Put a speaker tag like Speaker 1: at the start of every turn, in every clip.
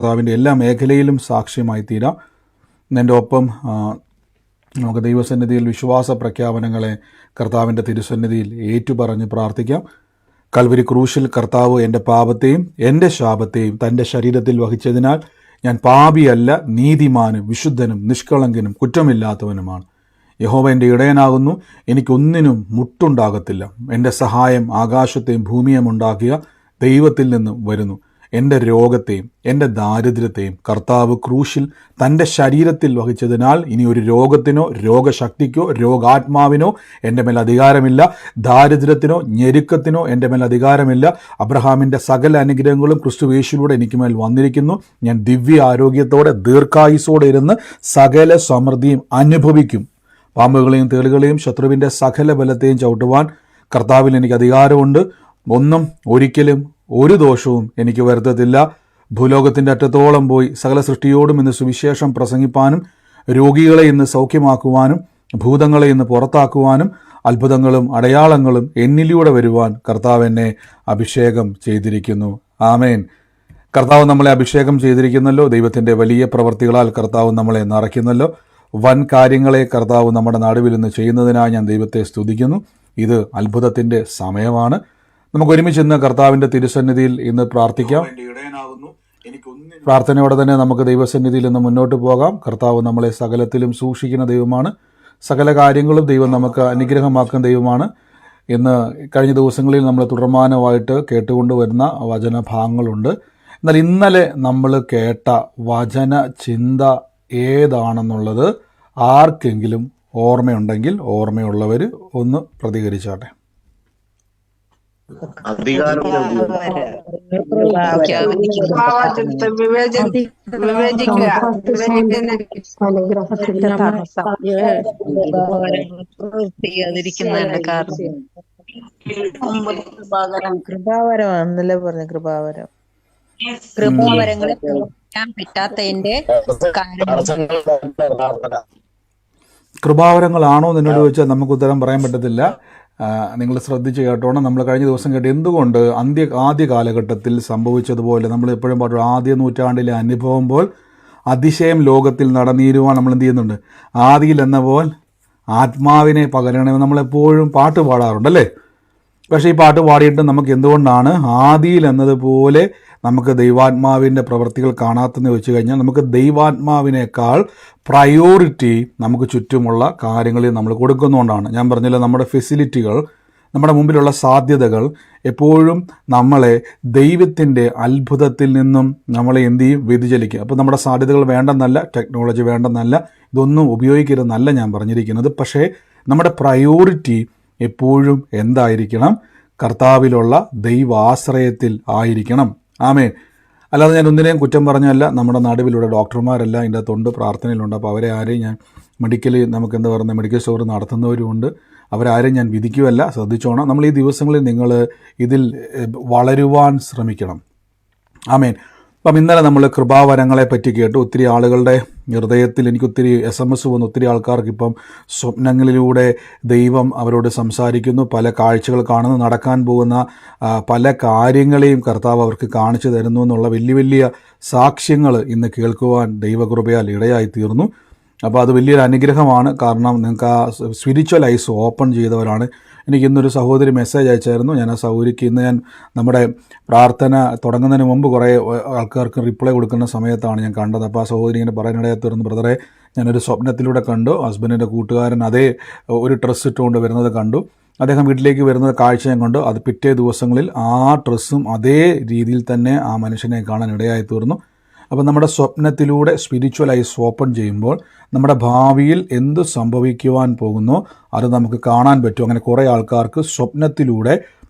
Speaker 1: കർത്താവിൻ്റെ എല്ലാ മേഖലയിലും സാക്ഷ്യമായി തീരാം. എൻ്റെ ഒപ്പം നമുക്ക് ദൈവസന്നിധിയിൽ വിശ്വാസ പ്രഖ്യാപനങ്ങളെ കർത്താവിൻ്റെ തിരുസന്നിധിയിൽ ഏറ്റുപറഞ്ഞ് പ്രാർത്ഥിക്കാം. കൽവരി ക്രൂശിൽ കർത്താവ് എൻ്റെ പാപത്തെയും എൻ്റെ ശാപത്തെയും തൻ്റെ ശരീരത്തിൽ വഹിച്ചതിനാൽ ഞാൻ പാപിയല്ല, നീതിമാനും വിശുദ്ധനും നിഷ്കളങ്കനും കുറ്റമില്ലാത്തവനുമാണ്. യഹോവ എൻ്റെ ഇടയനാകുന്നു, എനിക്കൊന്നിനും മുട്ടുണ്ടാകത്തില്ല. എൻ്റെ സഹായം ആകാശത്തെയും ഭൂമിയെയും ഉണ്ടാക്കിയ ദൈവത്തിൽ നിന്നും വരുന്നു. എൻ്റെ രോഗത്തെയും എൻ്റെ ദാരിദ്ര്യത്തെയും കർത്താവ് ക്രൂശിൽ തൻ്റെ ശരീരത്തിൽ വഹിച്ചതിനാൽ ഇനി ഒരു രോഗത്തിനോ രോഗശക്തിക്കോ രോഗാത്മാവിനോ എൻ്റെ മേൽ അധികാരമില്ല. ദാരിദ്ര്യത്തിനോ ഞെരുക്കത്തിനോ എൻ്റെ മേൽ അധികാരമില്ല. അബ്രഹാമിൻ്റെ സകല അനുഗ്രഹങ്ങളും ക്രിസ്തുയേശുവിലൂടെ എനിക്ക് മേൽ വന്നിരിക്കുന്നു. ഞാൻ ദിവ്യ ആരോഗ്യത്തോടെ ദീർഘായുസോടെ ഇരുന്ന് സകല സമൃദ്ധിയും അനുഭവിക്കും. പാമ്പുകളെയും തേളുകളെയും ശത്രുവിൻ്റെ സകല ബലത്തെയും ചവിട്ടുവാൻ കർത്താവിൽ എനിക്ക് അധികാരമുണ്ട്. ഒന്നും ഒരിക്കലും ഒരു ദോഷവും എനിക്ക് വരുത്തത്തില്ല. ഭൂലോകത്തിൻ്റെ അറ്റത്തോളം പോയി സകല സൃഷ്ടിയോടും ഇന്ന് സുവിശേഷം പ്രസംഗിപ്പാനും രോഗികളെ ഇന്ന് സൗഖ്യമാക്കുവാനും ഭൂതങ്ങളെ ഇന്ന് പുറത്താക്കുവാനും അത്ഭുതങ്ങളും അടയാളങ്ങളും എന്നിലൂടെ വരുവാൻ കർത്താവ് എന്നെ അഭിഷേകം ചെയ്തിരിക്കുന്നു. ആമേൻ. കർത്താവ് നമ്മളെ അഭിഷേകം ചെയ്തിരിക്കുന്നല്ലോ. ദൈവത്തിൻ്റെ വലിയ പ്രവർത്തികളാൽ കർത്താവ് നമ്മളെ നിറയ്ക്കുന്നല്ലോ. വൻ കാര്യങ്ങളെ കർത്താവ് നമ്മുടെ നടുവിൽ നിന്ന് ചെയ്യുന്നതിനായി ഞാൻ ദൈവത്തെ സ്തുതിക്കുന്നു. ഇത് അത്ഭുതത്തിൻ്റെ സമയമാണ്. നമുക്ക് ഒരുമിച്ച് ഇന്ന് കർത്താവിൻ്റെ തിരുസന്നിധിയിൽ ഇന്ന് പ്രാർത്ഥിക്കാം. പ്രാർത്ഥനയോടെ തന്നെ നമുക്ക് ദൈവസന്നിധിയിൽ ഇന്ന് മുന്നോട്ട് പോകാം. കർത്താവ് നമ്മളെ സകലത്തിലും സൂക്ഷിക്കുന്ന ദൈവമാണ്. സകല കാര്യങ്ങളും ദൈവം നമുക്ക് അനുഗ്രഹമാക്കുന്ന ദൈവമാണ്. ഇന്ന് കഴിഞ്ഞ ദിവസങ്ങളിൽ നമ്മൾ തുടർമാനമായിട്ട് കേട്ടുകൊണ്ടുവരുന്ന വചനഭാഗങ്ങളുണ്ട്. എന്നാൽ ഇന്നലെ നമ്മൾ കേട്ട വചന ചിന്ത ഏതാണെന്നുള്ളത് ആർക്കെങ്കിലും ഓർമ്മയുണ്ടെങ്കിൽ ഓർമ്മയുള്ളവർ ഒന്ന് പ്രതികരിച്ചാട്ടെ.
Speaker 2: കൃപാവരമാണെന്നല്ലേ പറഞ്ഞ കൃപാവരങ്ങളെ പ്രവർത്തിക്കാൻ പറ്റാത്തതിന്റെ
Speaker 1: കൃപാവരങ്ങളാണോ എന്നോട് ചോദിച്ചാൽ നമുക്ക് ഉത്തരം പറയാൻ പറ്റത്തില്ല. നിങ്ങൾ ശ്രദ്ധിച്ച് കേട്ടോണം. നമ്മൾ കഴിഞ്ഞ ദിവസം കേട്ട് എന്തുകൊണ്ട് ആദ്യ കാലഘട്ടത്തിൽ സംഭവിച്ചതുപോലെ നമ്മൾ എപ്പോഴും പാടും ആദ്യ നൂറ്റാണ്ടിലെ അനുഭവം പോൽ അതിശയം ലോകത്തിൽ നടന്നീരുവാൻ നമ്മൾ എന്ത് ചെയ്യുന്നുണ്ട്. ആദിയിൽ എന്ന പോൽ ആത്മാവിനെ പകരണമെന്ന് നമ്മളെപ്പോഴും പാട്ട് പാടാറുണ്ടല്ലേ. പക്ഷേ ഈ പാട്ട് പാടിയിട്ട് നമുക്ക് എന്തുകൊണ്ടാണ് ആദിയിൽ എന്നതുപോലെ നമുക്ക് ദൈവാത്മാവിൻ്റെ പ്രവൃത്തികൾ കാണാത്തെന്ന് വെച്ച് കഴിഞ്ഞാൽ നമുക്ക് ദൈവാത്മാവിനേക്കാൾ പ്രയോറിറ്റി നമുക്ക് ചുറ്റുമുള്ള കാര്യങ്ങളിൽ നമ്മൾ കൊടുക്കുന്നതുകൊണ്ടാണ്. ഞാൻ പറഞ്ഞില്ല, നമ്മുടെ ഫെസിലിറ്റികൾ, നമ്മുടെ മുമ്പിലുള്ള സാധ്യതകൾ എപ്പോഴും നമ്മളെ ദൈവത്തിൻ്റെ അത്ഭുതത്തിൽ നിന്നും നമ്മളെ എന്ത് ചെയ്യും, വ്യതിചലിക്കുക. അപ്പോൾ നമ്മുടെ സാധ്യതകൾ വേണ്ടെന്നല്ല, ടെക്നോളജി വേണ്ടെന്നല്ല, ഇതൊന്നും ഉപയോഗിക്കരുതെന്നല്ല ഞാൻ പറഞ്ഞിരിക്കുന്നത്. പക്ഷേ നമ്മുടെ പ്രയോറിറ്റി എപ്പോഴും എന്തായിരിക്കണം, കർത്താവിലുള്ള ദൈവാശ്രയത്തിൽ ആയിരിക്കണം. ആമേൻ. അല്ലാതെ ഞാൻ ഒന്നിനെയും കുറ്റം പറഞ്ഞല്ല. നമ്മുടെ നടുവിലുള്ള ഡോക്ടർമാരെല്ലാം ഇതിൻ്റെ അകത്തുണ്ട്, പ്രാർത്ഥനയിലുണ്ട്. അപ്പോൾ അവരെ ആരെയും ഞാൻ നമുക്ക് എന്താ പറയുന്നത്, മെഡിക്കൽ സ്റ്റോർ നടത്തുന്നവരുമുണ്ട്. അവരാരെയും ഞാൻ വിധിക്കുമല്ല, ശ്രദ്ധിച്ചോണം. നമ്മൾ ഈ ദിവസങ്ങളിൽ നിങ്ങൾ ഇതിൽ വളരുവാൻ ശ്രമിക്കണം. ആമേൻ. അപ്പം ഇന്നലെ നമ്മൾ കൃപാവരങ്ങളെ പറ്റി കേട്ടു. ഒത്തിരി ആളുകളുടെ ഹൃദയത്തിൽ എനിക്കൊത്തിരി SMS വന്നു. ഒത്തിരി ആൾക്കാർക്ക് ഇപ്പം സ്വപ്നങ്ങളിലൂടെ ദൈവം അവരോട് സംസാരിക്കുന്നു. പല കാഴ്ചകൾ കാണുന്നു, നടക്കാൻ പോകുന്ന പല കാര്യങ്ങളെയും കർത്താവ് അവർക്ക് കാണിച്ചു തരുന്നു എന്നുള്ള വലിയ വലിയ സാക്ഷ്യങ്ങൾ ഇന്ന് കേൾക്കുവാൻ ദൈവകൃപയാൽ ഇടയായി തീർന്നു. അപ്പോൾ അത് വലിയൊരു അനുഗ്രഹമാണ്. കാരണം നിങ്ങൾക്ക് ആ സ്പിരിച്വൽ ഐസ് ഓപ്പൺ ചെയ്തവരാണ്. എനിക്ക് ഇന്നൊരു സഹോദരി മെസ്സേജ് അയച്ചായിരുന്നു. ഞാൻ ആ സഹോദരിക്ക് ഇന്ന് ഞാൻ നമ്മുടെ പ്രാർത്ഥന തുടങ്ങുന്നതിന് മുമ്പ് കുറേ ആൾക്കാർക്ക് റിപ്ലൈ കൊടുക്കുന്ന സമയത്താണ് ഞാൻ കണ്ടത്. അപ്പോൾ ആ സഹോദരി ഇങ്ങനെ പറയാനിടയായി തീർന്നു, ബ്രദറെ ഞാനൊരു സ്വപ്നത്തിലൂടെ കണ്ടു, ഹസ്ബൻഡിൻ്റെ കൂട്ടുകാരൻ അതേ ഒരു ഡ്രസ്സ് ഇട്ടുകൊണ്ട് വരുന്നത് കണ്ടു. അദ്ദേഹം വീട്ടിലേക്ക് വരുന്നത് കാഴ്ച ഞാൻ കണ്ടു. അത് പിറ്റേ ദിവസങ്ങളിൽ ആ ഡ്രസ്സും അതേ രീതിയിൽ തന്നെ ആ മനുഷ്യനെ കാണാൻ ഇടയായി തീർന്നു. അപ്പോൾ നമ്മുടെ സ്വപ്നത്തിലൂടെ സ്പിരിച്വൽ ഐസ് ഓപ്പൺ ചെയ്യുമ്പോൾ നമ്മുടെ ഭാവിയിൽ എന്ത് സംഭവിക്കുവാൻ പോകുന്നോ അത് നമുക്ക് കാണാൻ പറ്റും. അങ്ങനെ കുറേ ആൾക്കാർക്ക് സ്വപ്നത്തിലൂടെ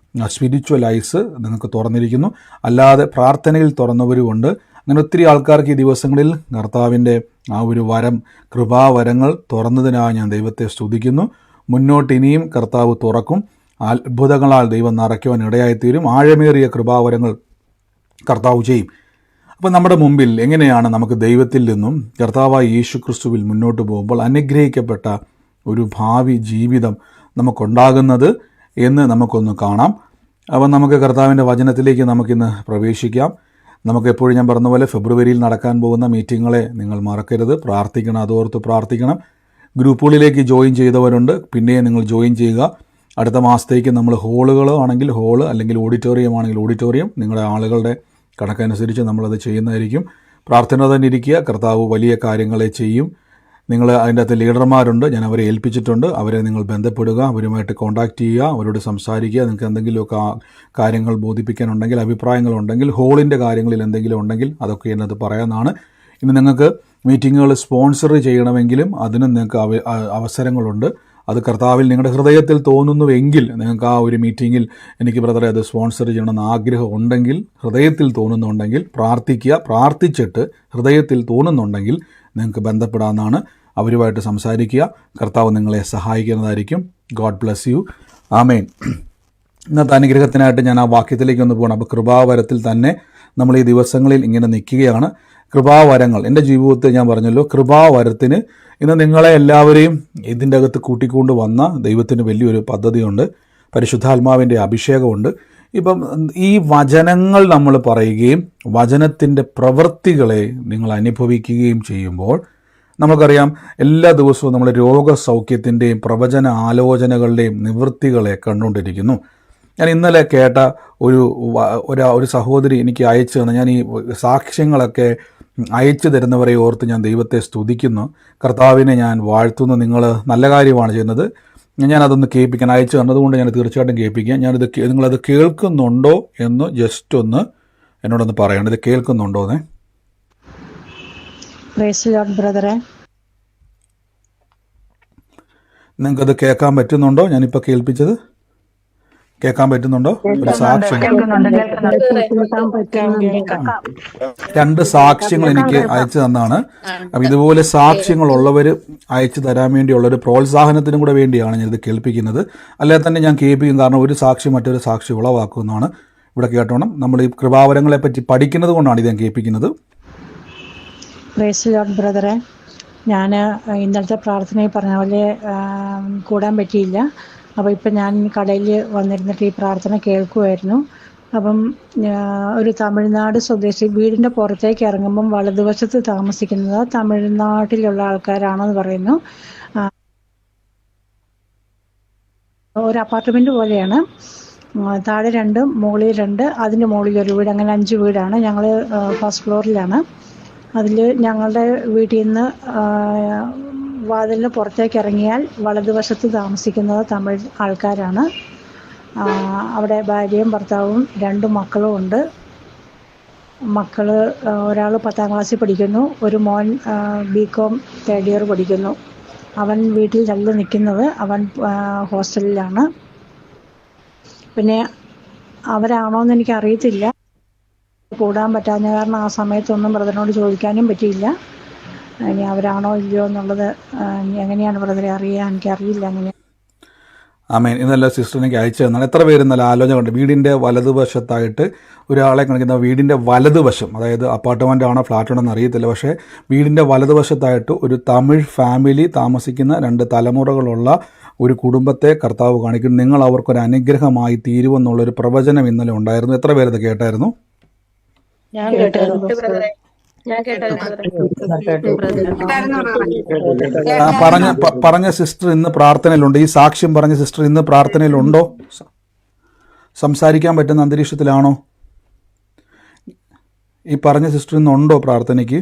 Speaker 1: സ്പിരിച്വൽ ഐസ് നിങ്ങൾക്ക് തുറന്നിരിക്കുന്നു. അല്ലാതെ പ്രാർത്ഥനയിൽ തുറന്നവരുമുണ്ട്. അങ്ങനെ ഒത്തിരി ആൾക്കാർക്ക് ഈ ദിവസങ്ങളിൽ കർത്താവിൻ്റെ ആ ഒരു വരം, കൃപാവരങ്ങൾ തുറന്നതിനായി ഞാൻ ദൈവത്തെ സ്തുതിക്കുന്നു. മുന്നോട്ട് ഇനിയും കർത്താവ് തുറക്കും. അത്ഭുതങ്ങളാൽ ദൈവം നിറയ്ക്കുവാൻ ഇടയായിത്തീരും. ആഴമേറിയ കൃപാവരങ്ങൾ കർത്താവ് ചെയ്യും. അപ്പോൾ നമ്മുടെ മുമ്പിൽ എങ്ങനെയാണ് നമുക്ക് ദൈവത്തിൽ നിന്നും കർത്താവായ യേശു ക്രിസ്തുവിൽ മുന്നോട്ട് പോകുമ്പോൾ അനുഗ്രഹിക്കപ്പെട്ട ഒരു ഭാവി ജീവിതം നമുക്കുണ്ടാകുന്നത് എന്ന് നമുക്കൊന്ന് കാണാം. അപ്പം നമുക്ക് കർത്താവിൻ്റെ വചനത്തിലേക്ക് നമുക്കിന്ന് പ്രവേശിക്കാം. നമുക്ക് എപ്പോഴും ഞാൻ പറഞ്ഞ പോലെ ഫെബ്രുവരിയിൽ നടക്കാൻ പോകുന്ന മീറ്റിങ്ങുകളെ നിങ്ങൾ മറക്കരുത്. പ്രാർത്ഥിക്കണം, അതോർത്ത് പ്രാർത്ഥിക്കണം. ഗ്രൂപ്പുകളിലേക്ക് ജോയിൻ ചെയ്തവരുണ്ട്, പിന്നെയും നിങ്ങൾ ജോയിൻ ചെയ്യുക. അടുത്ത മാസത്തേക്ക് നമ്മൾ ഹോളുകൾ ആണെങ്കിൽ ഹോള്, അല്ലെങ്കിൽ ഓഡിറ്റോറിയം ആണെങ്കിൽ ഓഡിറ്റോറിയം, നിങ്ങളുടെ ആളുകളുടെ കണക്കനുസരിച്ച് നമ്മളത് ചെയ്യുന്നതായിരിക്കും. പ്രാർത്ഥന തന്നെ ഇരിക്കുക. കർത്താവ് വലിയ കാര്യങ്ങളെ ചെയ്യും. നിങ്ങൾ അതിൻ്റെ അകത്ത് ലീഡർമാരുണ്ട്, ഞാൻ അവരെ ഏൽപ്പിച്ചിട്ടുണ്ട്. അവരെ നിങ്ങൾ ബന്ധപ്പെടുക, അവരുമായിട്ട് കോൺടാക്റ്റ് ചെയ്യുക, അവരോട് സംസാരിക്കുക. നിങ്ങൾക്ക് എന്തെങ്കിലുമൊക്കെ കാര്യങ്ങൾ ബോധിപ്പിക്കാനുണ്ടെങ്കിൽ, അഭിപ്രായങ്ങളുണ്ടെങ്കിൽ, ഹോളിൻ്റെ കാര്യങ്ങളിൽ എന്തെങ്കിലും ഉണ്ടെങ്കിൽ അതൊക്കെ എന്നത് പറയാനാണ്. ഇനി നിങ്ങൾക്ക് മീറ്റിങ്ങുകൾ സ്പോൺസർ ചെയ്യണമെങ്കിലും അതിനും നിങ്ങൾക്ക് അവസരങ്ങളുണ്ട്. അത് കർത്താവിൽ നിങ്ങളുടെ ഹൃദയത്തിൽ തോന്നുന്നുവെങ്കിൽ, നിങ്ങൾക്ക് ആ ഒരു മീറ്റിങ്ങിൽ എനിക്ക് ബ്രദറെ അത് സ്പോൺസർ ചെയ്യണമെന്ന് ആഗ്രഹം ഉണ്ടെങ്കിൽ, ഹൃദയത്തിൽ തോന്നുന്നുണ്ടെങ്കിൽ പ്രാർത്ഥിക്കുക. പ്രാർത്ഥിച്ചിട്ട് ഹൃദയത്തിൽ തോന്നുന്നുണ്ടെങ്കിൽ നിങ്ങൾക്ക് ബന്ധപ്പെടാമെന്നാണ്. അവരുമായിട്ട് സംസാരിക്കുക. കർത്താവ് നിങ്ങളെ സഹായിക്കുന്നതായിരിക്കും. God bless you. ആമേൻ. ഇന്നത്തെ അനുഗ്രഹത്തിനായിട്ട് ഞാൻ ആ വാക്യത്തിലേക്ക് ഒന്ന് പോകണം. അപ്പോൾ കൃപാവരത്തിൽ തന്നെ നമ്മൾ ഈ ദിവസങ്ങളിൽ ഇങ്ങനെ നിൽക്കുകയാണ്. കൃപാവരങ്ങൾ എൻ്റെ ജീവിതത്തിൽ ഞാൻ പറഞ്ഞല്ലോ, കൃപാവരത്തിന് ഇന്ന് നിങ്ങളെ എല്ലാവരെയും ഇതിൻ്റെ അകത്ത് കൂട്ടിക്കൊണ്ട് വന്ന ദൈവത്തിന് വലിയൊരു പദ്ധതിയുണ്ട്. പരിശുദ്ധാത്മാവിൻ്റെ അഭിഷേകമുണ്ട്. ഇപ്പം ഈ വചനങ്ങൾ നമ്മൾ പറയുകയും വചനത്തിൻ്റെ പ്രവൃത്തികളെ നിങ്ങൾ അനുഭവിക്കുകയും ചെയ്യുമ്പോൾ നമുക്കറിയാം, എല്ലാ ദിവസവും നമ്മൾ രോഗസൗഖ്യത്തിൻ്റെയും പ്രവചന ആലോചനകളുടെയും നിവൃത്തികളെ കണ്ടുകൊണ്ടിരിക്കുന്നു. ഞാൻ ഇന്നലെ കേട്ട ഒരു സഹോദരി എനിക്ക് അയച്ചു തന്നു. ഞാൻ ഈ സാക്ഷ്യങ്ങളൊക്കെ അയച്ചു തരുന്നവരെ ഓർത്ത് ഞാൻ ദൈവത്തെ സ്തുതിക്കുന്നു. കർത്താവിനെ ഞാൻ വാഴ്ത്തുന്നു. നിങ്ങൾ നല്ല കാര്യമാണ് ചെയ്യുന്നത്. ഞാനതൊന്ന് കേൾപ്പിക്കാൻ അയച്ചു തന്നതുകൊണ്ട് ഞാൻ തീർച്ചയായിട്ടും കേൾപ്പിക്കാം. നിങ്ങളത് കേൾക്കുന്നുണ്ടോ എന്ന് ജസ്റ്റ് ഒന്ന് എന്നോടൊന്ന് പറയണം. ഇത് കേൾക്കുന്നുണ്ടോ എന്നേ?
Speaker 3: ബ്രദറെ,
Speaker 1: നിങ്ങൾക്കത് കേൾക്കാൻ പറ്റുന്നുണ്ടോ? ഞാനിപ്പോൾ കേൾപ്പിച്ചത് കേൾക്കാൻ പറ്റുന്നുണ്ടോ? ഒരു സാക്ഷ്യം, 2 സാക്ഷ്യങ്ങൾ എനിക്ക് അയച്ചു തന്നാണ്. അപ്പം ഇതുപോലെ സാക്ഷ്യങ്ങളുള്ളവർ അയച്ചു തരാൻ വേണ്ടിയുള്ളൊരു പ്രോത്സാഹനത്തിനും കൂടെ വേണ്ടിയാണ് ഞാനിത് കേൾപ്പിക്കുന്നത്. അല്ലാതെ തന്നെ ഞാൻ കേൾപ്പിക്കും. കാരണം ഒരു സാക്ഷി മറ്റൊരു സാക്ഷി ഉളവാക്കുമെന്നാണ്. ഇവിടെ കേട്ടോണം. നമ്മൾ ഈ കൃപാവരങ്ങളെ പറ്റി പഠിക്കുന്നത് കൊണ്ടാണ് ഇത് ഞാൻ കേൾപ്പിക്കുന്നത്.
Speaker 3: ബ്രദറെ, ഞാൻ ഇന്നലത്തെ പ്രാർത്ഥനയിൽ പറഞ്ഞ പോലെ കൂടാൻ പറ്റിയില്ല. അപ്പോൾ ഇപ്പം ഞാൻ കടയിൽ വന്നിരുന്നിട്ട് ഈ പ്രാർത്ഥന കേൾക്കുമായിരുന്നു. അപ്പം ഒരു തമിഴ്നാട് സ്വദേശി വീടിൻ്റെ പുറത്തേക്ക് ഇറങ്ങുമ്പം വലതുവശത്ത് താമസിക്കുന്നത് തമിഴ്നാട്ടിലുള്ള ആൾക്കാരാണെന്ന് പറയുന്നു. ഒരു അപ്പാർട്ട്മെൻറ്റ് പോലെയാണ്. താഴെ 2, മുകളിൽ 2, അതിൻ്റെ മുകളിൽ ഒരു വീട്, അങ്ങനെ 5 വീടാണ്. ഞങ്ങൾ ഫസ്റ്റ് ഫ്ലോറിലാണ്. അതിൽ ഞങ്ങളുടെ വീട്ടിൽ നിന്ന് വാതിലിന് പുറത്തേക്ക് ഇറങ്ങിയാൽ വലതുവശത്ത് താമസിക്കുന്നത് തമിഴ് ആൾക്കാരാണ്. അവിടെ ഭാര്യയും ഭർത്താവും 2 മക്കളും ഉണ്ട്. മക്കൾ ഒരാൾ 10ാം ക്ലാസ്സിൽ പഠിക്കുന്നു, ഒരു മോൻ BCom 3rd year പഠിക്കുന്നു. അവൻ വീട്ടിൽ തള്ളി നിൽക്കുന്നത്, അവൻ ഹോസ്റ്റലിലാണ്. പിന്നെ അവരാണോയെന്ന് എനിക്കറിയത്തില്ല. കൂടാൻ പറ്റാഞ്ഞ കാരണം ആ സമയത്തൊന്നും ബ്രദറിനോട് ചോദിക്കാനും പറ്റിയില്ല. ഇനി അവരാണോ ഇല്ലയോ എന്നുള്ളത് എങ്ങനെയാണ് ബ്രദറെ അറിയുക? എനിക്കറിയില്ല അങ്ങനെ.
Speaker 1: ആമേൻ. ഇന്നല്ല സിസ്റ്റർ എനിക്ക് അയച്ചു തന്നാണ്. എത്ര പേര് നല്ല ആലോചന ഉണ്ട്. വീടിൻ്റെ വലതുവശത്തായിട്ട് ഒരാളെ കാണിക്കുന്ന, വീടിൻ്റെ വലതുവശം, അതായത് അപ്പാർട്ട്മെൻ്റ് ആണോ ഫ്ലാറ്റ് ആണോ എന്ന് അറിയത്തില്ല, പക്ഷേ വീടിൻ്റെ വലതുവശത്തായിട്ട് ഒരു തമിഴ് ഫാമിലി താമസിക്കുന്ന 2 തലമുറകളുള്ള ഒരു കുടുംബത്തെ കർത്താവ് കാണിക്കുന്നു. നിങ്ങൾ അവർക്കൊരു അനുഗ്രഹമായി തീരുമെന്നുള്ളൊരു പ്രവചനം ഇന്നലെ ഉണ്ടായിരുന്നു. എത്ര പേരത് കേട്ടായിരുന്നു? പറഞ്ഞ സിസ്റ്റർ ഇന്ന് പ്രാർത്ഥനയിലുണ്ട്. ഈ സാക്ഷ്യം പറഞ്ഞ സിസ്റ്റർ ഇന്ന് പ്രാർത്ഥനയിലുണ്ടോ? സംസാരിക്കാൻ പറ്റുന്ന അന്തരീക്ഷത്തിലാണോ? ഈ പറഞ്ഞ സിസ്റ്റർ ഇന്നുണ്ടോ പ്രാർത്ഥനയ്ക്ക്?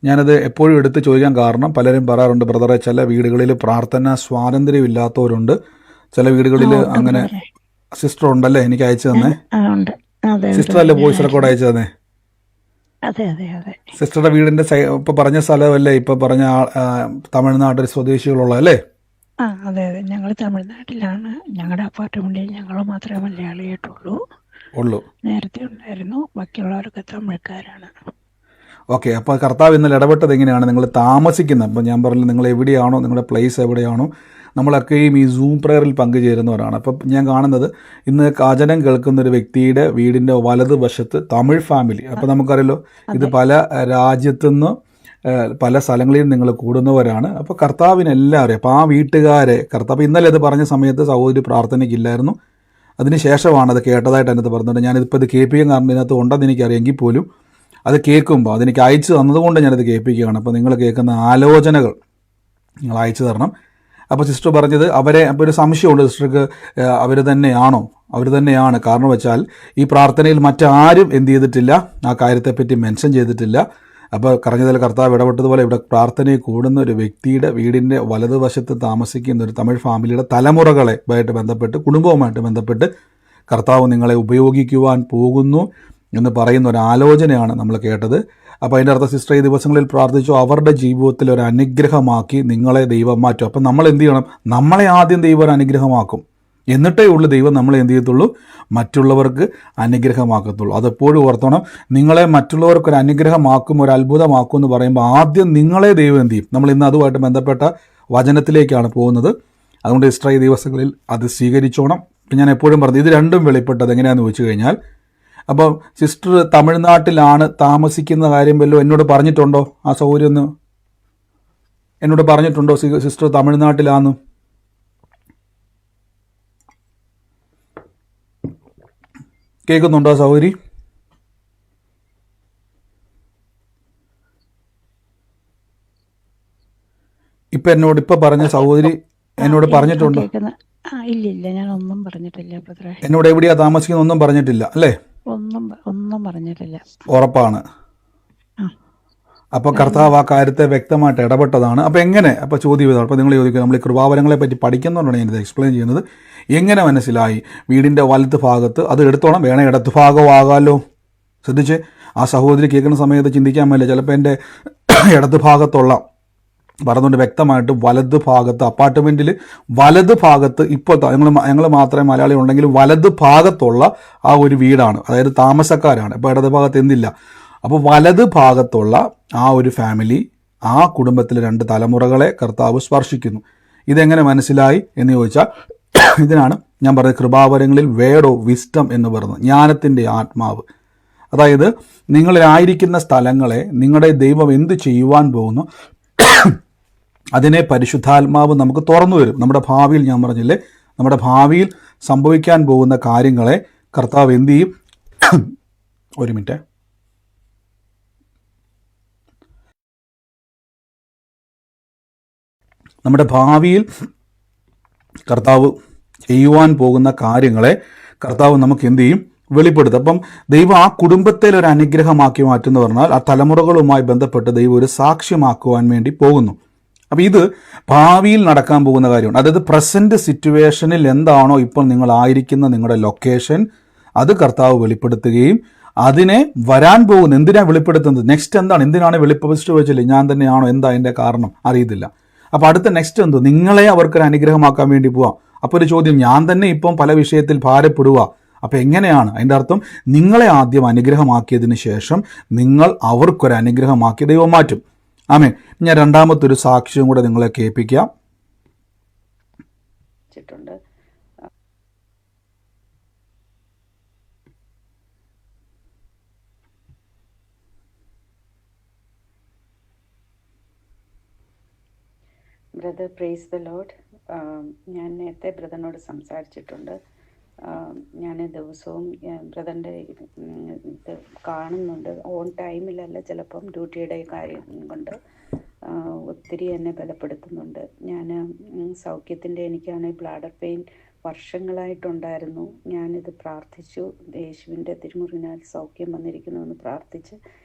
Speaker 1: ഞാനത് എപ്പോഴും എടുത്ത് ചോദിക്കാൻ കാരണം, പലരും പറയാറുണ്ട് ബ്രദറെ, ചില വീടുകളിൽ പ്രാർത്ഥന സ്വാതന്ത്ര്യം ഇല്ലാത്തവരുണ്ട്, ചില വീടുകളിൽ അങ്ങനെ. സിസ്റ്റർ ഉണ്ടല്ലേ എനിക്ക് അയച്ചു തന്നെ? സിസ്റ്റർ അല്ലേ വോയിസ് റെക്കോർഡ് അയച്ചു തന്നെ? സിസ്റ്ററുടെ വീടിന്റെ ഇപ്പൊ പറഞ്ഞ സ്ഥലമല്ലേ ഇപ്പൊ പറഞ്ഞ തമിഴ്നാട്ടിൽ സ്വദേശികളുള്ള അല്ലേ?
Speaker 3: അതെ, ഞങ്ങൾ തമിഴ്നാട്ടിലാണ്. ഞങ്ങളുടെ അപ്പാർട്ട്മെന്റിൽ ഞങ്ങൾ മാത്രമേ മലയാളിയായിട്ടുള്ളൂ. നേരത്തെ ഉണ്ടായിരുന്നു, ബാക്കിയുള്ളവരൊക്കെ തമിഴ്ക്കാരാണ്.
Speaker 1: ഓക്കെ. അപ്പോൾ കർത്താവ് ഇന്നലെ ഇടപെട്ടത് എങ്ങനെയാണ്? നിങ്ങൾ താമസിക്കുന്നത്, അപ്പോൾ ഞാൻ പറഞ്ഞു നിങ്ങൾ എവിടെയാണോ, നിങ്ങളുടെ പ്ലേസ് എവിടെയാണോ, നമ്മളൊക്കെയും ഈ സൂം പ്രയറിൽ പങ്കുചേരുന്നവരാണ്. അപ്പം ഞാൻ കാണുന്നത് ഇന്ന് വചനം കേൾക്കുന്ന ഒരു വ്യക്തിയുടെ വീടിൻ്റെ വലതുവശത്ത് തമിഴ് ഫാമിലി. അപ്പോൾ നമുക്കറിയാലോ, ഇത് പല രാജ്യത്തുനിന്ന് പല സ്ഥലങ്ങളിൽ നിങ്ങൾ കൂടുന്നവരാണ്. അപ്പോൾ കർത്താവിന് എല്ലാവരെയും, അപ്പോൾ ആ വീട്ടുകാരെ കർത്താവ് ഇന്നലെ അത് പറഞ്ഞ സമയത്ത് സഹോദരി പ്രാർത്ഥനയ്ക്കില്ലായിരുന്നു. അതിന് ശേഷമാണ് അത് കേട്ടതായിട്ട് അതിനകത്ത് പറഞ്ഞിട്ടുണ്ട്. ഞാനിതിപ്പോൾ ഇത് കേൾപ്പിക്കാൻ കാരണം ഇതിനകത്ത് ഉണ്ടെന്ന് എനിക്കറിയാം. എങ്കിൽ പോലും അത് കേൾക്കുമ്പോൾ അതെനിക്ക് അയച്ചു തന്നതുകൊണ്ട് ഞാനത് കേൾപ്പിക്കുകയാണ്. അപ്പോൾ നിങ്ങൾ കേൾക്കുന്ന ആലോചനകൾ നിങ്ങൾ അയച്ചു തരണം. അപ്പോൾ സിസ്റ്റർ പറഞ്ഞത് അവരെ, അപ്പോൾ ഒരു സംശയമുണ്ട് സിസ്റ്റർക്ക്, അവർ തന്നെയാണ്. കാരണം വെച്ചാൽ ഈ പ്രാർത്ഥനയിൽ മറ്റാരും എന്ത് ചെയ്തിട്ടില്ല, ആ കാര്യത്തെപ്പറ്റി മെൻഷൻ ചെയ്തിട്ടില്ല. അപ്പോൾ പറഞ്ഞതിൽ കർത്താവ് ഇടപെട്ടതുപോലെ ഇവിടെ പ്രാർത്ഥനയിൽ കൂടുന്ന ഒരു വ്യക്തിയുടെ വീടിൻ്റെ വലതുവശത്ത് താമസിക്കുന്ന ഒരു തമിഴ് ഫാമിലിയുടെ തലമുറകളായിട്ട് ബന്ധപ്പെട്ട്, കുടുംബവുമായിട്ട് ബന്ധപ്പെട്ട് കർത്താവ് നിങ്ങളെ ഉപയോഗിക്കുവാൻ പോകുന്നു എന്ന് പറയുന്ന ഒരു ആലോചനയാണ് നമ്മൾ കേട്ടത്. അപ്പോൾ അതിൻ്റെ അർത്ഥം സിസ്റ്റർ ഈ ദിവസങ്ങളിൽ പ്രാർത്ഥിച്ചു അവരുടെ ജീവിതത്തിൽ ഒരു അനുഗ്രഹമാക്കി നിങ്ങളെ ദൈവം മാറ്റും. അപ്പം നമ്മൾ എന്ത് ചെയ്യണം? നമ്മളെ ആദ്യം ദൈവം ഒരു അനുഗ്രഹമാക്കും, എന്നിട്ടേ ഉള്ളൂ ദൈവം നമ്മളെ എന്ത് ചെയ്യത്തുള്ളൂ, മറ്റുള്ളവർക്ക് അനുഗ്രഹമാക്കത്തുള്ളൂ. അതെപ്പോഴും ഓർത്തോണം. നിങ്ങളെ മറ്റുള്ളവർക്കൊരു അനുഗ്രഹമാക്കും, ഒരു അത്ഭുതമാക്കും എന്ന് പറയുമ്പോൾ ആദ്യം നിങ്ങളെ ദൈവം എന്ത് ചെയ്യും? നമ്മൾ ഇന്ന് അതുമായിട്ട് ബന്ധപ്പെട്ട വചനത്തിലേക്കാണ് പോകുന്നത്. അതുകൊണ്ട് സിസ്റ്റർ ഈ ദിവസങ്ങളിൽ അത് സ്വീകരിച്ചോണം. ഞാൻ എപ്പോഴും പറഞ്ഞു ഇത് രണ്ടും വെളിപ്പെട്ടത് എങ്ങനെയാണെന്ന് ചോദിച്ചു കഴിഞ്ഞാൽ, അപ്പം സിസ്റ്റർ തമിഴ്നാട്ടിലാണ് താമസിക്കുന്ന കാര്യം വല്ലതും എന്നോട് പറഞ്ഞിട്ടുണ്ടോ? ആ സൗകര്യം ഒന്ന് എന്നോട് പറഞ്ഞിട്ടുണ്ടോ സിസ്റ്റർ തമിഴ്നാട്ടിലാന്ന്? കേൾക്കുന്നുണ്ടോ സൗകര്യം? ഇപ്പം എന്നോട് പറഞ്ഞ സഹോദരി എന്നോട് പറഞ്ഞിട്ടുണ്ടോ?
Speaker 3: ഇല്ല, ഞാൻ ഒന്നും പറഞ്ഞിട്ടില്ല.
Speaker 1: എന്നോട് എവിടെയാ താമസിക്കുന്ന ഒന്നും പറഞ്ഞിട്ടില്ല അല്ലേ?
Speaker 3: ഒന്നും പറഞ്ഞിട്ടില്ല.
Speaker 1: ഉറപ്പാണ്. അപ്പോൾ കർത്താവ് ആ കാര്യത്തെ വ്യക്തമായിട്ട് ഇടപെട്ടതാണ്. അപ്പോൾ എങ്ങനെ, അപ്പോൾ ചോദ്യം ഇതാണ്. അപ്പോൾ നിങ്ങൾ ചോദിക്കുക, നമ്മൾ ഈ കൃപാവരങ്ങളെ പറ്റി പഠിക്കുന്നതുകൊണ്ടാണ് ഞാനിത് എക്സ്പ്ലെയിൻ ചെയ്യുന്നത്. എങ്ങനെ മനസ്സിലായി? വീടിൻ്റെ വലത്ത് ഭാഗത്ത്, അത് എടുത്തോണം, വേണേൽ ഇടത്ത് ഭാഗമാകാമല്ലോ. ശ്രദ്ധിച്ച് ആ സഹോദരി കേൾക്കുന്ന സമയത്ത് ചിന്തിക്കാൻ പറ്റില്ല, ചിലപ്പോൾ എൻ്റെ ഇടത്ത് ഭാഗത്തുള്ള പറഞ്ഞുകൊണ്ട് വ്യക്തമായിട്ട് വലത് ഭാഗത്ത്, അപ്പാർട്ട്മെൻറ്റിൽ വലത് ഭാഗത്ത്, ഇപ്പോൾ ഞങ്ങൾ മാത്രമേ മലയാളി ഉണ്ടെങ്കിലും വലത് ഭാഗത്തുള്ള ആ ഒരു വീടാണ്, അതായത് താമസക്കാരാണ്. ഇപ്പോൾ ഇടത് ഭാഗത്ത് എന്തില്ല. അപ്പോൾ വലത് ഭാഗത്തുള്ള ആ ഒരു ഫാമിലി, ആ കുടുംബത്തിലെ 2 തലമുറകളെ കർത്താവ് സ്പർശിക്കുന്നു. ഇതെങ്ങനെ മനസ്സിലായി എന്ന് ചോദിച്ചാൽ, ഇതിനാണ് ഞാൻ പറഞ്ഞത് കൃപാവരങ്ങളിൽ വേർഡ് ഓഫ് വിസ്ഡം എന്ന് പറയുന്നത്, ജ്ഞാനത്തിൻ്റെ ആത്മാവ്. അതായത് നിങ്ങളായിരിക്കുന്ന സ്ഥലങ്ങളെ നിങ്ങളുടെ ദൈവം എന്ത് ചെയ്യുവാൻ പോകുന്നു അതിനെ പരിശുദ്ധാത്മാവ് നമുക്ക് തുറന്നു വരും. നമ്മുടെ ഭാവിയിൽ, ഞാൻ പറഞ്ഞില്ലേ, നമ്മുടെ ഭാവിയിൽ സംഭവിക്കാൻ പോകുന്ന കാര്യങ്ങളെ കർത്താവ് എന്ത് ചെയ്യും? ഒരു മിനിറ്റ്. നമ്മുടെ ഭാവിയിൽ കർത്താവ് ചെയ്യുവാൻ പോകുന്ന കാര്യങ്ങളെ കർത്താവ് നമുക്ക് എന്ത് ചെയ്യും? വെളിപ്പെടുത്തും. അപ്പം ദൈവം ആ കുടുംബത്തിൽ ഒരു അനുഗ്രഹമാക്കി മാറ്റുമെന്ന് പറഞ്ഞാൽ ആ തലമുറകളുമായി ബന്ധപ്പെട്ട് ദൈവം ഒരു സാക്ഷ്യമാക്കുവാൻ വേണ്ടി പോകുന്നു. അപ്പോൾ ഇത് ഭാവിയിൽ നടക്കാൻ പോകുന്ന കാര്യമാണ്. അതായത് പ്രസൻറ്റ് സിറ്റുവേഷനിൽ എന്താണോ ഇപ്പോൾ നിങ്ങളായിരിക്കുന്ന നിങ്ങളുടെ ലൊക്കേഷൻ, അത് കർത്താവ് വെളിപ്പെടുത്തുകയും അതിനെ വരാൻ പോകുന്ന, എന്തിനാണ് വെളിപ്പെടുത്തുന്നത്, നെക്സ്റ്റ് എന്താണ്, എന്തിനാണ് വെളിപ്പെടുത്തി വെച്ചില്ലേ, ഞാൻ തന്നെയാണോ, എന്താ അതിൻ്റെ കാരണം അറിയത്തില്ല. അപ്പോൾ അടുത്ത നെക്സ്റ്റ് എന്തോ, നിങ്ങളെ അവർക്കൊരു അനുഗ്രഹമാക്കാൻ വേണ്ടി പോവാം. അപ്പോൾ ഒരു ചോദ്യം, ഞാൻ തന്നെ ഇപ്പം പല വിഷയത്തിൽ ഭാരപ്പെടുക, അപ്പോൾ എങ്ങനെയാണ്? അതിൻ്റെ അർത്ഥം നിങ്ങളെ ആദ്യം അനുഗ്രഹമാക്കിയതിന് ശേഷം നിങ്ങൾ അവർക്കൊരു അനുഗ്രഹമാക്കി ദൈവം മാറ്റും. ആമേൻ. ഞാൻ രണ്ടാമത്തൊരു സാക്ഷ്യം കൂടെ നിങ്ങളെ കേൾപ്പിക്കാം.
Speaker 4: Brother, praise the Lord. ഞാൻ നേരത്തെ ബ്രദറിനോട് സംസാരിച്ചിട്ടുണ്ട്. ഞാൻ ദിവസവും ബ്രദറിൻ്റെ ഇത് കാണുന്നുണ്ട്. ഓൺ ടൈമിലല്ല, ചിലപ്പം ഡ്യൂട്ടിയുടെ കാര്യം കൊണ്ട് ഒത്തിരി എന്നെ ബലപ്പെടുത്തുന്നുണ്ട്. ഞാൻ സൗഖ്യത്തിൻ്റെ, എനിക്കാണെങ്കിൽ ബ്ലാഡർ പെയിൻ വർഷങ്ങളായിട്ടുണ്ടായിരുന്നു. ഞാനിത് പ്രാർത്ഥിച്ചു, യേശുവിൻ്റെ തിരുമുറിനാൽ സൗഖ്യം വന്നിരിക്കുന്നു എന്ന് പ്രാർത്ഥിച്ച്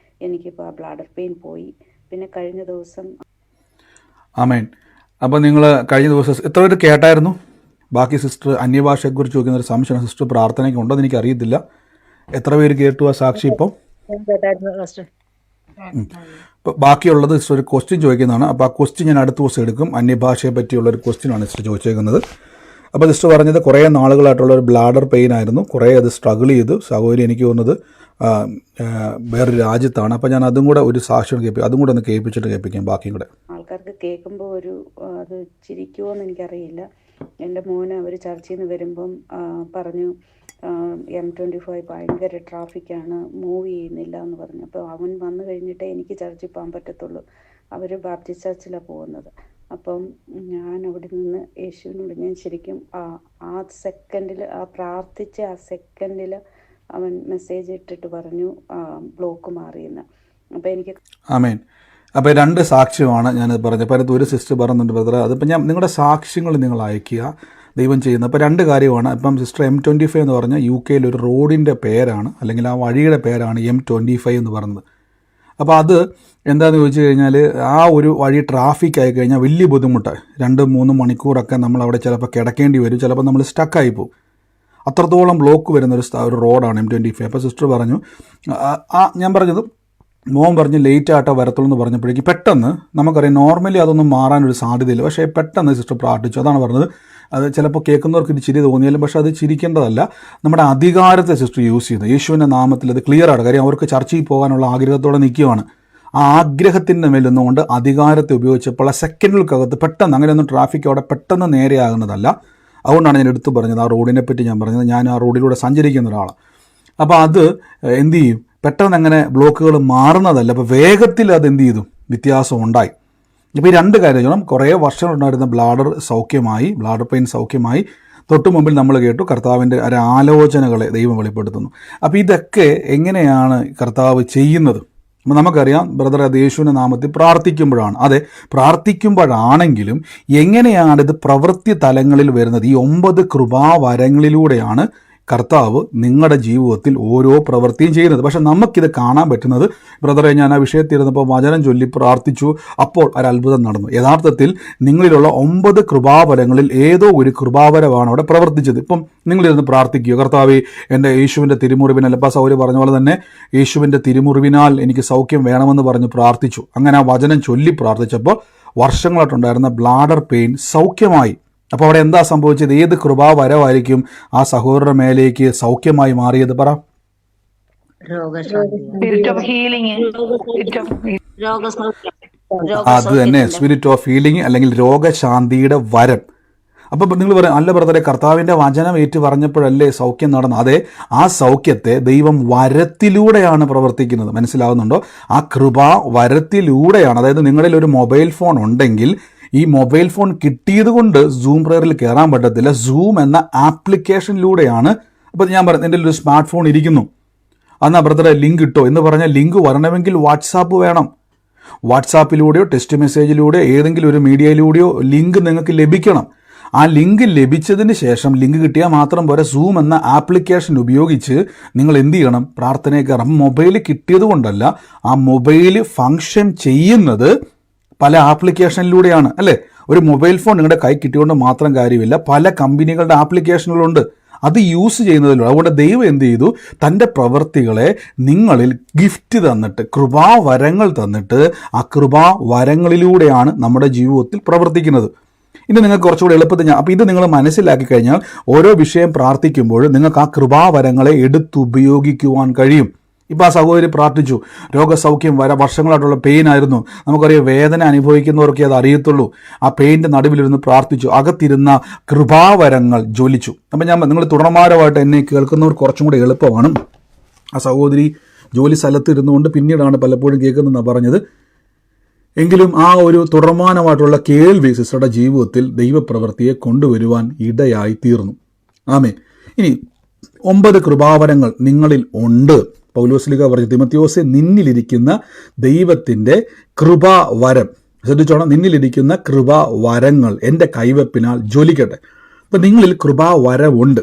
Speaker 4: എനിക്കിപ്പോൾ ആ ബ്ലാഡർ പെയിൻ പോയി. പിന്നെ കഴിഞ്ഞ ദിവസം
Speaker 1: ആമേൻ. അപ്പോൾ നിങ്ങൾ കഴിഞ്ഞ ദിവസം എത്ര പേര് കേട്ടായിരുന്നു? ബാക്കി സിസ്റ്റർ അന്യഭാഷയെക്കുറിച്ച് ചോദിക്കുന്ന ഒരു സംശയം സിസ്റ്റർ പ്രാർത്ഥനയ്ക്ക് ഉണ്ടോ എന്ന് എനിക്ക് അറിയത്തില്ല. എത്ര പേര് കേട്ടു ആ സാക്ഷി? ഇപ്പം ഇപ്പോൾ ബാക്കിയുള്ളത് സിസ്റ്റർ ഒരു ക്വസ്റ്റ്യൻ ചോദിക്കുന്നതാണ്. അപ്പോൾ ആ ക്വസ്റ്റ്യൻ ഞാൻ അടുത്ത ദിവസം എടുക്കും. അന്യഭാഷയെ പറ്റിയുള്ളൊരു ക്വസ്റ്റ്യനാണ് സിസ്റ്റർ ചോദിച്ചേക്കുന്നത്. അപ്പോൾ സിസ്റ്റർ പറഞ്ഞത് കുറേ നാളുകളായിട്ടുള്ള ഒരു ബ്ലാഡർ പെയിൻ ആയിരുന്നു, കുറേ അത് സ്ട്രഗിൾ ചെയ്തു. സഹോദരി എനിക്ക് തോന്നുന്നത് വേറൊരു രാജ്യത്താണ്. അപ്പോൾ ഞാൻ അതും കൂടെ ഒരു സാക്ഷ്യം അതും കൂടെ ഒന്ന് കേൾപ്പിച്ചിട്ട് കേൾപ്പിക്കാം ബാക്കിയും കൂടെ.
Speaker 4: ആൾക്കാർക്ക് കേൾക്കുമ്പോൾ അത് ചിരിക്കുമോ എന്ന് എനിക്കറിയില്ല. എൻ്റെ മോന് അവർ ചർച്ചയിൽ നിന്ന് വരുമ്പം പറഞ്ഞു, M25 ഭയങ്കര ട്രാഫിക്കാണ്, മൂവ് ചെയ്യുന്നില്ല എന്ന് പറഞ്ഞു. അപ്പോൾ അവൻ വന്നു കഴിഞ്ഞിട്ടേ എനിക്ക് ചർച്ചിൽ പോകാൻ പറ്റത്തുള്ളൂ. അവർ ബാപ്റ്റിസ്റ്റ് ചർച്ചിലാണ് പോകുന്നത്. അപ്പം ഞാൻ അവിടെ നിന്ന് യേശുവിനോട് ഞാൻ ശരിക്കും ആ സെക്കൻഡിൽ, ആ പ്രാർത്ഥിച്ച ആ സെക്കൻഡിൽ അവൻ മെസ്സേജ് ഇട്ടിട്ട് പറഞ്ഞു ബ്ലോക്ക് മാറിയെന്ന്. അപ്പോൾ എനിക്ക്
Speaker 1: ആമേൻ. അപ്പോൾ 2 സാക്ഷ്യമാണ് ഞാനത് പറഞ്ഞത്. അപ്പോൾ അതിനകത്ത് ഒരു സിസ്റ്റർ പറയുന്നുണ്ട് ബ്രദർ, അതിപ്പോൾ നിങ്ങളുടെ സാക്ഷ്യങ്ങൾ നിങ്ങൾ അയക്കുക, ദൈവം ചെയ്യുന്നത്. അപ്പോൾ 2 കാര്യമാണ്. ഇപ്പം സിസ്റ്റർ M25 എന്ന് പറഞ്ഞാൽ UK ഒരു റോഡിൻ്റെ പേരാണ്, അല്ലെങ്കിൽ ആ വഴിയുടെ പേരാണ് M25 എന്ന് പറയുന്നത്. അപ്പോൾ അത് എന്താണെന്ന് ചോദിച്ചു കഴിഞ്ഞാൽ, ആ ഒരു വഴി ട്രാഫിക് ആയി കഴിഞ്ഞാൽ വലിയ ബുദ്ധിമുട്ടാണ്. 2-3 മണിക്കൂറൊക്കെ നമ്മളവിടെ ചിലപ്പോൾ കിടക്കേണ്ടി വരും, ചിലപ്പോൾ നമ്മൾ സ്റ്റക്കായി പോകും. അത്രത്തോളം ബ്ലോക്ക് വരുന്ന ഒരു റോഡാണ് M25. അപ്പോൾ സിസ്റ്റർ പറഞ്ഞു, ഞാൻ പറഞ്ഞത് മോൻ പറഞ്ഞ് ലേറ്റ് ആയിട്ടോ വരത്തുള്ളൂ എന്ന് പറഞ്ഞപ്പോഴേക്ക് പെട്ടെന്ന് നമുക്കറിയാം നോർമലി അതൊന്നും മാറാനൊരു സാധ്യതയില്ല, പക്ഷേ പെട്ടെന്ന് സിസ്റ്റർ പ്രാർത്ഥിച്ചു. അതാണ് പറഞ്ഞത്. അത് ചിലപ്പോൾ കേൾക്കുന്നവർക്ക് ഇത് ചിരി തോന്നിയാലും പക്ഷേ അത് ചിരിക്കേണ്ടതല്ല. നമ്മുടെ അധികാരത്തെ സിസ്റ്റർ യൂസ് ചെയ്തു. യേശുവിൻ്റെ നാമത്തിൽ അത് ക്ലിയർ ആണ്. കാര്യം അവർക്ക് ചർച്ചയിൽ പോകാനുള്ള ആഗ്രഹത്തോടെ നിൽക്കുകയാണ്. ആ ആഗ്രഹത്തിൻ്റെ മേലൊന്നുകൊണ്ട് അധികാരത്തെ ഉപയോഗിച്ചപ്പോൾ ആ സെക്കൻഡുകൾക്കകത്ത് പെട്ടെന്ന് അങ്ങനെയൊന്നും ട്രാഫിക് അവിടെ പെട്ടെന്ന് നേരെയാകുന്നതല്ല. അതുകൊണ്ടാണ് ഞാൻ എടുത്തു പറഞ്ഞത്, ആ റോഡിനെ പറ്റി ഞാൻ പറഞ്ഞത്. ഞാൻ ആ റോഡിലൂടെ സഞ്ചരിക്കുന്ന ഒരാളാണ്. അപ്പോൾ അത് എന്ത് ചെയ്യും, പെട്ടെന്ന് അങ്ങനെ ബ്ലോക്കുകൾ മാറുന്നതല്ല. അപ്പോൾ വേഗത്തിൽ അത് എന്ത് ചെയ്തു, വ്യത്യാസം ഉണ്ടായി. ഇപ്പോൾ ഈ 2 കാര്യം ചെയ്യണം. കുറേ വർഷങ്ങളുണ്ടായിരുന്ന ബ്ലാഡർ പെയിൻ സൗഖ്യമായി. തൊട്ടു മുമ്പിൽ നമ്മൾ കേട്ടു കർത്താവിൻ്റെ ഒരു ആലോചനകളെ ദൈവം വെളിപ്പെടുത്തുന്നു. അപ്പോൾ ഇതൊക്കെ എങ്ങനെയാണ് കർത്താവ് ചെയ്യുന്നത്? അപ്പോൾ നമുക്കറിയാം ബ്രദർ, അത് യേശുവിൻ്റെ നാമത്തിൽ പ്രാർത്ഥിക്കുമ്പോഴാണ്. അതെ, പ്രാർത്ഥിക്കുമ്പോഴാണെങ്കിലും എങ്ങനെയാണ് ഇത് പ്രവൃത്തി തലങ്ങളിൽ വരുന്നത്? ഈ 9 കൃപാവരങ്ങളിലൂടെയാണ് കർത്താവ് നിങ്ങളുടെ ജീവിതത്തിൽ ഓരോ പ്രവൃത്തിയും ചെയ്യുന്നത്. പക്ഷെ നമുക്കിത് കാണാൻ പറ്റുന്നത്, ബ്രദറെ ഞാൻ ആ വിഷയത്തിരുന്നപ്പോൾ വചനം ചൊല്ലി പ്രാർത്ഥിച്ചു, അപ്പോൾ ഒരു അത്ഭുതം നടന്നു. യഥാർത്ഥത്തിൽ നിങ്ങളിലുള്ള 9 കൃപാവരങ്ങളിൽ ഏതോ ഒരു കൃപാവരമാണ് അവിടെ പ്രവർത്തിച്ചത്. ഇപ്പം നിങ്ങളിരുന്ന് പ്രാർത്ഥിക്കുക, കർത്താവേ എൻ്റെ യേശുവിൻ്റെ തിരുമുറിവിനാൽ, അപ്പോൾ സൗര്യ പറഞ്ഞ പോലെ തന്നെ യേശുവിൻ്റെ തിരുമുറിവിനാൽ എനിക്ക് സൗഖ്യം വേണമെന്ന് പറഞ്ഞ് പ്രാർത്ഥിച്ചു. അങ്ങനെ ആ വചനം ചൊല്ലി പ്രാർത്ഥിച്ചപ്പോൾ വർഷങ്ങളായിട്ടുണ്ടായിരുന്ന ബ്ലാഡർ പെയിൻ സൗഖ്യമായി. അപ്പോൾ അവിടെ എന്താ സംഭവിച്ചത്? ഏത് കൃപാവരമായിരിക്കും ആ സഹോദരന്റെ മേലേക്ക് സൗഖ്യമായി മാറിയത്? പറ. അത് തന്നെ, സ്പിരിറ്റ് ഓഫ് ഹീലിംഗ് അല്ലെങ്കിൽ രോഗശാന്തിയുടെ വരം. അപ്പോൾ നിങ്ങൾ പറയും, അല്ല ബ്രദറെ, കർത്താവിൻ്റെ വചനം ഏറ്റു പറഞ്ഞപ്പോഴല്ലേ സൗഖ്യം നടന്നു? അതെ, ആ സൗഖ്യത്തെ ദൈവം വരത്തിലൂടെയാണ് പ്രവർത്തിക്കുന്നത്. മനസ്സിലാവുന്നുണ്ടോ? ആ കൃപാ വരത്തിലൂടെയാണ്. അതായത് നിങ്ങളിൽ ഒരു മൊബൈൽ ഫോൺ ഉണ്ടെങ്കിൽ, ഈ മൊബൈൽ ഫോൺ കിട്ടിയത് കൊണ്ട് സൂം പ്രയറിൽ കയറാൻ പറ്റത്തില്ല. സൂം എന്ന ആപ്ലിക്കേഷനിലൂടെയാണ്. അപ്പോൾ ഞാൻ പറഞ്ഞു, എൻ്റെ ഒരു സ്മാർട്ട് ഫോൺ ഇരിക്കുന്നു, എന്നാൽ ബ്രദറെ ലിങ്ക് ഇട്ടോ എന്ന് പറഞ്ഞാൽ ലിങ്ക് വരണമെങ്കിൽ വാട്സാപ്പ് വേണം. വാട്സാപ്പിലൂടെയോ ടെക്സ്റ്റ് മെസ്സേജിലൂടെയോ ഏതെങ്കിലും ഒരു മീഡിയയിലൂടെയോ ലിങ്ക് നിങ്ങൾക്ക് ലഭിക്കണം. ആ ലിങ്ക് ലഭിച്ചതിന് ശേഷം, ലിങ്ക് കിട്ടിയാൽ മാത്രം പോരാ, സൂം എന്ന ആപ്ലിക്കേഷൻ ഉപയോഗിച്ച് നിങ്ങൾ എന്ത് ചെയ്യണം? പ്രാർത്ഥനയെ കയറാം. മൊബൈൽ കിട്ടിയത് കൊണ്ടല്ല, ആ മൊബൈൽ ഫങ്ഷൻ ചെയ്യുന്നത് പല ആപ്ലിക്കേഷനിലൂടെയാണ്, അല്ലേ? ഒരു മൊബൈൽ ഫോൺ നിങ്ങളുടെ കൈ കിട്ടിയോണ്ട് മാത്രം കാര്യമില്ല, പല കമ്പനികളുടെ ആപ്ലിക്കേഷനുകളുണ്ട്, അത് യൂസ് ചെയ്യുന്നതിലൂടെ. അതുകൊണ്ട് ദൈവം എന്ത് ചെയ്തു? തൻ്റെ പ്രവൃത്തികളെ നിങ്ങളിൽ ഗിഫ്റ്റ് തന്നിട്ട്, കൃപാവരങ്ങൾ തന്നിട്ട്, ആ കൃപാവരങ്ങളിലൂടെയാണ് നമ്മുടെ ജീവിതത്തിൽ പ്രവർത്തിക്കുന്നത്. ഇനി നിങ്ങൾക്ക് കുറച്ചുകൂടി എളുപ്പത്തിൽ അപ്പോൾ ഇത് നിങ്ങൾ മനസ്സിലാക്കി കഴിഞ്ഞാൽ ഓരോ വിഷയം പ്രാർത്ഥിക്കുമ്പോൾ നിങ്ങൾക്ക് ആ കൃപാവരങ്ങളെ എടുത്തുപയോഗിക്കുവാൻ കഴിയും. ഇപ്പോൾ ആ സഹോദരി പ്രാർത്ഥിച്ചു, രോഗസൗഖ്യം വർഷങ്ങളായിട്ടുള്ള പെയിൻ ആയിരുന്നു. നമുക്കറിയാം, വേദന അനുഭവിക്കുന്നവർക്കേ അത് അറിയത്തുള്ളൂ. ആ പെയിൻ്റെ നടുവിലിരുന്ന് പ്രാർത്ഥിച്ചു, അകത്തിരുന്ന കൃപാവരങ്ങൾ ജ്വലിച്ചു. അപ്പം നിങ്ങൾ തുടർമാനമായിട്ട് എന്നെ കേൾക്കുന്നവർ കുറച്ചും കൂടി എളുപ്പമാണ്. ആ സഹോദരി ജോലി സ്ഥലത്ത് ഇരുന്നുകൊണ്ട് പിന്നീടാണ് പലപ്പോഴും കേൾക്കുന്നതെന്നാണ് പറഞ്ഞത്. എങ്കിലും ആ ഒരു തുടർമാനമായിട്ടുള്ള കേൾവി സിസ്റ്ററുടെ ജീവിതത്തിൽ ദൈവപ്രവൃത്തിയെ കൊണ്ടുവരുവാൻ ഇടയായി തീർന്നു. ആമേൻ. ഇനി 9 കൃപാവരങ്ങൾ നിങ്ങളിൽ ഉണ്ട്. പൗലോസ്ലീഹ പറഞ്ഞു, തിമോത്തിയോസേ, നിന്നിലിരിക്കുന്ന ദൈവത്തിൻ്റെ കൃപാവരം ശ്രദ്ധിച്ചോണം, നിന്നിലിരിക്കുന്ന കൃപാവരങ്ങൾ എൻ്റെ കൈവപ്പിനാൽ ജ്വലിക്കട്ടെ. അപ്പം നിങ്ങളിൽ കൃപാവരമുണ്ട്.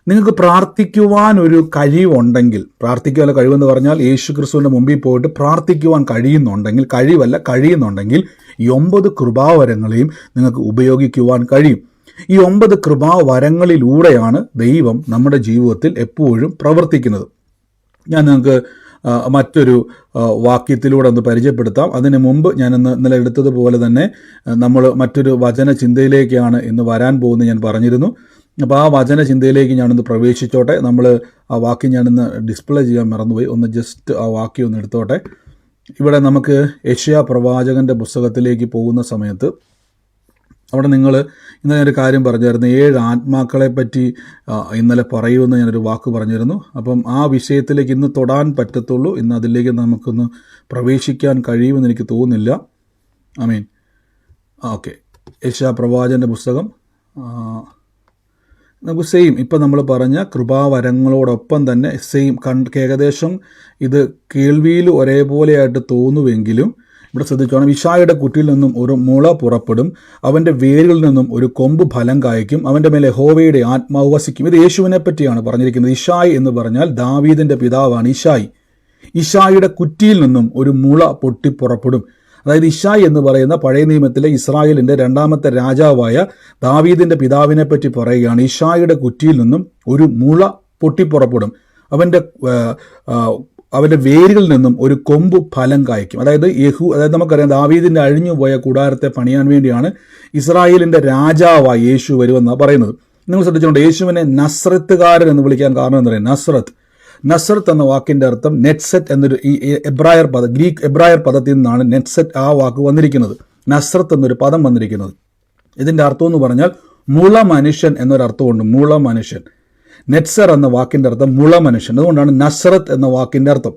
Speaker 1: നിങ്ങൾക്ക് പ്രാർത്ഥിക്കുവാൻ ഒരു കഴിവുണ്ടെങ്കിൽ, പ്രാർത്ഥിക്കാനുള്ള കഴിവെന്ന് പറഞ്ഞാൽ യേശു ക്രിസ്തുവിൻ്റെ മുമ്പിൽ പോയിട്ട് പ്രാർത്ഥിക്കുവാൻ കഴിയുന്നുണ്ടെങ്കിൽ ഈ 9 കൃപാവരങ്ങളെയും നിങ്ങൾക്ക് ഉപയോഗിക്കുവാൻ കഴിയും. ഈ 9 കൃപാവരങ്ങളിലൂടെയാണ് ദൈവം നമ്മുടെ ജീവിതത്തിൽ എപ്പോഴും പ്രവർത്തിക്കുന്നത്. ഞാൻ നിങ്ങൾക്ക് മറ്റൊരു വാക്യത്തിലൂടെ ഒന്ന് പരിചയപ്പെടുത്താം. അതിന് മുമ്പ് ഞാൻ ഇന്നലെ എടുത്തതുപോലെ തന്നെ നമ്മൾ മറ്റൊരു വചന ചിന്തയിലേക്കാണ് ഇന്ന് വരാൻ പോകുന്നത് ഞാൻ പറഞ്ഞിരുന്നു. അപ്പോൾ ആ വചന ചിന്തയിലേക്ക് ഞാനൊന്ന് പ്രവേശിച്ചോട്ടെ. നമ്മൾ ആ വാക്യം ഞാനിന്ന് ഡിസ്പ്ലേ ചെയ്യാൻ മറന്നുപോയി, ഒന്ന് ജസ്റ്റ് ആ വാക്യം ഒന്ന് എടുത്തോട്ടെ. ഇവിടെ നമുക്ക് യെശയ്യാ പ്രവാചകൻ്റെ പുസ്തകത്തിലേക്ക് പോകുന്ന സമയത്ത് അവിടെ നിങ്ങൾ ഇന്നലെ ഞാനൊരു കാര്യം പറഞ്ഞായിരുന്നു, 7 ആത്മാക്കളെ പറ്റി ഇന്നലെ പറയുമെന്ന് ഞാനൊരു വാക്ക് പറഞ്ഞിരുന്നു. അപ്പം ആ വിഷയത്തിലേക്ക് ഇന്ന് തൊടാൻ പറ്റത്തുള്ളൂ. ഇന്ന് അതിലേക്ക് നമുക്കൊന്ന് പ്രവേശിക്കാൻ കഴിയുമെന്ന് എനിക്ക് തോന്നുന്നില്ല. ആമീൻ. ഓക്കെ, യെശയ്യാ പ്രവാചകൻ്റെ പുസ്തകം നമുക്ക് സെയിം ഇപ്പം നമ്മൾ പറഞ്ഞ കൃപാവരങ്ങളോടൊപ്പം തന്നെ സെയിം ഏകദേശം ഇത് കേൾവിയിൽ ഒരേപോലെയായിട്ട് തോന്നുമെങ്കിലും ഇവിടെ ശ്രദ്ധിച്ചോണം. ഇശായിയുടെ കുറ്റിയിൽ നിന്നും ഒരു മുള പുറപ്പെടും, അവൻ്റെ വേരുകളിൽ നിന്നും ഒരു കൊമ്പ് ഫലം കായ്ക്കും, അവൻ്റെ മേലെ യഹോവയുടെ ആത്മാവ് വസിക്കും. ഇത് യേശുവിനെ പറ്റിയാണ് പറഞ്ഞിരിക്കുന്നത്. ഇശായി എന്ന് പറഞ്ഞാൽ ദാവീദിൻ്റെ പിതാവാണ് ഇശായി. ഇശായിയുടെ കുറ്റിയിൽ നിന്നും ഒരു മുള പൊട്ടിപ്പുറപ്പെടും. അതായത് ഇശായി എന്ന് പറയുന്ന പഴയ നിയമത്തിലെ ഇസ്രായേലിൻ്റെ രണ്ടാമത്തെ രാജാവായ ദാവീദിൻ്റെ പിതാവിനെ പറ്റി പറയുകയാണ്. ഇശായിയുടെ കുറ്റിയിൽ നിന്നും ഒരു മുള പൊട്ടിപ്പുറപ്പെടും, അവൻ്റെ വേരുകളിൽ നിന്നും ഒരു കൊമ്പ് ഫലം കായ്ക്കും. അതായത് നമുക്കറിയാം ദാവീദിൻ്റെ അഴിഞ്ഞുപോയ കൂടാരത്തെ പണിയാൻ വേണ്ടിയാണ് ഇസ്രായേലിൻ്റെ രാജാവായി യേശു വരുമെന്നാണ് പറയുന്നത്. നിങ്ങൾ ശ്രദ്ധിച്ചുകൊണ്ട് യേശുവിനെ നസ്രത്തുകാരൻ എന്ന് വിളിക്കാൻ കാരണം എന്താ പറയുക? നസ്രത്ത് എന്ന വാക്കിൻ്റെ അർത്ഥം നെറ്റ്സെറ്റ് എന്നൊരു ഈ ഗ്രീക്ക് എബ്രായർ പദത്തിൽ നിന്നാണ് നെറ്റ്സെറ്റ് ആ വാക്ക് വന്നിരിക്കുന്നത്. നസ്രത്ത് എന്നൊരു പദം വന്നിരിക്കുന്നത്. ഇതിൻ്റെ അർത്ഥം എന്ന് പറഞ്ഞാൽ മുള മനുഷ്യൻ എന്നൊരർത്ഥമുണ്ട്. മുള മനുഷ്യൻ. നെറ്റ്സർ എന്ന വാക്കിൻ്റെ അർത്ഥം മുള മനുഷ്യൻ. അതുകൊണ്ടാണ് നസ്രത്ത് എന്ന വാക്കിൻ്റെ അർത്ഥം.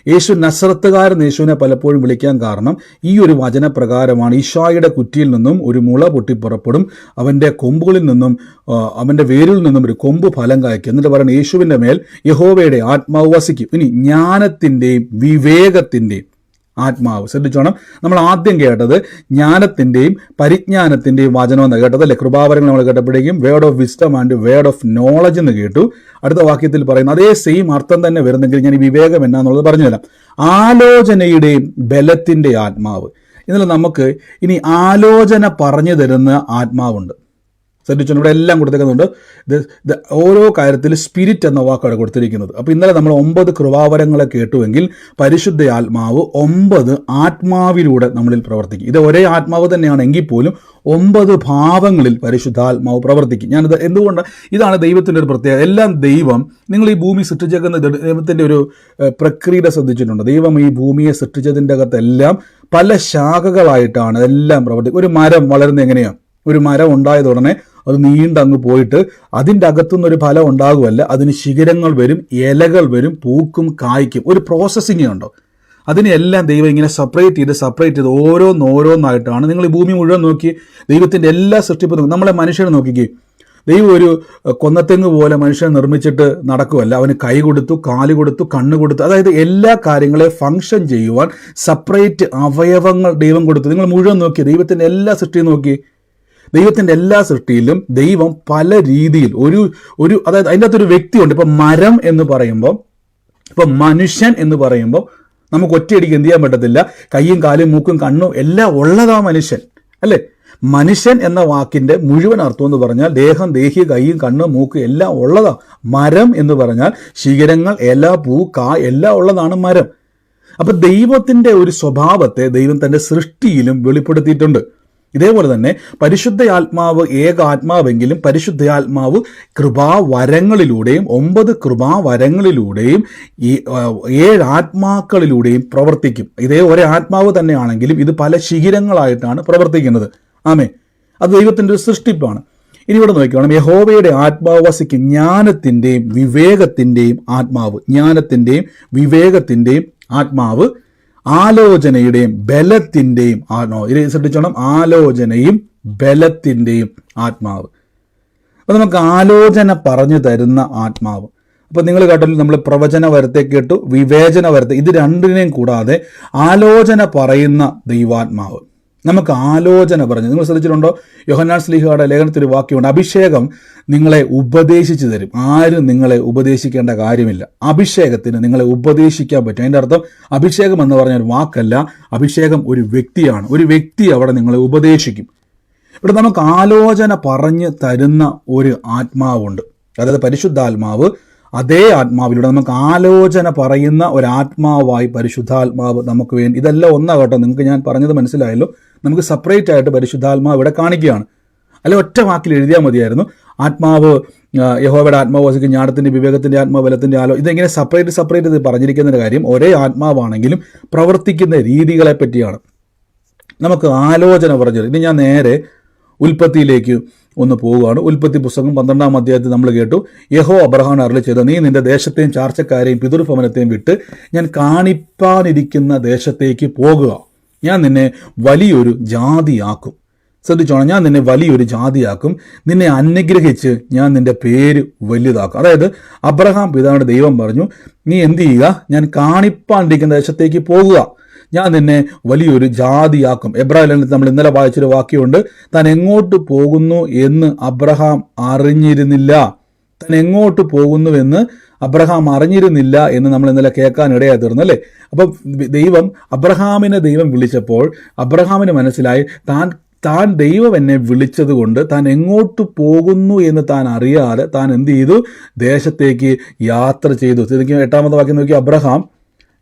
Speaker 1: യേശു നസ്രത്തുകാരൻ യേശുവിനെ പലപ്പോഴും വിളിക്കാൻ കാരണം ഈ ഒരു വചനപ്രകാരമാണ്. ഇശായിയുടെ കുറ്റിയിൽ നിന്നും ഒരു മുള പൊട്ടിപ്പുറപ്പെടും, അവൻ്റെ കൊമ്പുകളിൽ നിന്നും അവൻ്റെ വേരിൽ നിന്നും ഒരു കൊമ്പ് ഫലം കായ്ക്കും. എന്നിട്ട് പറയുന്നത് യേശുവിൻ്റെ മേൽ യഹോവയുടെ ആത്മാവ് വസിക്കും. ഇനി ജ്ഞാനത്തിൻ്റെയും വിവേകത്തിൻ്റെയും ആത്മാവ്. ശ്രദ്ധിച്ചോണം, നമ്മൾ ആദ്യം കേട്ടത് ജ്ഞാനത്തിൻ്റെയും പരിജ്ഞാനത്തിൻ്റെയും വചനം എന്ന് കേട്ടത് അല്ലേ? കൃപാവരങ്ങൾ നമ്മൾ കേട്ടപ്പോഴേക്കും word of wisdom and word of knowledge എന്ന് കേട്ടു. അടുത്ത വാക്യത്തിൽ പറയുന്നു അതേ സെയിം അർത്ഥം തന്നെ വരുന്നെങ്കിൽ ഞാൻ ഈ വിവേകം എന്നാന്നുള്ളത് പറഞ്ഞുതരാം. ആലോചനയുടെയും ബലത്തിൻ്റെ ആത്മാവ്. ഇന്നലെ നമുക്ക് ഇനി ആലോചന പറഞ്ഞു തരുന്ന ആത്മാവുണ്ട്. ശ്രദ്ധിച്ചോണ്ട് ഇവിടെ എല്ലാം കൊടുത്തേക്കുന്നുണ്ട്. ഇത് ഓരോ കാര്യത്തിൽ സ്പിരിറ്റ് എന്ന വാക്കാണ് കൊടുത്തിരിക്കുന്നത്. അപ്പോൾ ഇന്നലെ നമ്മൾ 9 കൃപാവരങ്ങളെ കേട്ടുവെങ്കിൽ പരിശുദ്ധ ആത്മാവ് 9 ആത്മാവിലൂടെ നമ്മളിൽ പ്രവർത്തിക്കും. ഇത് ഒരേ ആത്മാവ് തന്നെയാണ് എങ്കിൽ പോലും 9 ഭാവങ്ങളിൽ പരിശുദ്ധാത്മാവ് പ്രവർത്തിക്കും. ഞാനിത് എന്തുകൊണ്ട്, ഇതാണ് ദൈവത്തിൻ്റെ ഒരു പ്രത്യേകത. എല്ലാം ദൈവം, നിങ്ങൾ ഈ ഭൂമി സൃഷ്ടിച്ചേക്കുന്ന ദൈവത്തിൻ്റെ ഒരു പ്രക്രിയ ശ്രദ്ധിച്ചിട്ടുണ്ട്. ദൈവം ഈ ഭൂമിയെ സൃഷ്ടിച്ചതിൻ്റെ അകത്തെല്ലാം പല ശാഖകളായിട്ടാണ് എല്ലാം പ്രവർത്തിക്കും. ഒരു മരം വളരുന്നത് എങ്ങനെയാണ്? ഒരു മരം ഉണ്ടായത് ഉടനെ അത് നീണ്ടങ്ങ് പോയിട്ട് അതിൻ്റെ അകത്തുനിന്നൊരു ഫലം ഉണ്ടാകുമല്ല, അതിന് ശിഖരങ്ങൾ വരും, ഇലകൾ വരും, പൂക്കും, കായ്ക്കും. ഒരു പ്രോസസ്സിങ് ഉണ്ടോ? അതിനെല്ലാം ദൈവം ഇങ്ങനെ സെപ്പറേറ്റ് ചെയ്ത് ഓരോന്നായിട്ടാണ്. നിങ്ങൾ ഈ ഭൂമി മുഴുവൻ നോക്കി ദൈവത്തിൻ്റെ എല്ലാ സൃഷ്ടിപ്പും നമ്മളെ മനുഷ്യനെ നോക്കിക്കേ. ദൈവം ഒരു കൊന്നത്തെങ്ങ് പോലെ മനുഷ്യനെ നിർമ്മിച്ചിട്ട് നടക്കുമല്ല. അവന് കൈ കൊടുത്തു, കാല് കൊടുത്തു, കണ്ണ് കൊടുത്തു. അതായത് എല്ലാ കാര്യങ്ങളെ ഫങ്ഷൻ ചെയ്യുവാൻ സെപ്പറേറ്റ് അവയവങ്ങൾ ദൈവം കൊടുത്തു. നിങ്ങൾ മുഴുവൻ നോക്കി ദൈവത്തിൻ്റെ എല്ലാ സൃഷ്ടിയും നോക്കി. ദൈവത്തിൻ്റെ എല്ലാ സൃഷ്ടിയിലും ദൈവം പല രീതിയിൽ അതായത് അതിൻ്റെ അകത്തൊരു വ്യക്തിയുണ്ട്. ഇപ്പം മരം എന്ന് പറയുമ്പോൾ, ഇപ്പം മനുഷ്യൻ എന്ന് പറയുമ്പോൾ നമുക്ക് ഒറ്റയടിക്ക് എന്ത് ചെയ്യാൻ പറ്റത്തില്ല. കയ്യും കാലും മൂക്കും കണ്ണും എല്ലാം ഉള്ളതാ മനുഷ്യൻ, അല്ലേ? മനുഷ്യൻ എന്ന വാക്കിൻ്റെ മുഴുവൻ അർത്ഥം എന്ന് പറഞ്ഞാൽ ദേഹം, ദേഹി, കയ്യും കണ്ണും മൂക്ക് എല്ലാം ഉള്ളതാ. മരം എന്ന് പറഞ്ഞാൽ ശിഖരങ്ങൾ, ഇല, പൂ, കായ് എല്ലാം ഉള്ളതാണ് മരം. അപ്പം ദൈവത്തിൻ്റെ ഒരു സ്വഭാവത്തെ ദൈവം തൻ്റെ സൃഷ്ടിയിലും വെളിപ്പെടുത്തിയിട്ടുണ്ട്. ഇതേപോലെ തന്നെ പരിശുദ്ധ ആത്മാവ് ഏക ആത്മാവെങ്കിലും പരിശുദ്ധ കൃപാവരങ്ങളിലൂടെയും 9 കൃപാവരങ്ങളിലൂടെയും ഈ 7 ആത്മാക്കളിലൂടെയും പ്രവർത്തിക്കും. ഇതേ ഒരേ ആത്മാവ് തന്നെയാണെങ്കിലും ഇത് പല ശിഖരങ്ങളായിട്ടാണ് പ്രവർത്തിക്കുന്നത്. ആമേ, അത് ദൈവത്തിൻ്റെ ഒരു സൃഷ്ടിപ്പാണ്. ഇനി ഇവിടെ നോക്കണം, യഹോവയുടെ ആത്മാവ് വസിക്കും. ജ്ഞാനത്തിൻ്റെയും വിവേകത്തിൻ്റെയും ആത്മാവ്. ജ്ഞാനത്തിൻ്റെയും വിവേകത്തിൻ്റെയും ആത്മാവ്. ആലോചനയുടെയും ബലത്തിൻ്റെയും ആത്മാവ്. ഇത് ശ്രദ്ധിച്ചോണം, ആലോചനയും ബലത്തിൻ്റെയും ആത്മാവ്. അപ്പോൾ നമുക്ക് ആലോചന പറഞ്ഞു തരുന്ന ആത്മാവ്. അപ്പോൾ നിങ്ങൾ കേട്ടല്ലോ, നമ്മൾ പ്രവചന വരത്തെ കേട്ടു, വിവേചന വരത്തെ, ഇത് രണ്ടിനെയും കൂടാതെ ആലോചന പറയുന്ന ദൈവാത്മാവ്. നമുക്ക് ആലോചന പറഞ്ഞു. നിങ്ങൾ ശ്രദ്ധിച്ചിട്ടുണ്ടോ? യോഹന്നാൻ ശ്ലീഹയുടെ ലേഖനത്തിൽ ഒരു വാക്യമുണ്ട്, അഭിഷേകം നിങ്ങളെ ഉപദേശിച്ചു തരും. ആരും നിങ്ങളെ ഉപദേശിക്കേണ്ട കാര്യമില്ല. അഭിഷേകത്തിന് നിങ്ങളെ ഉപദേശിക്കാൻ പറ്റും. അതിൻ്റെ അർത്ഥം അഭിഷേകം എന്ന് പറഞ്ഞ ഒരു വാക്കല്ല, അഭിഷേകം ഒരു വ്യക്തിയാണ്. ഒരു വ്യക്തി അവിടെ നിങ്ങളെ ഉപദേശിക്കും. ഇവിടെ നമുക്ക് ആലോചന പറഞ്ഞു തരുന്ന ഒരു ആത്മാവുണ്ട്, അതായത് പരിശുദ്ധാത്മാവ്. അതേ ആത്മാവിലൂടെ നമുക്ക് ആലോചന പറയുന്ന ഒരാത്മാവായി പരിശുദ്ധാത്മാവ് നമുക്ക് വേണ്ടി. ഇതെല്ലാം ഒന്നാകട്ടോ, നിങ്ങൾക്ക് ഞാൻ പറഞ്ഞത് മനസ്സിലായല്ലോ. നമുക്ക് സെപ്പറേറ്റ് ആയിട്ട് പരിശുദ്ധാത്മാവ് ഇവിടെ കാണിക്കുകയാണ്. അല്ലെ ഒറ്റ വാക്കിൽ എഴുതിയാൽ മതിയായിരുന്നു. ആത്മാവ്, യഹോവയുടെ ആത്മാവ് വസിക്കും, ജ്ഞാനത്തിൻ്റെ വിവേകത്തിൻ്റെ ആത്മാവ്, ബലത്തിൻ്റെ ഇതെങ്ങനെ സെപ്പറേറ്റ് ഇത് പറഞ്ഞിരിക്കുന്നതിൻ്റെ കാര്യം ഒരേ ആത്മാവാണെങ്കിലും പ്രവർത്തിക്കുന്ന രീതികളെ പറ്റിയാണ്. നമുക്ക് ആലോചന പറഞ്ഞു. ഇനി ഞാൻ നേരെ ഉൽപ്പത്തിയിലേക്ക് ഒന്ന് പോവുകയാണ്. ഉൽപ്പത്തി പുസ്തകം 12-ാം അധ്യായത്തിൽ നമ്മൾ കേട്ടു, യഹോവ അബ്രഹാമിന് അരുളി ചെയ്ത, നീ നിന്റെ ദേശത്തെയും ചാർച്ചക്കാരെയും പിതൃഭവനത്തെയും വിട്ട് ഞാൻ കാണിപ്പാനിരിക്കുന്ന ദേശത്തേക്ക് പോകുക. ഞാൻ നിന്നെ വലിയൊരു ജാതിയാക്കും. ശ്രദ്ധിച്ചോണം, ഞാൻ നിന്നെ വലിയൊരു ജാതിയാക്കും, നിന്നെ അനുഗ്രഹിച്ച് ഞാൻ നിന്റെ പേര് വലുതാക്കും. അതായത് അബ്രഹാം പിതാവിന്റെ ദൈവം പറഞ്ഞു, നീ എന്ത് ചെയ്യുക, ഞാൻ കാണിപ്പാണ്ടിരിക്കുന്ന ദേശത്തേക്ക് പോകുക, ഞാൻ നിന്നെ വലിയൊരു ജാതിയാക്കും. എബ്രാഹിം നമ്മൾ ഇന്നലെ വായിച്ചൊരു വാക്യമുണ്ട്, താൻ എങ്ങോട്ട് പോകുന്നു എന്ന് അബ്രഹാം അറിഞ്ഞിരുന്നില്ല. താൻ എങ്ങോട്ട് പോകുന്നുവെന്ന് അബ്രഹാം അറിഞ്ഞിരുന്നില്ല എന്ന് നമ്മൾ ഇന്നലെ കേൾക്കാൻ ഇടയായി തീർന്നു അല്ലേ. അപ്പം ദൈവം വിളിച്ചപ്പോൾ അബ്രഹാമിന് മനസ്സിലായി, താൻ ദൈവം എന്നെ വിളിച്ചത് കൊണ്ട് താൻ എങ്ങോട്ട് പോകുന്നു എന്ന് താൻ അറിയാതെ താൻ എന്ത് ചെയ്തു, ദേശത്തേക്ക് യാത്ര ചെയ്തു. ശരിക്കും 8-ാമത്തെ വാക്യം നോക്കി, അബ്രഹാം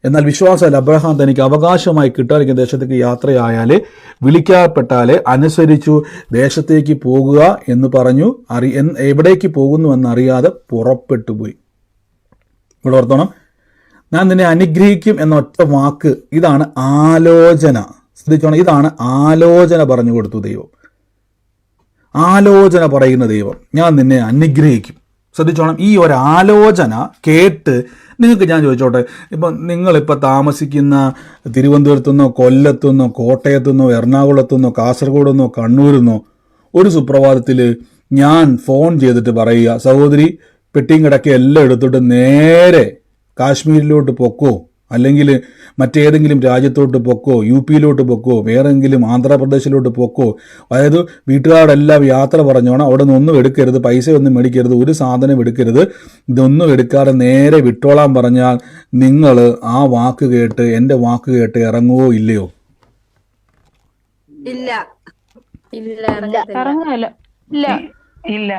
Speaker 1: എന്നാൽ വിശ്വാസമല്ല, അബ്രഹാം തനിക്ക് അവകാശമായി കിട്ടാതിരിക്കുന്ന ദേശത്തേക്ക് യാത്രയായാലേ വിളിക്കപ്പെട്ടാലേ അനുസരിച്ചു ദേശത്തേക്ക് പോകുക എന്ന് പറഞ്ഞു. എവിടേക്ക് പോകുന്നു എന്നറിയാതെ പുറപ്പെട്ടു പോയി. ഇവിടെ ഓർത്തോണം, ഞാൻ നിന്നെ അനുഗ്രഹിക്കും എന്ന ഒറ്റ വാക്ക്, ഇതാണ് ആലോചന. ശ്രദ്ധിച്ചോണം, ഇതാണ് ആലോചന പറഞ്ഞു കൊടുത്തു ദൈവം. ആലോചന പറയുന്ന ദൈവം, ഞാൻ നിന്നെ അനുഗ്രഹിക്കും. ശ്രദ്ധിച്ചോണം, ഈ ഒരു ആലോചന കേട്ട് നിങ്ങൾക്ക് ഞാൻ ചോദിച്ചോട്ടെ, ഇപ്പം നിങ്ങളിപ്പോൾ താമസിക്കുന്ന തിരുവനന്തപുരത്തുനിന്നോ കൊല്ലത്തുനിന്നോ കോട്ടയത്തുനിന്നോ എറണാകുളത്തുനിന്നോ കാസർഗോഡെന്നോ കണ്ണൂരിന്നോ ഒരു സുപ്രഭാതത്തിൽ ഞാൻ ഫോൺ ചെയ്തിട്ട് പറയുക, സഹോദരി പെട്ടിയും കിടക്കയും എല്ലാം എടുത്തിട്ട് നേരെ കാശ്മീരിലോട്ട് പൊക്കോ, അല്ലെങ്കിൽ മറ്റേതെങ്കിലും രാജ്യത്തോട്ട് പൊക്കോ, UP-യിലോട്ട് പൊക്കോ, വേറെങ്കിലും ആന്ധ്രാപ്രദേശിലോട്ട് പൊക്കോ, അതായത് വീട്ടുകാരെല്ലാം യാത്ര പറഞ്ഞോണം, അവിടെ നിന്ന് ഒന്നും എടുക്കരുത്, പൈസയൊന്നും മേടിക്കരുത്, ഒരു സാധനം എടുക്കരുത്, ഇതൊന്നും എടുക്കാതെ നേരെ വിട്ടോളാൻ പറഞ്ഞാൽ നിങ്ങൾ ആ വാക്ക് കേട്ട്, എൻ്റെ വാക്ക് കേട്ട് ഇറങ്ങുവോ ഇല്ലയോ?
Speaker 2: ഇല്ല
Speaker 5: ഇല്ല.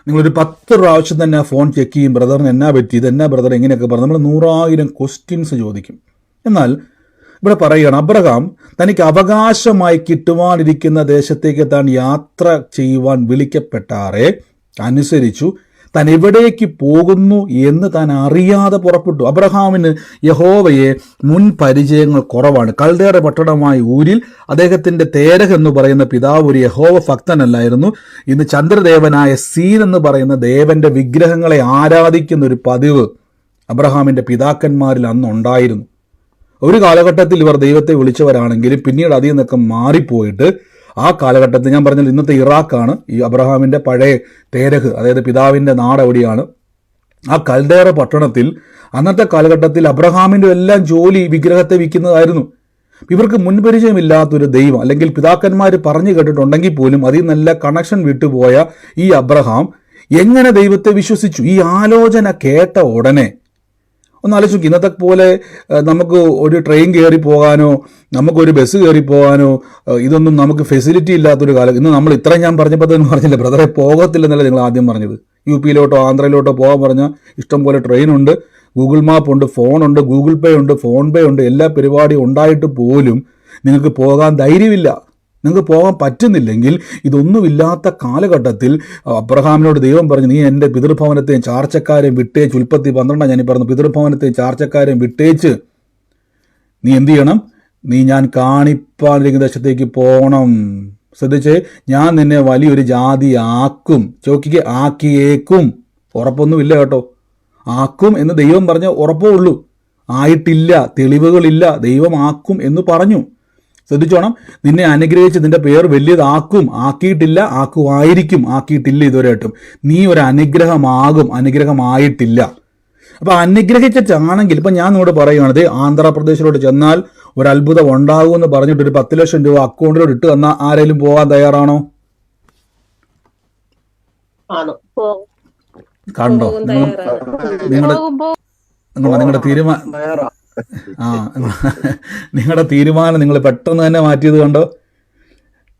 Speaker 1: നിങ്ങളൊരു 10 പ്രാവശ്യം തന്നെ ആ ഫോൺ ചെക്ക് ചെയ്യും, ബ്രദറിന് എന്നാ പറ്റി, ഇതെന്നാ ബ്രദർ, എങ്ങനെയൊക്കെ പറഞ്ഞു, നമ്മൾ 100,000 ക്വസ്റ്റ്യൻസ് ചോദിക്കും. എന്നാൽ ഇവിടെ പറയുകയാണ്, അബ്രഹാം തനിക്ക് അവകാശമായി കിട്ടുവാനിരിക്കുന്ന ദേശത്തേക്ക് താൻ യാത്ര ചെയ്യുവാൻ വിളിക്കപ്പെട്ടാറെ അനുസരിച്ചു, താൻ എവിടേക്ക് പോകുന്നു എന്ന് താൻ അറിയാതെ പുറപ്പെട്ടു. അബ്രഹാമിന് യഹോവയെ മുൻ പരിചയങ്ങൾ കുറവാണ്. കൽദേറ പട്ടണമായ ഊരിൽ അദ്ദേഹത്തിന്റെ തേരഹ് എന്ന് പറയുന്ന പിതാവ് ഒരു യഹോവ ഭക്തനല്ലായിരുന്നു. ഇന്ന് ചന്ദ്രദേവനായ സീൻ എന്ന് പറയുന്ന ദേവന്റെ വിഗ്രഹങ്ങളെ ആരാധിക്കുന്ന ഒരു പതിവ് അബ്രഹാമിന്റെ പിതാക്കന്മാരിൽ അന്നുണ്ടായിരുന്നു. ഒരു കാലഘട്ടത്തിൽ ഇവർ ദൈവത്തെ വിളിച്ചവരാണെങ്കിലും പിന്നീട് അതിൽ നിന്നൊക്കെ മാറിപ്പോയിട്ട് ആ കാലഘട്ടത്തിൽ, ഞാൻ പറഞ്ഞത് ഇന്നത്തെ ഇറാഖാണ് ഈ അബ്രഹാമിന്റെ പഴയ തേരഹ്, അതായത് പിതാവിന്റെ നാട് എവിടെയാണ്, ആ കൽദേറ പട്ടണത്തിൽ അന്നത്തെ കാലഘട്ടത്തിൽ അബ്രഹാമിന്റെ എല്ലാം ജോലി വിഗ്രഹത്തെ വിൽക്കുന്നതായിരുന്നു. ഇവർക്ക് മുൻപരിചയമില്ലാത്തൊരു ദൈവം, അല്ലെങ്കിൽ പിതാക്കന്മാർ പറഞ്ഞു കേട്ടിട്ടുണ്ടെങ്കിൽ പോലും അതിൽ നല്ല കണക്ഷൻ വിട്ടുപോയ ഈ അബ്രഹാം എങ്ങനെ ദൈവത്തെ വിശ്വസിച്ചു? ഈ ആലോചന കേട്ട ഉടനെ ഒന്ന് ആലോചിച്ചു. ഇന്നത്തെ പോലെ നമുക്ക് ഒരു ട്രെയിൻ കയറി പോകാനോ നമുക്കൊരു ബസ് കയറി പോകാനോ ഇതൊന്നും നമുക്ക് ഫെസിലിറ്റി ഇല്ലാത്തൊരു കാലം. ഇന്ന് നമ്മൾ ഇത്രയും ഞാൻ പറഞ്ഞപ്പോൾ തന്നെ പറഞ്ഞില്ല, ബ്രദറെ പോകത്തില്ലെന്നല്ലേ നിങ്ങൾ ആദ്യം പറഞ്ഞത്. UP-യിലോട്ടോ ആന്ധ്രയിലോട്ടോ പോകാൻ പറഞ്ഞാൽ ഇഷ്ടം പോലെ ട്രെയിനുണ്ട്, ഗൂഗിൾ മാപ്പ് ഉണ്ട്, ഫോണുണ്ട്, ഗൂഗിൾ പേ ഉണ്ട്, ഫോൺ പേ ഉണ്ട്, എല്ലാ പരിപാടിയും ഉണ്ടായിട്ട് പോലും നിങ്ങൾക്ക് പോകാൻ ധൈര്യമില്ല, നിങ്ങൾക്ക് പോകാൻ പറ്റുന്നില്ലെങ്കിൽ, ഇതൊന്നുമില്ലാത്ത കാലഘട്ടത്തിൽ അബ്രഹാമിനോട് ദൈവം പറഞ്ഞു, നീ എൻ്റെ പിതൃഭവനത്തെയും ചാർച്ചക്കാരെയും വിട്ടേച്ച്, ഉൽപ്പത്തി 12 ഞാൻ പറഞ്ഞു, പിതൃഭവനത്തെയും ചാർച്ചക്കാരെയും വിട്ടേച്ച് നീ എന്ത് ചെയ്യണം, നീ ഞാൻ കാണിപ്പാനിരിക്കുന്ന ദേശത്തേക്ക് പോകണം. ശ്രദ്ധിച്ച്, ഞാൻ നിന്നെ വലിയൊരു ജാതി ആക്കും. ചോക്കിക്ക് ആക്കിയേക്കും, ഉറപ്പൊന്നുമില്ല കേട്ടോ. ആക്കും എന്ന് ദൈവം പറഞ്ഞ ഉറപ്പേ ഉള്ളൂ, ആയിട്ടില്ല, തെളിവുകളില്ല. ദൈവം ആക്കും എന്ന് പറഞ്ഞു. ശ്രദ്ധിച്ചോണം, നിന്നെ അനുഗ്രഹിച്ച് നിന്റെ പേർ വലിയതാക്കും. ആക്കിയിട്ടില്ല, ആക്കുമായിരിക്കും. ആക്കിയിട്ടില്ല ഇതുവരെയായിട്ടും. നീ ഒരു അനുഗ്രഹമാകും, അനുഗ്രഹമായിട്ടില്ല. അപ്പൊ അനുഗ്രഹിച്ചിട്ടാണെങ്കിൽ, ഇപ്പൊ ഞാൻ നിങ്ങളോട് പറയുകയാണത്, ആന്ധ്രാപ്രദേശിലോട്ട് ചെന്നാൽ ഒരു അത്ഭുതം ഉണ്ടാകുമെന്ന് പറഞ്ഞിട്ട് ഒരു 10 ലക്ഷം രൂപ അക്കൗണ്ടിലോട്ട് ഇട്ട് തന്നാൽ ആരെങ്കിലും പോകാൻ തയ്യാറാണോ? കണ്ടോ നിങ്ങളുടെ തീരുമാനം നിങ്ങൾ പെട്ടെന്ന് തന്നെ മാറ്റിയത് കണ്ടോ?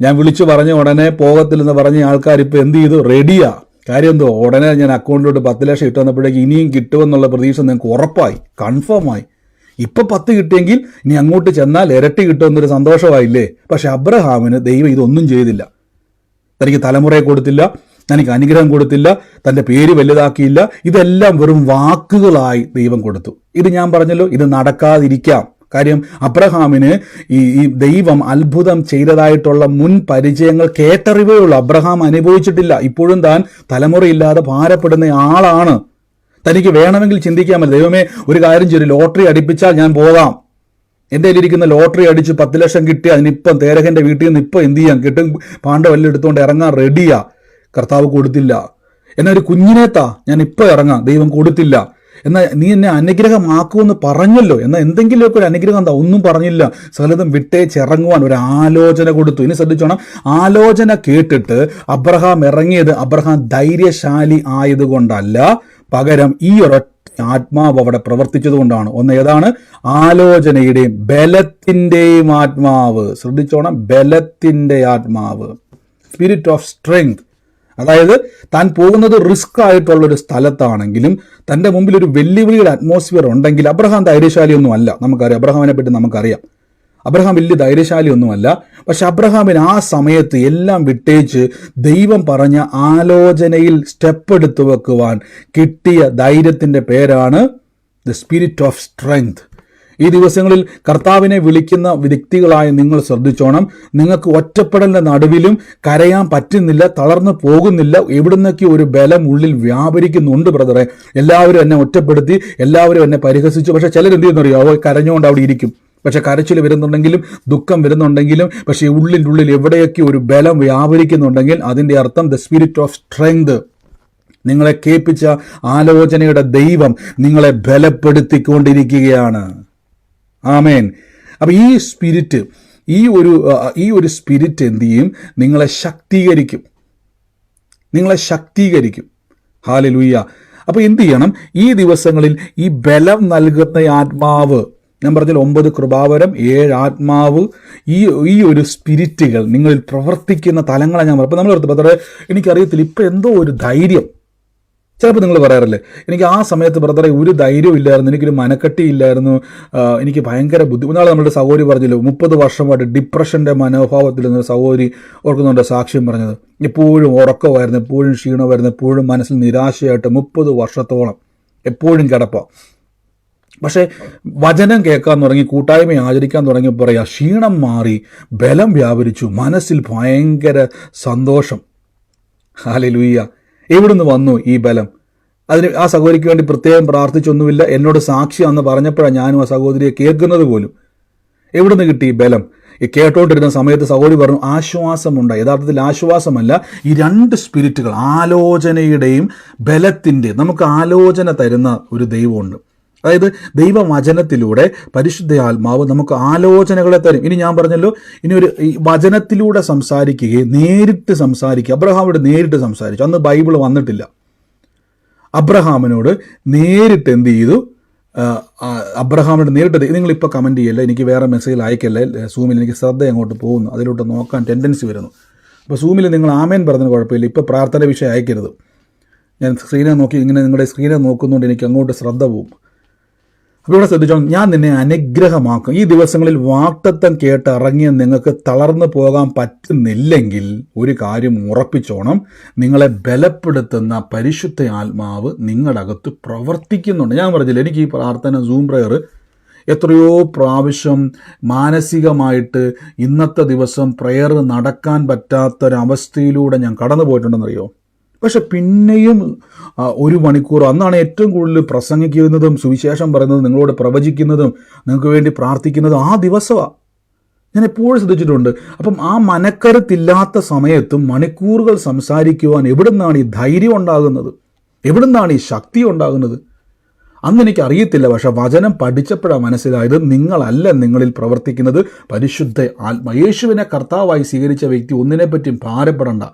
Speaker 1: ഞാൻ വിളിച്ചു പറഞ്ഞ ഉടനെ പോകത്തില്ലെന്ന് പറഞ്ഞ ആൾക്കാർ ഇപ്പൊ എന്ത് ചെയ്തു? റെഡിയാ. കാര്യം എന്തോ, ഉടനെ ഞാൻ അക്കൗണ്ടിലോട്ട് 10 ലക്ഷം ഇട്ട് വന്നപ്പോഴേക്ക് ഇനിയും കിട്ടുമെന്നുള്ള പ്രതീക്ഷ നിങ്ങൾക്ക് ഉറപ്പായി, കൺഫേമായി. ഇപ്പൊ 10 കിട്ടിയെങ്കിൽ ഇനി അങ്ങോട്ട് ചെന്നാൽ ഇരട്ടി കിട്ടുമെന്നൊരു സന്തോഷമായില്ലേ? പക്ഷെ അബ്രഹാമിന് ദൈവം ഇതൊന്നും ചെയ്തില്ല. തനിക്ക് തലമുറയെ കൊടുത്തില്ല, തനിക്ക് അനുഗ്രഹം കൊടുത്തില്ല, തൻ്റെ പേര് വലുതാക്കിയില്ല. ഇതെല്ലാം വെറും വാക്കുകളായി ദൈവം കൊടുത്തു. ഇത് ഞാൻ പറഞ്ഞല്ലോ, ഇത് നടക്കാതിരിക്കാം. കാര്യം അബ്രഹാമിന് ഈ ദൈവം അത്ഭുതം ചെയ്തതായിട്ടുള്ള മുൻ പരിചയങ്ങൾ കേട്ടറിവേ ഉള്ളൂ. അബ്രഹാം അനുഭവിച്ചിട്ടില്ല. ഇപ്പോഴും താൻ തലമുറയില്ലാതെ ഭാരപ്പെടുന്ന ആളാണ്. തനിക്ക് വേണമെങ്കിൽ ചിന്തിക്കാൻ പറ്റും, ദൈവമേ ഒരു കാര്യം ചെയ്യും, ലോട്ടറി അടിപ്പിച്ചാൽ ഞാൻ പോകാം, എൻ്റെ കയ്യിലിരിക്കുന്ന ലോട്ടറി അടിച്ച് 10 ലക്ഷം കിട്ടി, അതിനിപ്പം തേരകൻ്റെ വീട്ടിൽ നിന്ന് ഇപ്പം എന്ത് ചെയ്യാം, കിട്ടും പാണ്ഡവെല്ലാം എടുത്തുകൊണ്ട് ഇറങ്ങാൻ റെഡിയാ. കർത്താവ് കൊടുത്തില്ല. എന്നാൽ ഒരു കുഞ്ഞിനേത്താ ഞാൻ ഇപ്പം ഇറങ്ങാം, ദൈവം കൊടുത്തില്ല. എന്നാൽ നീ എന്നെ അനുഗ്രഹമാക്കുമെന്ന് പറഞ്ഞല്ലോ, എന്നാൽ എന്തെങ്കിലുമൊക്കെ ഒരു അനുഗ്രഹം എന്താ, ഒന്നും പറഞ്ഞില്ല. സകലതും വിട്ടേച്ചിറങ്ങുവാൻ ഒരു ആലോചന കൊടുത്തു. ഇനി ശ്രദ്ധിച്ചോണം, ആലോചന കേട്ടിട്ട് അബ്രഹാം ഇറങ്ങിയത് അബ്രഹാം ധൈര്യശാലി ആയതുകൊണ്ടല്ല, പകരം ഈ ഒരൊറ്റ ആത്മാവ് അവിടെ പ്രവർത്തിച്ചത് കൊണ്ടാണ്. ഒന്ന് ഏതാണ്? ആലോചനയുടെയും ബലത്തിന്റെയും ആത്മാവ്. ശ്രദ്ധിച്ചോണം, ബലത്തിന്റെ ആത്മാവ്, സ്പിരിറ്റ് ഓഫ് സ്ട്രെങ്ത്. അതായത് താൻ പോകുന്നത് റിസ്ക് ആയിട്ടുള്ളൊരു സ്ഥലത്താണെങ്കിലും തൻ്റെ മുമ്പിൽ ഒരു വെല്ലുവിളിയുടെ അറ്റ്മോസ്ഫിയർ ഉണ്ടെങ്കിൽ, അബ്രഹാം ധൈര്യശാലിയൊന്നും അല്ല, നമുക്കറിയാം. അബ്രഹാമിനെ പറ്റി നമുക്കറിയാം. അബ്രഹാം വലിയ ധൈര്യശാലിയൊന്നുമല്ല. പക്ഷെ അബ്രഹാമിന് ആ സമയത്ത് എല്ലാം വിട്ടേച്ച് ദൈവം പറഞ്ഞ ആലോചനയിൽ സ്റ്റെപ്പ് എടുത്തു വെക്കുവാൻ കിട്ടിയ ധൈര്യത്തിൻ്റെ പേരാണ് ദ സ്പിരിറ്റ് ഓഫ് സ്ട്രെങ്ത്. ഈ ദിവസങ്ങളിൽ കർത്താവിനെ വിളിക്കുന്ന വ്യക്തികളായ നിങ്ങൾ ശ്രദ്ധിച്ചോണം, നിങ്ങൾക്ക് ഒറ്റപ്പെടലിന്റെ നടുവിലും കരയാൻ പറ്റുന്നില്ല, തളർന്നു പോകുന്നില്ല, എവിടുന്നൊക്കെ ഒരു ബലം ഉള്ളിൽ വ്യാപരിക്കുന്നുണ്ട് ബ്രദറെ. എല്ലാവരും എന്നെ ഒറ്റപ്പെടുത്തി, എല്ലാവരും എന്നെ പരിഹസിച്ചു. പക്ഷെ ചിലരെന്ത് ചെയ്യുന്നറിയോ, കരഞ്ഞുകൊണ്ട് അവിടെ ഇരിക്കും. പക്ഷെ കരച്ചിൽ വരുന്നുണ്ടെങ്കിലും ദുഃഖം വരുന്നുണ്ടെങ്കിലും, പക്ഷേ ഉള്ളിൽ എവിടെയൊക്കെ ഒരു ബലം വ്യാപരിക്കുന്നുണ്ടെങ്കിൽ അതിൻ്റെ അർത്ഥം ദ സ്പിരിറ്റ് ഓഫ് സ്ട്രെങ്ത്, നിങ്ങളെ കേൾപ്പിച്ച ആലോചനയുടെ ദൈവം നിങ്ങളെ ബലപ്പെടുത്തിക്കൊണ്ടിരിക്കുകയാണ്. ആമേൻ. അപ്പൊ ഈ സ്പിരിറ്റ്, ഈ ഒരു സ്പിരിറ്റ് എന്ത് ചെയ്യും? നിങ്ങളെ ശക്തീകരിക്കും. ഹല്ലേലൂയ. അപ്പൊ എന്ത് ചെയ്യണം? ഈ ദിവസങ്ങളിൽ ഈ ബലം നൽകുന്ന ആത്മാവ്, ഞാൻ പറഞ്ഞാൽ 9 കൃപാവരം, 7 ആത്മാവ്, ഈ ഒരു സ്പിരിറ്റുകൾ നിങ്ങളിൽ പ്രവർത്തിക്കുന്ന തലങ്ങളെ ഞാൻ പറഞ്ഞു. അപ്പൊ നമ്മൾ ഓർത്ത് ബ്രദറെ, എനിക്കറിയത്തില്ല, ഇപ്പൊ എന്തോ ഒരു ധൈര്യം. ചിലപ്പോൾ നിങ്ങൾ പറയാറില്ലേ, എനിക്ക് ആ സമയത്ത് ബ്രദറെ ഒരു ധൈര്യവും ഇല്ലായിരുന്നു, എനിക്കൊരു മനക്കെട്ടിയില്ലായിരുന്നു, എനിക്ക് ഭയങ്കര ബുദ്ധിമുട്ട്. നാളെ നമ്മുടെ സഹോദരി പറഞ്ഞല്ലോ, 30 വർഷമായിട്ട് ഡിപ്രഷൻ്റെ മനോഭാവത്തിൽ നിന്ന് സഹോദരി ഓർക്കുന്നുണ്ട് സാക്ഷ്യം പറഞ്ഞത്. എപ്പോഴും ഉറക്കമായിരുന്നു, എപ്പോഴും ക്ഷീണമായിരുന്നു, എപ്പോഴും മനസ്സിൽ നിരാശയായിട്ട് 30 വർഷത്തോളം എപ്പോഴും കിടപ്പാണ്. പക്ഷേ വചനം കേൾക്കാൻ തുടങ്ങി, കൂട്ടായ്മ ആചരിക്കാൻ തുടങ്ങിയപ്പോൾ പറയാ, ക്ഷീണം മാറി, ബലം വ്യാപരിച്ചു, മനസ്സിൽ ഭയങ്കര സന്തോഷം. ഹല്ലേലൂയ. എവിടുന്ന് വന്നു ഈ ബലം? അതിന് ആ സഹോദരിക്ക് വേണ്ടി പ്രത്യേകം പ്രാർത്ഥിച്ചൊന്നുമില്ല. എന്നോട് സാക്ഷിയാണെന്ന് പറഞ്ഞപ്പോഴാണ് ഞാനും ആ സഹോദരിയെ കേൾക്കുന്നത് പോലും. എവിടുന്ന് കിട്ടി ഈ ബലം? ഈ കേട്ടോണ്ടിരുന്ന സമയത്ത് സഹോദരി പറഞ്ഞു ആശ്വാസമുണ്ട്. യഥാർത്ഥത്തിൽ ആശ്വാസമല്ല, ഈ 2 സ്പിരിറ്റുകൾ, ആലോചനയുടെയും ബലത്തിൻ്റെ, നമുക്ക് ആലോചന തരുന്ന ഒരു ദൈവമുണ്ട്. അതായത് ദൈവവചനത്തിലൂടെ പരിശുദ്ധ ആത്മാവ് നമുക്ക് ആലോചനകളെ തരും. ഇനി ഞാൻ പറഞ്ഞല്ലോ, ഇനി ഈ വചനത്തിലൂടെ സംസാരിക്കുകയും നേരിട്ട് സംസാരിക്കുക. അബ്രഹാമിനോട് നേരിട്ട് സംസാരിച്ചു. അന്ന് ബൈബിൾ വന്നിട്ടില്ല. അബ്രഹാമിനോട് നേരിട്ട് എന്ത് ചെയ്തു? അബ്രഹാമിനോട് നേരിട്ട്, നിങ്ങളിപ്പോൾ കമൻറ്റ് ചെയ്യല്ലേ, എനിക്ക് വേറെ മെസ്സേജിൽ അയക്കല്ലേ, സൂമിൽ എനിക്ക് ശ്രദ്ധ അങ്ങോട്ട് പോകുന്നു, അതിലോട്ട് നോക്കാൻ ടെൻഡൻസി വരുന്നു. അപ്പോൾ സൂമിൽ നിങ്ങൾ ആമേൻ പറഞ്ഞതിന് കുഴപ്പമില്ല, ഇപ്പോൾ പ്രാർത്ഥന വിഷയം അയക്കരുത്. ഞാൻ സ്ക്രീനെ നോക്കി, ഇങ്ങനെ നിങ്ങളുടെ സ്ക്രീനെ നോക്കുന്നുകൊണ്ട് എനിക്ക് അങ്ങോട്ട് ശ്രദ്ധ പോകും. അപ്പോൾ ഇവിടെ ശ്രദ്ധിച്ചോ, ഞാൻ നിന്നെ അനുഗ്രഹമാക്കും. ഈ ദിവസങ്ങളിൽ വാഗ്ദത്തം കേട്ട് ഇറങ്ങിയ നിങ്ങൾക്ക് തളർന്നു പോകാൻ പറ്റുന്നില്ലെങ്കിൽ ഒരു കാര്യം ഉറപ്പിച്ചോണം, നിങ്ങളെ ബലപ്പെടുത്തുന്ന പരിശുദ്ധ ആത്മാവ് നിങ്ങളുടെ അകത്ത് പ്രവർത്തിക്കുന്നുണ്ട്. ഞാൻ പറഞ്ഞില്ല, എനിക്ക് ഈ പ്രാർത്ഥന സൂം പ്രയർ എത്രയോ പ്രാവശ്യം മാനസികമായിട്ട് ഇന്നത്തെ ദിവസം പ്രയർ നടക്കാൻ പറ്റാത്തൊരവസ്ഥയിലൂടെ ഞാൻ കടന്നു പോയിട്ടുണ്ടെന്നറിയോ. പക്ഷെ പിന്നെയും 1 മണിക്കൂർ, അന്നാണ് ഏറ്റവും കൂടുതൽ പ്രസംഗിക്കുന്നതും സുവിശേഷം പറയുന്നതും നിങ്ങളോട് പ്രവചിക്കുന്നതും നിങ്ങൾക്ക് വേണ്ടി പ്രാർത്ഥിക്കുന്നതും ആ ദിവസമാണ്. ഞാൻ എപ്പോഴും ശ്രദ്ധിച്ചിട്ടുണ്ട്. അപ്പം ആ മനക്കരുത്തില്ലാത്ത സമയത്തും മണിക്കൂറുകൾ സംസാരിക്കുവാൻ എവിടുന്നാണ് ഈ ധൈര്യം ഉണ്ടാകുന്നത്? എവിടുന്നാണ് ഈ ശക്തി ഉണ്ടാകുന്നത്? അന്ന് എനിക്കറിയത്തില്ല. പക്ഷെ വചനം പഠിച്ചപ്പോഴാണ് മനസ്സിലായത്, നിങ്ങളല്ല നിങ്ങളിൽ പ്രവർത്തിക്കുന്നത് പരിശുദ്ധ ആത്മ. യേശുവിനെ കർത്താവായി സ്വീകരിച്ച വ്യക്തി ഒന്നിനെപ്പറ്റിയും ഭാരപ്പെടണ്ട.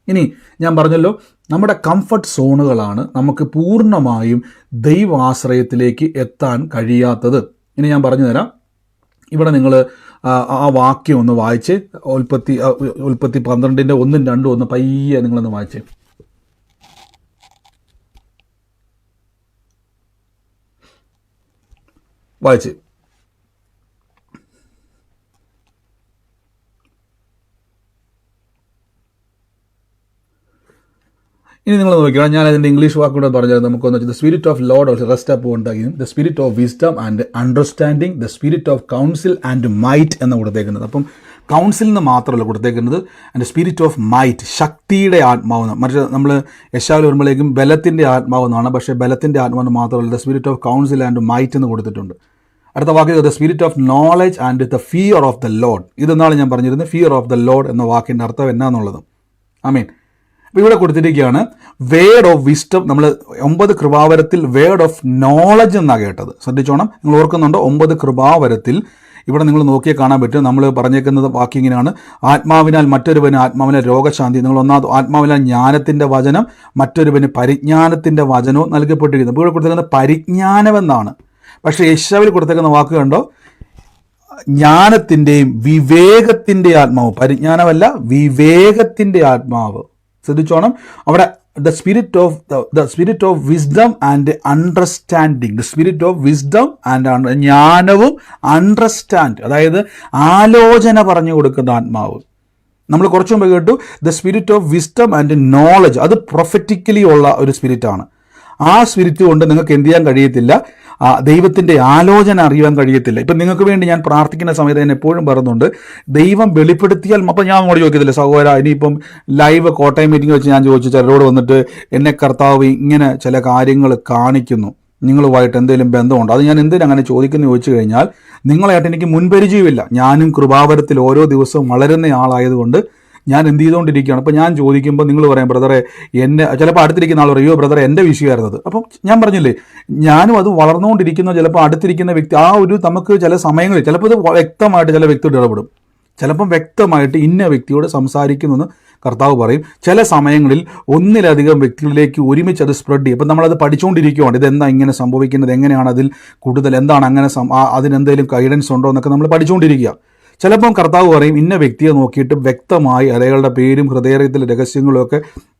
Speaker 1: ഇനി ഞാൻ പറഞ്ഞല്ലോ, നമ്മുടെ കംഫർട്ട് സോണുകളാണ് നമുക്ക് പൂർണ്ണമായും ദൈവാശ്രയത്തിലേക്ക് എത്താൻ കഴിയാത്തത്. ഇനി ഞാൻ പറഞ്ഞു തരാം. ഇവിടെ നിങ്ങൾ ആ വാക്യം ഒന്ന് വായിച്ച്, ഉൽപ്പത്തി 12-ന്റെ 1, 2 ഒന്ന് പയ്യെ നിങ്ങളൊന്ന് വായിച്ചേ. വായിച്ച് ഇനി നിങ്ങൾ നോക്കിയാൽ ഞാൻ അതിൻ്റെ ഇംഗ്ലീഷ് വാക്കുകൂടെ പറഞ്ഞത് നമുക്കൊന്ന് വെച്ചാൽ, the spirit of Lord also rest upon the spirit of wisdom and understanding, the spirit of counsel and might എന്ന് കൊടുത്തേക്കുന്നത്. അപ്പം കൗൺസിൽ എന്ന് മാത്രമല്ല കൊടുത്തേക്കുന്നത്, ആൻഡ് സ്പിരിറ്റ് ഓഫ് മൈറ്റ്, ശക്തിയുടെ ആത്മാവെന്ന്. മറ്റേ നമ്മൾ യെശയ്യാവിൽ വരുമ്പോഴേക്കും ബലത്തിൻ്റെ ആത്മാവെന്നാണ്. പക്ഷേ ബലത്തിൻ്റെ ആത്മാവെന്ന് മാത്രമല്ല, the spirit of counsel and might എന്ന് കൊടുത്തിട്ടുണ്ട്. അടുത്ത വാക്ക് the spirit of knowledge and the fear of the lord. ഇതെന്നാണ് ഞാൻ പറഞ്ഞിരുന്നത്, ഫിയർ ഓഫ് ദ ലോഡ് എന്ന വാക്കിൻ്റെ അർത്ഥം എന്നാന്നുള്ളത്. ആമീൻ. അപ്പോൾ ഇവിടെ കൊടുത്തിരിക്കുകയാണ് വേർഡ് ഓഫ് വിസ്ഡം. നമ്മൾ 9 കൃപാവരത്തിൽ വേർഡ് ഓഫ് നോളജ് എന്നാണ് കേട്ടത്. ശ്രദ്ധിച്ചോണം, നിങ്ങൾ ഓർക്കുന്നുണ്ടോ? 9 കൃപാവരത്തിൽ ഇവിടെ നിങ്ങൾ നോക്കിയാൽ കാണാൻ പറ്റും. നമ്മൾ പറഞ്ഞേക്കുന്നത് വാക്കിങ്ങനെയാണ്: ആത്മാവിനാൽ മറ്റൊരുവന് ആത്മാവിനാൽ രോഗശാന്തി. നിങ്ങൾ ഒന്നാമത് ആത്മാവിനാൽ ജ്ഞാനത്തിൻ്റെ വചനം, മറ്റൊരുവന് പരിജ്ഞാനത്തിൻ്റെ വചനവും നൽകപ്പെട്ടിരിക്കുന്നു. ഇപ്പോൾ ഇവിടെ കൊടുത്തിരിക്കുന്നത് പരിജ്ഞാനമെന്നാണ്. പക്ഷേ യെശയ്യാവിൽ കൊടുത്തേക്കുന്ന വാക്ക് കണ്ടോ? ജ്ഞാനത്തിൻ്റെയും വിവേകത്തിൻ്റെ ആത്മാവ്. പരിജ്ഞാനമല്ല, വിവേകത്തിൻ്റെ ആത്മാവ്. ശ്രദ്ധിച്ചോണം, അവിടെ the spirit of wisdom and understanding. The spirit of wisdom and ജ്ഞാനവും അണ്ടർസ്റ്റാൻഡ്, അതായത് ആലോചന പറഞ്ഞു കൊടുക്കുന്ന ആത്മാവ്. നമ്മൾ കുറച്ചു മുമ്പ് കേട്ടു the spirit of wisdom and knowledge. അത് പ്രൊഫറ്റിക്കലി ഉള്ള ഒരു സ്പിരിറ്റാണ്. ആ സ്പിരിറ്റ് കൊണ്ട് നിങ്ങൾക്ക് എന്ത് ചെയ്യാൻ കഴിയത്തില്ല? ദൈവത്തിൻ്റെ ആലോചന അറിയാൻ കഴിയത്തില്ല. ഇപ്പം നിങ്ങൾക്ക് വേണ്ടി ഞാൻ പ്രാർത്ഥിക്കുന്ന സമയത്ത് ഞാൻ എപ്പോഴും പറയുന്നുണ്ട്, ദൈവം വെളിപ്പെടുത്തിയാൽ. അപ്പം ഞാൻ അങ്ങോട്ട് ചോദിക്കത്തില്ല, സഹോദര ഇനിയിപ്പം ലൈവ് കോട്ടയം മീറ്റിംഗ് വെച്ച് ഞാൻ ചോദിച്ചു, ചിലരോട് വന്നിട്ട് എന്നെ കർത്താവ് ഇങ്ങനെ ചില കാര്യങ്ങൾ കാണിക്കുന്നു, നിങ്ങളുമായിട്ട് എന്തെങ്കിലും ബന്ധമുണ്ടോ? അത് ഞാൻ എന്തിനും അങ്ങനെ ചോദിക്കുന്നു ചോദിച്ചു കഴിഞ്ഞാൽ, നിങ്ങളായിട്ട് എനിക്ക് മുൻപരിചയമില്ല. ഞാനും കൃപാവരത്തിൽ ഓരോ ദിവസവും വളരുന്ന ആളായതുകൊണ്ട് ഞാൻ എന്ത് ചെയ്തുകൊണ്ടിരിക്കുകയാണ്. അപ്പോൾ ഞാൻ ചോദിക്കുമ്പോൾ നിങ്ങൾ പറയാം, ബ്രദറെ എന്നെ, ചിലപ്പോൾ അടുത്തിരിക്കുന്ന ആൾ പറയോ, ബ്രദറെ എൻ്റെ വിഷയമായിരുന്നത്. അപ്പം ഞാൻ പറഞ്ഞില്ലേ, ഞാനും അത് വളർന്നുകൊണ്ടിരിക്കുന്ന, ചിലപ്പോൾ അടുത്തിരിക്കുന്ന വ്യക്തി ആ ഒരു നമുക്ക് ചില സമയങ്ങളിൽ ചിലപ്പോൾ ഇത് വ്യക്തമായിട്ട് ചില വ്യക്തിയോട് ഇടപെടും. ചിലപ്പം വ്യക്തമായിട്ട് ഇന്ന വ്യക്തിയോട് സംസാരിക്കുമെന്ന് കർത്താവ് പറയും. ചില സമയങ്ങളിൽ ഒന്നിലധികം വ്യക്തികളിലേക്ക് ഒരുമിച്ച് അത് സ്പ്രെഡ് ചെയ്യും. അപ്പം നമ്മളത് പഠിച്ചുകൊണ്ടിരിക്കുകയാണ്. ഇതെന്താ ഇങ്ങനെ സംഭവിക്കുന്നത്, എങ്ങനെയാണ് അതിൽ കൂടുതൽ എന്താണ് അങ്ങനെ അതിനെന്തെങ്കിലും ഗൈഡൻസ് ഉണ്ടോ എന്നൊക്കെ നമ്മൾ പഠിച്ചുകൊണ്ടിരിക്കുക. ചിലപ്പം കർത്താവ് പറയും ഇന്ന വ്യക്തിയെ നോക്കിയിട്ട് വ്യക്തമായി അയാളുടെ പേരും ഹൃദയത്തിലെ രഹസ്യങ്ങളും ഒക്കെ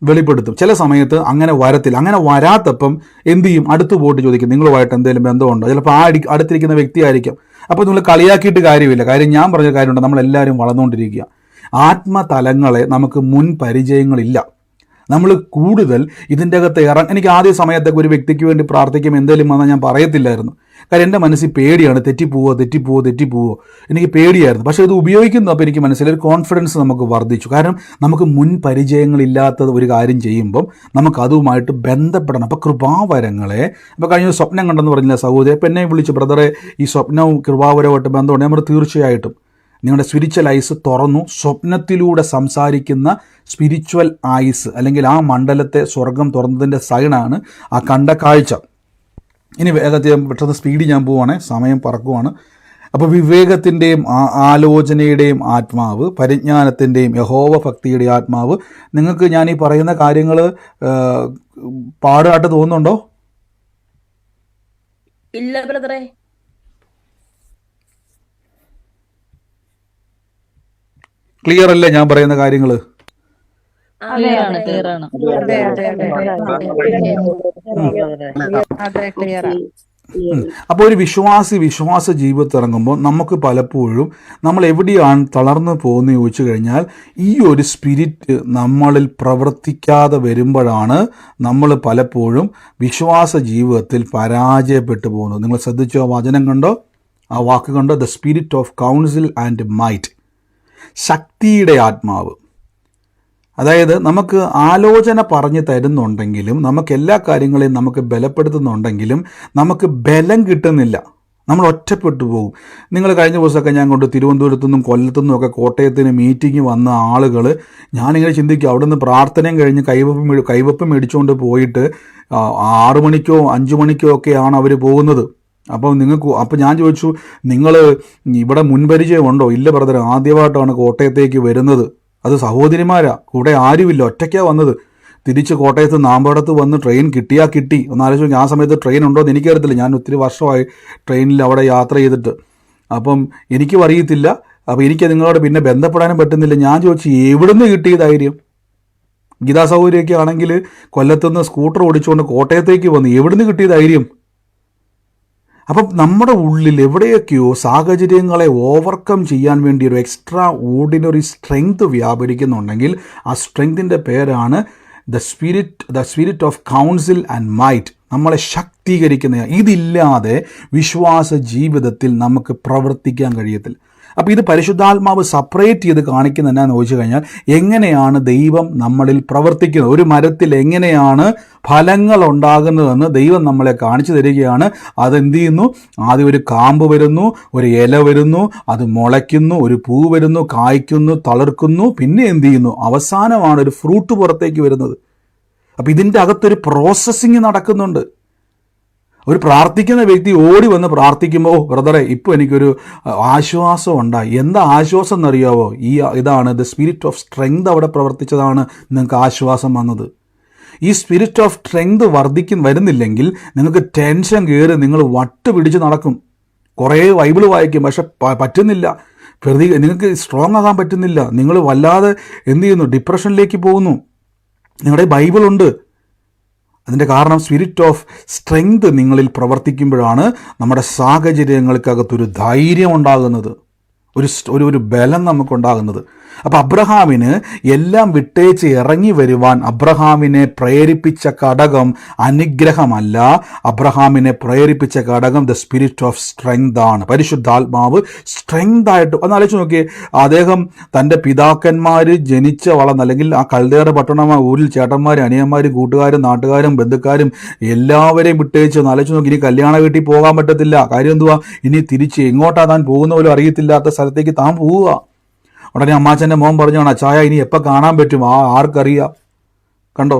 Speaker 1: വെളിപ്പെടുത്തും. ചില സമയത്ത് അങ്ങനെ വരത്തില്ല. അങ്ങനെ വരാത്തപ്പം എന്ത് ചെയ്യും? അടുത്ത് പോയിട്ട് ചോദിക്കും, നിങ്ങളുമായിട്ട് എന്തെങ്കിലും ബന്ധമുണ്ടോ? ചിലപ്പോൾ അടുത്തിരിക്കുന്ന വ്യക്തിയായിരിക്കും. അപ്പോൾ നിങ്ങൾ കളിയാക്കിയിട്ട് കാര്യമില്ല. കാര്യം ഞാൻ പറഞ്ഞ കാര്യമുണ്ട്, നമ്മളെല്ലാവരും വളർന്നുകൊണ്ടിരിക്കുക. ആത്മതലങ്ങളെ നമുക്ക് മുൻ പരിചയങ്ങളില്ല. നമ്മൾ കൂടുതൽ ഇതിൻ്റെ അകത്ത് എനിക്ക് ആദ്യ സമയത്തൊക്കെ ഒരു വ്യക്തിക്ക് വേണ്ടി പ്രാർത്ഥിക്കുമ്പോൾ എന്തെങ്കിലും വന്നാൽ ഞാൻ പറയത്തില്ലായിരുന്നു. കാര്യം എൻ്റെ മനസ്സിൽ പേടിയാണ്, തെറ്റിപ്പോവോ എനിക്ക് പേടിയായിരുന്നു. പക്ഷേ ഇത് ഉപയോഗിക്കുന്നു. അപ്പോൾ എനിക്ക് മനസ്സിലായി ഒരു കോൺഫിഡൻസ് നമുക്ക് വർദ്ധിച്ചു. കാരണം നമുക്ക് മുൻ പരിചയങ്ങളില്ലാത്തത് ഒരു കാര്യം ചെയ്യുമ്പം നമുക്ക് അതുമായിട്ട് ബന്ധപ്പെടണം. അപ്പോൾ കൃപാവരങ്ങളെ, ഇപ്പോൾ കഴിഞ്ഞ സ്വപ്നം കണ്ടെന്ന് പറഞ്ഞില്ല സഹോദരി, അപ്പോൾ എന്നെ വിളിച്ചു, ബ്രദറെ ഈ സ്വപ്നവും കൃപാവരവുമായിട്ട് ബന്ധമുണ്ട്. നമ്മൾ തീർച്ചയായിട്ടും നിങ്ങളുടെ സ്പിരിച്വൽ ഐസ് തുറന്നു, സ്വപ്നത്തിലൂടെ സംസാരിക്കുന്ന സ്പിരിച്വൽ ഐസ് അല്ലെങ്കിൽ ആ മണ്ഡലത്തെ സ്വർഗം തുറന്നതിൻ്റെ സൈനാണ് ആ കണ്ട കാഴ്ച. ഇനി വേഗത്തിൽ പെട്ടെന്ന് സ്പീഡിൽ ഞാൻ പോവുകയാണെ, സമയം പറക്കുവാണ്. അപ്പോൾ വിവേകത്തിൻ്റെയും ആലോചനയുടെയും ആത്മാവ്, പരിജ്ഞാനത്തിൻ്റെയും യഹോവ ഭക്തിയുടെ ആത്മാവ്. നിങ്ങൾക്ക് ഞാൻ ഈ പറയുന്ന കാര്യങ്ങൾ പാടായിട്ട് തോന്നുന്നുണ്ടോ?
Speaker 6: ഇല്ല ബ്രദറെ.
Speaker 1: ക്ലിയർ അല്ലേ ഞാൻ പറയുന്ന കാര്യങ്ങൾ? അപ്പോൾ ഒരു വിശ്വാസ ജീവിതത്തിൽ ഇറങ്ങുമ്പോൾ നമുക്ക് പലപ്പോഴും നമ്മൾ എവിടെയാണ് തളർന്നു പോകുന്നത് ചോദിച്ചു കഴിഞ്ഞാൽ, ഈ ഒരു സ്പിരിറ്റ് നമ്മളിൽ പ്രവർത്തിക്കാതെ വരുമ്പോഴാണ് നമ്മൾ പലപ്പോഴും വിശ്വാസ ജീവിതത്തിൽ പരാജയപ്പെട്ടു പോകുന്നത്. നിങ്ങൾ ശ്രദ്ധിച്ചോ? വചനം കണ്ടോ? ആ വാക്ക് കണ്ടോ? The spirit of counsel and might. ശക്തിയുടെ ആത്മാവ്. അതായത് നമുക്ക് ആലോചന പറഞ്ഞു തരുന്നുണ്ടെങ്കിലും, നമുക്ക് എല്ലാ കാര്യങ്ങളെയും നമുക്ക് ബലപ്പെടുത്തുന്നുണ്ടെങ്കിലും നമുക്ക് ബലം കിട്ടുന്നില്ല. നമ്മൾ ഒറ്റപ്പെട്ടു പോകും. നിങ്ങൾ കഴിഞ്ഞ ദിവസമൊക്കെ ഞാൻ കൊണ്ട് തിരുവനന്തപുരത്തു നിന്നും കൊല്ലത്തു ഒക്കെ കോട്ടയത്തിന് മീറ്റിംഗ് വന്ന ആളുകൾ, ഞാനിങ്ങനെ ചിന്തിക്കും, അവിടെ നിന്ന് പ്രാർത്ഥനയും കഴിഞ്ഞ് കൈവപ്പ് മേടിച്ചുകൊണ്ട് പോയിട്ട് 6 മണിക്കോ 5 മണിക്കോ ഒക്കെയാണ് അവർ പോകുന്നത്. അപ്പോൾ ഞാൻ ചോദിച്ചു, നിങ്ങൾ ഇവിടെ മുൻപരിചയമുണ്ടോ? ഇല്ല ബ്രദർ, ആദ്യമായിട്ടാണ് കോട്ടയത്തേക്ക് വരുന്നത്. അത് സഹോദരിമാരാ, കൂടെ ആരുമില്ല, ഒറ്റയ്ക്കാണ് വന്നത്. തിരിച്ച് കോട്ടയത്ത് നാമ്പടത്ത് വന്ന് ട്രെയിൻ കിട്ടിയാൽ കിട്ടി. ഒന്ന് ആലോചിച്ചു, ആ സമയത്ത് ട്രെയിൻ ഉണ്ടോ എന്ന് എനിക്കറിയത്തില്ല. ഞാൻ ഒത്തിരി വർഷമായി ട്രെയിനിൽ അവിടെ യാത്ര ചെയ്തിട്ട്. അപ്പം എനിക്കും അറിയത്തില്ല. അപ്പോൾ എനിക്ക് നിങ്ങളോട് പിന്നെ ബന്ധപ്പെടാനും പറ്റുന്നില്ല. ഞാൻ ചോദിച്ചു, എവിടെ നിന്ന് കിട്ടിയ ധൈര്യം? ഗീതാ സൗകര്യമൊക്കെ ആണെങ്കിൽ കൊല്ലത്തുനിന്ന് സ്കൂട്ടർ ഓടിച്ചുകൊണ്ട് കോട്ടയത്തേക്ക് വന്നു. എവിടെ നിന്ന് കിട്ടിയ ധൈര്യം? അപ്പം നമ്മുടെ ഉള്ളിൽ എവിടെയൊക്കെയോ സാഹചര്യങ്ങളെ ഓവർകം ചെയ്യാൻ വേണ്ടി ഒരു എക്സ്ട്രാ ഓർഡിനറി സ്ട്രെങ്ത് വ്യാപരിക്കുന്നുണ്ടെങ്കിൽ ആ സ്ട്രെങ്തിൻ്റെ പേരാണ് the spirit of counsel and might. നമ്മളെ ശക്തീകരിക്കുന്ന. ഇതില്ലാതെ വിശ്വാസ ജീവിതത്തിൽ നമുക്ക് പ്രവർത്തിക്കാൻ കഴിയത്തില്ല. അപ്പോൾ ഇത് പരിശുദ്ധാത്മാവ് സെപ്പറേറ്റ് ചെയ്ത് കാണിക്കുന്ന എന്നാന്ന് ചോദിച്ചു കഴിഞ്ഞാൽ എങ്ങനെയാണ് ദൈവം നമ്മളിൽ പ്രവർത്തിക്കുന്നത്, ഒരു മരത്തിൽ എങ്ങനെയാണ് ഫലങ്ങൾ ഉണ്ടാകുന്നതെന്ന് ദൈവം നമ്മളെ കാണിച്ചു തരികയാണ്. അതെന്ത് ചെയ്യുന്നു? ആദ്യം ഒരു കാമ്പ് വരുന്നു, ഒരു ഇല വരുന്നു, അത് മുളയ്ക്കുന്നു, ഒരു പൂ വരുന്നു, കായ്ക്കുന്നു, തളിർക്കുന്നു, പിന്നെ എന്ത് ചെയ്യുന്നു? അവസാനമാണ് ഒരു ഫ്രൂട്ട് പുറത്തേക്ക് വരുന്നത്. അപ്പം ഇതിൻ്റെ അകത്തൊരു പ്രോസസ്സിങ് നടക്കുന്നുണ്ട്. ഒരു പ്രാർത്ഥിക്കുന്ന വ്യക്തി ഓടി വന്ന് പ്രാർത്ഥിക്കുമ്പോൾ ബ്രദറെ ഇപ്പോൾ എനിക്കൊരു ആശ്വാസം ഉണ്ടായി. എന്താ ആശ്വാസം എന്നറിയാവോ? ഇതാണ് ദ സ്പിരിറ്റ് ഓഫ് സ്ട്രെങ്ത് അവിടെ പ്രവർത്തിച്ചതാണ് നിങ്ങൾക്ക് ആശ്വാസം വന്നത്. ഈ സ്പിരിറ്റ് ഓഫ് സ്ട്രെങ്ത് വരുന്നില്ലെങ്കിൽ നിങ്ങൾക്ക് ടെൻഷൻ കയറി നിങ്ങൾ വട്ട് പിടിച്ച് നടക്കും. കുറേ ബൈബിൾ വായിക്കും, പക്ഷെ പറ്റുന്നില്ല. നിങ്ങൾക്ക് സ്ട്രോങ് ആകാൻ പറ്റുന്നില്ല. നിങ്ങൾ വല്ലാതെ എന്ത് ചെയ്യുന്നു? ഡിപ്രഷനിലേക്ക് പോകുന്നു. നിങ്ങളുടെ ബൈബിളുണ്ട്. അതിൻ്റെ കാരണം സ്പിരിറ്റ് ഓഫ് സ്ട്രെങ്ത് നിങ്ങളിൽ പ്രവർത്തിക്കുമ്പോഴാണ് നമ്മുടെ സാഹചര്യങ്ങൾക്കകത്തൊരു ധൈര്യം ഉണ്ടാകുന്നത്, ഒരു ബലം നമുക്കുണ്ടാകുന്നത്. അപ്പോൾ അബ്രഹാമിന് എല്ലാം വിട്ടേച്ച് ഇറങ്ങി വരുവാൻ അബ്രഹാമിനെ പ്രേരിപ്പിച്ച ഘടകം അനുഗ്രഹമല്ല. അബ്രഹാമിനെ പ്രേരിപ്പിച്ച ഘടകം ദ സ്പിരിറ്റ് ഓഫ് സ്ട്രെങ്ത് ആണ്. പരിശുദ്ധാത്മാവ് സ്ട്രെങ്ത് ആയിട്ട് ഒന്ന് ആലോചിച്ച് നോക്കിയേ. അദ്ദേഹം തൻ്റെ പിതാക്കന്മാർ ജനിച്ച വളർന്ന, അല്ലെങ്കിൽ ആ കൽദേറ പട്ടണമായ ഊരിൽ ചേട്ടന്മാരും അനിയന്മാരും കൂട്ടുകാരും നാട്ടുകാരും ബന്ധുക്കാരും എല്ലാവരെയും വിട്ടേച്ച് ഒന്ന് ആലോചിച്ച് നോക്കി. ഇനി കല്യാണ വീട്ടിൽ പോകാൻ പറ്റത്തില്ല. കാര്യം എന്തുവാ? ഇനി തിരിച്ച് എങ്ങോട്ടാ താൻ പോകുന്ന പോലും അറിയത്തില്ലാത്ത സ്ഥലത്തേക്ക് താൻ പോവുക. ഉടനെ അമ്മാച്ചൻ്റെ മോൻ പറഞ്ഞാണ്, അച്ചായ ഇനി എപ്പോൾ കാണാൻ പറ്റും? ആർക്കറിയാം. കണ്ടോ,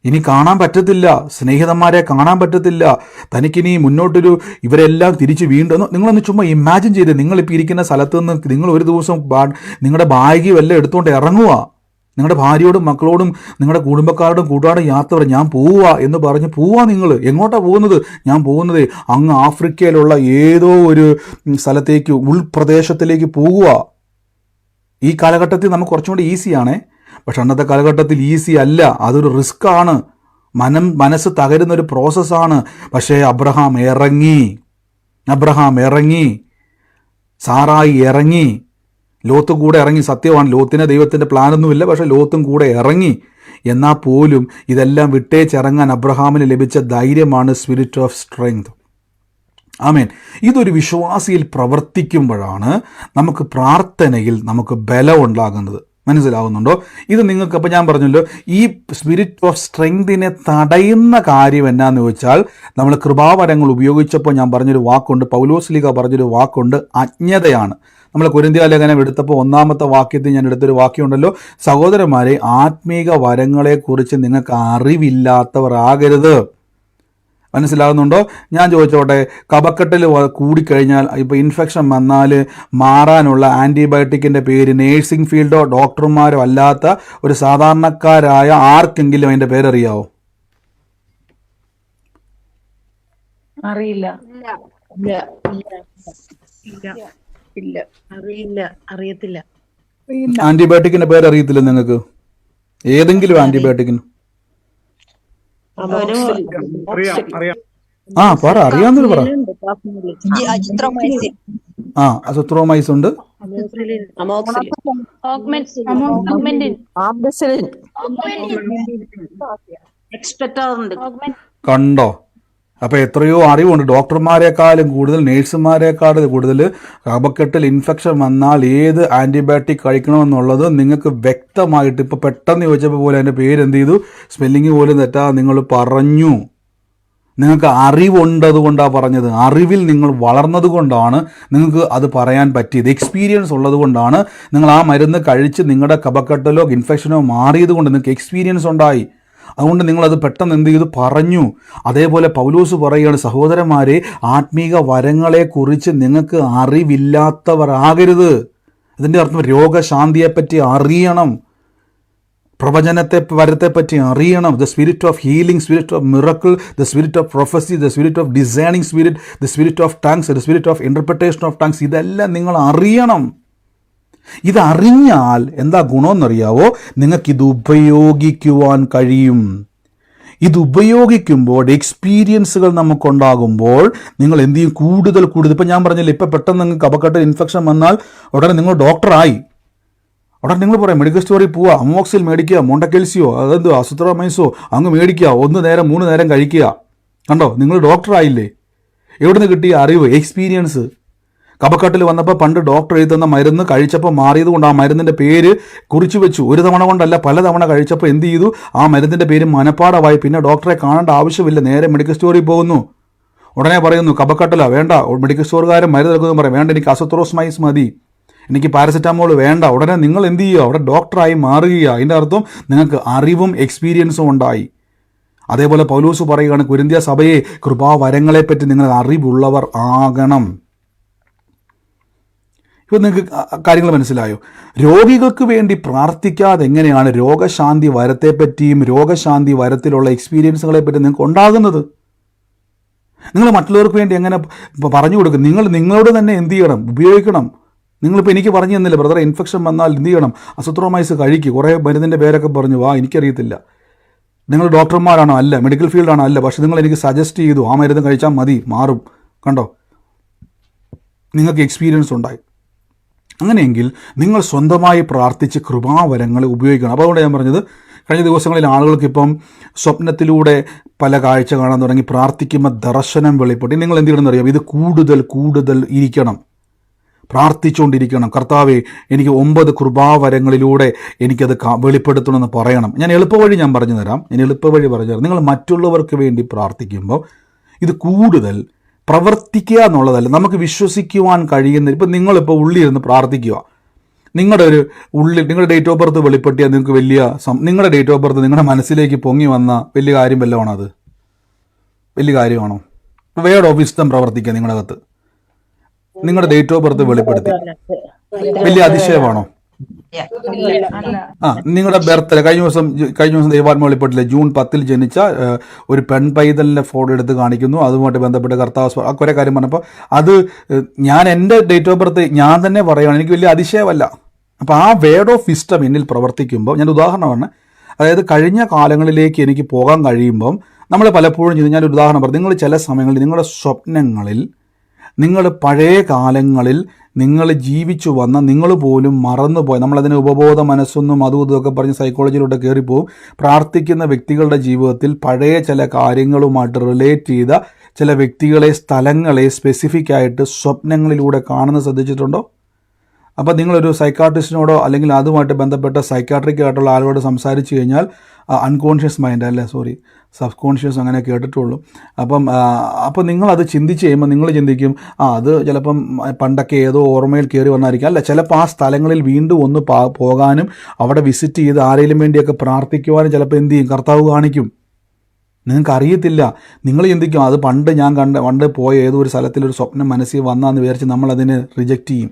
Speaker 1: ഇനി കാണാൻ പറ്റത്തില്ല, സ്നേഹിതന്മാരെ കാണാൻ പറ്റത്തില്ല. തനിക്കിനി മുന്നോട്ടൊരു ഇവരെല്ലാം തിരിച്ച് വീണ്ടും നിങ്ങളൊന്ന് ചുമ്മാ ഇമാജിൻ ചെയ്ത്, നിങ്ങളിപ്പോൾ ഇരിക്കുന്ന സ്ഥലത്ത് നിന്ന് നിങ്ങൾ ഒരു ദിവസം നിങ്ങളുടെ ബാഗ് വല്ലതും എടുത്തുകൊണ്ട് ഇറങ്ങുക, നിങ്ങളുടെ ഭാര്യയോടും മക്കളോടും നിങ്ങളുടെ കുടുംബക്കാരോടും കൂട്ടുകാരോടും യാത്ര പറയും, ഞാൻ പോവുക എന്ന് പറഞ്ഞ് പോവുക. നിങ്ങൾ എങ്ങോട്ടാണ് പോകുന്നത്? ഞാൻ പോകുന്നത് അങ്ങ് ആഫ്രിക്കയിലുള്ള ഏതോ ഒരു സ്ഥലത്തേക്ക്, ഉൾപ്രദേശത്തിലേക്ക് പോകുക. ഈ കാലഘട്ടത്തിൽ നമുക്ക് കുറച്ചും കൂടി ഈസിയാണേ, പക്ഷെ അന്നത്തെ കാലഘട്ടത്തിൽ ഈസി അല്ല. അതൊരു റിസ്ക് ആണ്, മനസ്സ് തകരുന്നൊരു പ്രോസസ്സാണ്. പക്ഷേ അബ്രഹാം ഇറങ്ങി, സാറായി ഇറങ്ങി, ലോത്ത് കൂടെ ഇറങ്ങി. സത്യമാണ്, ലോത്തിന് ദൈവത്തിൻ്റെ പ്ലാനൊന്നുമില്ല, പക്ഷേ ലോത്തും കൂടെ ഇറങ്ങി. എന്നാൽ പോലും ഇതെല്ലാം വിട്ടേച്ചിറങ്ങാൻ അബ്രഹാമിന് ലഭിച്ച ധൈര്യമാണ് സ്പിരിറ്റ് ഓഫ് സ്ട്രെങ്ത്. ആമേൻ. ഇതൊരു വിശ്വാസിയിൽ പ്രവർത്തിക്കുമ്പോഴാണ് നമുക്ക് പ്രാർത്ഥനയിൽ നമുക്ക് ബലം ഉണ്ടാകുന്നത്. മനസ്സിലാവുന്നുണ്ടോ? ഇത് നിങ്ങൾക്ക്, അപ്പോൾ ഞാൻ പറഞ്ഞല്ലോ, ഈ സ്പിരിറ്റ് ഓഫ് സ്ട്രെങ്തിനെ തടയുന്ന കാര്യം എന്നാന്ന് ചോദിച്ചാൽ, നമ്മൾ കൃപാവരങ്ങൾ ഉപയോഗിച്ചപ്പോൾ ഞാൻ പറഞ്ഞൊരു വാക്കുണ്ട്, പൗലോസ്ലീഹ പറഞ്ഞൊരു വാക്കുണ്ട്, അജ്ഞതയാണ്. നമ്മൾ കൊരിന്ത്യ ലേഖനം എടുത്തപ്പോൾ 1-ാമത്തെ വാക്യത്തിൽ ഞാൻ എടുത്തൊരു വാക്യമുണ്ടല്ലോ, സഹോദരന്മാരെ, ആത്മീക വരങ്ങളെക്കുറിച്ച് നിങ്ങൾക്ക് അറിവില്ലാത്തവർ ആകരുത്. മനസ്സിലാകുന്നുണ്ടോ? ഞാൻ ചോദിച്ചോട്ടെ, കഫക്കെട്ടിൽ കൂടിക്കഴിഞ്ഞാൽ, ഇപ്പോൾ ഇൻഫെക്ഷൻ വന്നാൽ മാറാനുള്ള ആൻറ്റിബയോട്ടിക്കിൻ്റെ പേര് നേഴ്സിംഗ് ഫീൽഡോ ഡോക്ടർമാരോ അല്ലാത്ത ഒരു സാധാരണക്കാരായ ആർക്കെങ്കിലും അതിൻ്റെ പേരറിയാവോ?
Speaker 5: അറിയില്ല.
Speaker 3: അറിയത്തില്ല.
Speaker 1: ആൻറ്റിബയോട്ടിക്കിൻ്റെ പേരറിയത്തില്ല നിങ്ങൾക്ക്? ഏതെങ്കിലും ആൻറ്റിബയോട്ടിക്കിന്? പറ, അറിയാവുന്നൊരു പറ. അസിത്രോമൈസ് ഉണ്ട്, കണ്ടോ? അപ്പോൾ എത്രയോ അറിവുണ്ട്. ഡോക്ടർമാരെക്കാളും കൂടുതൽ, നേഴ്സുമാരെക്കാളും കൂടുതൽ കഫക്കെട്ടിൽ ഇൻഫെക്ഷൻ വന്നാൽ ഏത് ആൻറ്റിബയോട്ടിക് കഴിക്കണമെന്നുള്ളത് നിങ്ങൾക്ക് വ്യക്തമായിട്ട്, ഇപ്പോൾ പെട്ടെന്ന് ചോദിച്ചപ്പോൾ പോലെ അതിൻ്റെ പേര് എന്ത് ചെയ്തു, സ്പെല്ലിങ് പോലും തെറ്റാ നിങ്ങൾ പറഞ്ഞു. നിങ്ങൾക്ക് അറിവുണ്ടത് കൊണ്ടാണ് പറഞ്ഞത്. അറിവിൽ നിങ്ങൾ വളർന്നത് കൊണ്ടാണ് നിങ്ങൾക്ക് അത് പറയാൻ പറ്റിയത്. എക്സ്പീരിയൻസ് ഉള്ളത് കൊണ്ടാണ് നിങ്ങൾ ആ മരുന്ന് കഴിച്ച് നിങ്ങളുടെ കഫക്കെട്ടലോ ഇൻഫെക്ഷനോ മാറിയത് കൊണ്ട് നിങ്ങൾക്ക് എക്സ്പീരിയൻസ് ഉണ്ടായി. അതുകൊണ്ട് നിങ്ങളത് പെട്ടെന്ന് എന്ത് ചെയ്തു, പറഞ്ഞു. അതേപോലെ പൗലോസ് പറയുകയാണ്, സഹോദരന്മാരെ, ആത്മീക വരങ്ങളെക്കുറിച്ച് നിങ്ങൾക്ക് അറിവില്ലാത്തവരാകരുത്. ഇതിൻ്റെ അർത്ഥം രോഗശാന്തിയെപ്പറ്റി അറിയണം, വരത്തെപ്പറ്റി അറിയണം. The spirit of healing, spirit of miracle, the spirit of prophecy, the spirit of designing spirit, the spirit of tongues, the spirit of interpretation of tongues, ഇതെല്ലാം നിങ്ങൾ അറിയണം. ഇതറിഞ്ഞാൽ എന്താ ഗുണമെന്നറിയാവോ? നിങ്ങൾക്കിത് ഉപയോഗിക്കുവാൻ കഴിയും. ഇത് ഉപയോഗിക്കുമ്പോൾ, എക്സ്പീരിയൻസുകൾ നമുക്കുണ്ടാകുമ്പോൾ നിങ്ങൾ എന്ത് ചെയ്യും? കൂടുതൽ. ഇപ്പം ഞാൻ പറഞ്ഞില്ല, ഇപ്പം പെട്ടെന്ന് നിങ്ങൾക്ക് കഫക്കെട്ട് ഇൻഫെക്ഷൻ വന്നാൽ ഉടനെ നിങ്ങൾ ഡോക്ടറായി. ഉടനെ നിങ്ങൾ പറയാം, മെഡിക്കൽ സ്റ്റോറിൽ പോവുക, അമോക്സിൽ മേടിക്കുക, മോണ്ടക്കെൽസിയോ അതെന്തോ അസിത്രോമൈസോ അങ്ങ് മേടിക്കുക, 1 നേരം 3 നേരം കഴിക്കുക. കണ്ടോ, നിങ്ങൾ ഡോക്ടറായില്ലേ? എവിടെ നിന്ന് കിട്ടിയ അറിവ്? എക്സ്പീരിയൻസ്. കഫക്കെട്ടിൽ വന്നപ്പോൾ പണ്ട് ഡോക്ടർ എഴുതി തന്ന മരുന്ന് കഴിച്ചപ്പോൾ മാറിയത് കൊണ്ട് ആ മരുന്നിൻ്റെ പേര് കുറിച്ചു വെച്ചു. ഒരു തവണ കൊണ്ടല്ല, പല തവണ കഴിച്ചപ്പോൾ എന്ത് ചെയ്തു, ആ മരുന്നിൻ്റെ പേര് മനപ്പാടമായി. പിന്നെ ഡോക്ടറെ കാണേണ്ട ആവശ്യമില്ല, നേരെ മെഡിക്കൽ സ്റ്റോറിൽ പോകുന്നു. ഉടനെ പറയുന്നു കഫക്കെട്ടില, വേണ്ട. മെഡിക്കൽ സ്റ്റോറുകാരൻ മരുന്ന് എടുക്കുന്നു പറയും, വേണ്ട എനിക്ക് അസത്രോസ്മൈസ് മതി, എനിക്ക് പാരസെറ്റാമോൾ വേണ്ട. ഉടനെ നിങ്ങൾ എന്ത് ചെയ്യുക, അവിടെ ഡോക്ടറായി മാറുക. അതിൻ്റെ അർത്ഥം നിങ്ങൾക്ക് അറിവും എക്സ്പീരിയൻസും ഉണ്ടായി. അതേപോലെ പൗലോസ് പറയുകയാണ് കൊരിന്ത്യ സഭയെ, കൃപാവരങ്ങളെപ്പറ്റി നിങ്ങൾ അറിവുള്ളവർ ആകണം. ഇപ്പോൾ നിങ്ങൾക്ക് കാര്യങ്ങൾ മനസ്സിലായോ? രോഗികൾക്ക് വേണ്ടി പ്രാർത്ഥിക്കാതെ എങ്ങനെയാണ് രോഗശാന്തി വരത്തെപ്പറ്റിയും രോഗശാന്തി വരത്തിലുള്ള എക്സ്പീരിയൻസുകളെപ്പറ്റി നിങ്ങൾക്ക് ഉണ്ടാകുന്നത്? നിങ്ങൾ മറ്റുള്ളവർക്ക് വേണ്ടി എങ്ങനെ പറഞ്ഞു കൊടുക്കും? നിങ്ങളോട് തന്നെ എന്ത് ചെയ്യണം, ഉപയോഗിക്കണം. നിങ്ങളിപ്പോൾ എനിക്ക് പറഞ്ഞു തന്നില്ല, ബ്രദറെ ഇൻഫെക്ഷൻ വന്നാൽ എന്ത് ചെയ്യണം, അസത്രോമൈസ് കഴിക്കുക. കുറേ മരുന്നിൻ്റെ പേരൊക്കെ പറഞ്ഞു, എനിക്കറിയത്തില്ല. നിങ്ങൾ ഡോക്ടർമാരാണോ? അല്ല. മെഡിക്കൽ ഫീൽഡാണോ? അല്ല. പക്ഷെ നിങ്ങൾ എനിക്ക് സജസ്റ്റ് ചെയ്തു, ആ മരുന്ന് കഴിച്ചാൽ മതി, മാറും. കണ്ടോ, നിങ്ങൾക്ക് എക്സ്പീരിയൻസ് ഉണ്ടായി. അങ്ങനെയെങ്കിൽ നിങ്ങൾ സ്വന്തമായി പ്രാർത്ഥിച്ച് കൃപാവരങ്ങളെ ഉപയോഗിക്കണം. അപ്പോൾ അതുകൊണ്ട് ഞാൻ പറഞ്ഞത്, കഴിഞ്ഞ ദിവസങ്ങളിൽ ആളുകൾക്കിപ്പം സ്വപ്നത്തിലൂടെ പല കാഴ്ച കാണാൻ തുടങ്ങി, പ്രാർത്ഥിക്കുമ്പോൾ ദർശനം വെളിപ്പെട്ട്. നിങ്ങൾ എന്ത് ചെയ്യണമെന്ന് അറിയാം, ഇത് കൂടുതൽ ഇരിക്കണം, പ്രാർത്ഥിച്ചുകൊണ്ടിരിക്കണം. കർത്താവേ, എനിക്ക് 9 കൃപാവരങ്ങളിലൂടെ എനിക്കത് വെളിപ്പെടുത്തണമെന്ന് പറയണം. ഞാൻ എളുപ്പവഴി പറഞ്ഞു തരാം. നിങ്ങൾ മറ്റുള്ളവർക്ക് വേണ്ടി പ്രാർത്ഥിക്കുമ്പോൾ ഇത് കൂടുതൽ പ്രവർത്തിക്കുക എന്നുള്ളതല്ല, നമുക്ക് വിശ്വസിക്കുവാൻ കഴിയുന്ന. ഇപ്പം നിങ്ങളിപ്പോൾ ഉള്ളിലിരുന്ന് പ്രാർത്ഥിക്കുക, നിങ്ങളുടെ നിങ്ങളുടെ ഡേറ്റ് ഓഫ് ബർത്ത് വെളിപ്പെട്ടിയാൽ നിങ്ങൾക്ക് നിങ്ങളുടെ ഡേറ്റ് ഓഫ് ബർത്ത് നിങ്ങളുടെ മനസ്സിലേക്ക് പൊങ്ങി വന്ന വലിയ കാര്യം വല്ലതാണോ? അത് വലിയ കാര്യമാണോ? വേർഡ് ഓഫ് വിസ്ഡം പ്രവർത്തിക്കുക നിങ്ങളുടെ അകത്ത്, നിങ്ങളുടെ ഡേറ്റ് ഓഫ് ബർത്ത് വെളിപ്പെടുത്തി വലിയ അതിശയമാണോ? നിങ്ങളുടെ ബർത്ത്ഡേ കഴിഞ്ഞ ദിവസം ദൈവാത്മ വെളിപ്പെട്ടില്ലേ, ജൂൺ 10 ജനിച്ച ഒരു പെൺപൈതലിൻ്റെ ഫോട്ടോ എടുത്ത് കാണിക്കുന്നു, അതുമായിട്ട് ബന്ധപ്പെട്ട് കർത്താവ് കുറേ കാര്യം പറഞ്ഞപ്പോൾ അത് ഞാൻ എൻ്റെ ഡേറ്റ് ഓഫ് ബർത്ത് ഞാൻ തന്നെ പറയുകയാണ്, എനിക്ക് വലിയ അതിശയമല്ല. അപ്പോൾ ആ വേർഡ് ഓഫ് വിസ്ഡം എന്നിൽ പ്രവർത്തിക്കുമ്പോൾ, ഞാൻ ഉദാഹരണമാണ്, അതായത് കഴിഞ്ഞ കാലങ്ങളിലേക്ക് എനിക്ക് പോകാൻ കഴിയുമ്പം നമ്മൾ പലപ്പോഴും ചെയ്ത്, ഞാനൊരു ഉദാഹരണം പറഞ്ഞു, നിങ്ങൾ ചില സമയങ്ങളിൽ നിങ്ങളുടെ സ്വപ്നങ്ങളിൽ നിങ്ങൾ പഴയ കാലങ്ങളിൽ നിങ്ങൾ ജീവിച്ചു വന്ന നിങ്ങൾ പോലും മറന്നുപോയി, നമ്മളതിന് ഉപബോധ മനസ്സൊന്നും അതും ഇതൊക്കെ പറഞ്ഞ് സൈക്കോളജിയിലൂടെ കയറിപ്പോവും. പ്രാർത്ഥിക്കുന്ന വ്യക്തികളുടെ ജീവിതത്തിൽ പഴയ ചില കാര്യങ്ങളുമായിട്ട് റിലേറ്റ് ചെയ്ത ചില വ്യക്തികളെ, സ്ഥലങ്ങളെ സ്പെസിഫിക് ആയിട്ട് സ്വപ്നങ്ങളിലൂടെ കാണുന്നത് ശ്രദ്ധിച്ചിട്ടുണ്ടോ? അപ്പോൾ നിങ്ങളൊരു സൈക്കാട്രിസ്റ്റിനോടോ അല്ലെങ്കിൽ അതുമായിട്ട് ബന്ധപ്പെട്ട സൈക്കാട്രിക് ആയിട്ടുള്ള ആളോട് സംസാരിച്ച് കഴിഞ്ഞാൽ അൺകോൺഷ്യസ് മൈൻഡ്, അല്ലേ സോറി സബ് കോൺഷ്യസ്, അങ്ങനെ കേട്ടിട്ടുള്ളൂ. അപ്പം നിങ്ങളത് ചിന്തിച്ച് കഴിയുമ്പോൾ നിങ്ങൾ ചിന്തിക്കും, അത് ചിലപ്പം പണ്ടൊക്കെ ഏതോ ഓർമ്മയിൽ കയറി വന്നായിരിക്കും. അല്ല, ചിലപ്പോൾ ആ സ്ഥലങ്ങളിൽ വീണ്ടും ഒന്ന് പോകാനും അവിടെ വിസിറ്റ് ചെയ്ത് ആരെങ്കിലും വേണ്ടിയൊക്കെ പ്രാർത്ഥിക്കുവാനും ചിലപ്പോൾ എന്ത് ചെയ്യും, കർത്താവ് കാണിക്കും. നിങ്ങൾക്ക് അറിയത്തില്ല. നിങ്ങൾ ചിന്തിക്കും അത് പണ്ട് പോയ ഏതോ ഒരു സ്ഥലത്തിലൊരു സ്വപ്നം മനസ്സിൽ വന്നാന്ന് വിചാരിച്ച് നമ്മളതിനെ റിജക്റ്റ് ചെയ്യും.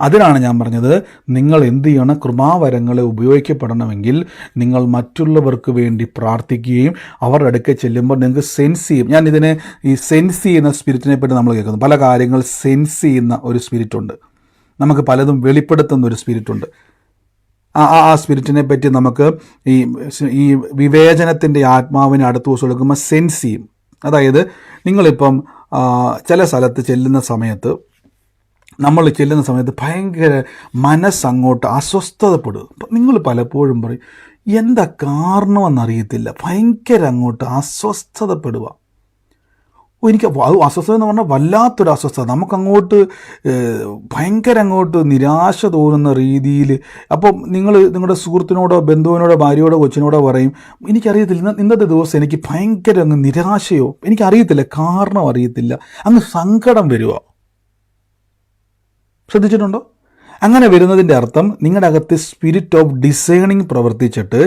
Speaker 1: അതിനാണ് ഞാൻ പറഞ്ഞത്, നിങ്ങൾ എന്ത് ചെയ്യണം, കൃപാവരങ്ങളെ ഉപയോഗിക്കപ്പെടണമെങ്കിൽ നിങ്ങൾ മറ്റുള്ളവർക്ക് വേണ്ടി പ്രാർത്ഥിക്കുകയും അവരുടെ അടുക്കൽ ചെല്ലുമ്പോൾ നിങ്ങൾക്ക് സെൻസ് ചെയ്യും. ഞാൻ ഇതിനെ ഈ സെൻസ് ചെയ്യുന്ന സ്പിരിറ്റിനെ പറ്റി നമ്മൾ കേൾക്കുന്നു. പല കാര്യങ്ങൾ സെൻസ് ചെയ്യുന്ന ഒരു സ്പിരിറ്റുണ്ട്, നമുക്ക് പലതും വെളിപ്പെടുത്തുന്ന ഒരു സ്പിരിറ്റുണ്ട്. ആ സ്പിരിറ്റിനെ പറ്റി നമുക്ക് ഈ വിവേചനത്തിൻ്റെ ആത്മാവിനെ അടുത്ത ദിവസം എടുക്കുമ്പോൾ സെൻസ് ചെയ്യും. അതായത് നിങ്ങളിപ്പം ചില സ്ഥലത്ത് ചെല്ലുന്ന സമയത്ത് ഭയങ്കര മനസ്സങ്ങോട്ട് അസ്വസ്ഥതപ്പെടും. അപ്പം നിങ്ങൾ പലപ്പോഴും പറയും, എന്താ കാരണമെന്നറിയത്തില്ല, ഭയങ്കര അങ്ങോട്ട് അസ്വസ്ഥതപ്പെടുക. എനിക്ക് അത് അസ്വസ്ഥത എന്ന് പറഞ്ഞാൽ വല്ലാത്തൊരു അസ്വസ്ഥത, നമുക്കങ്ങോട്ട് ഭയങ്കര അങ്ങോട്ട് നിരാശ തോന്നുന്ന രീതിയിൽ. അപ്പം നിങ്ങളുടെ സുഹൃത്തിനോടോ ബന്ധുവിനോടോ ഭാര്യയോടോ കൊച്ചിനോടോ പറയും, എനിക്കറിയത്തില്ല ഇന്നത്തെ ദിവസം എനിക്ക് ഭയങ്കര അങ്ങ് നിരാശയോ, എനിക്കറിയത്തില്ല, കാരണം അറിയത്തില്ല, അങ്ങ് സങ്കടം വരിക. ശ്രദ്ധിച്ചിട്ടുണ്ടോ? അങ്ങനെ വരുന്നതിൻ്റെ അർത്ഥം നിങ്ങളുടെ അകത്ത് സ്പിരിറ്റ് ഓഫ് ഡിസേണിങ് പ്രവർത്തിച്ചിട്ട്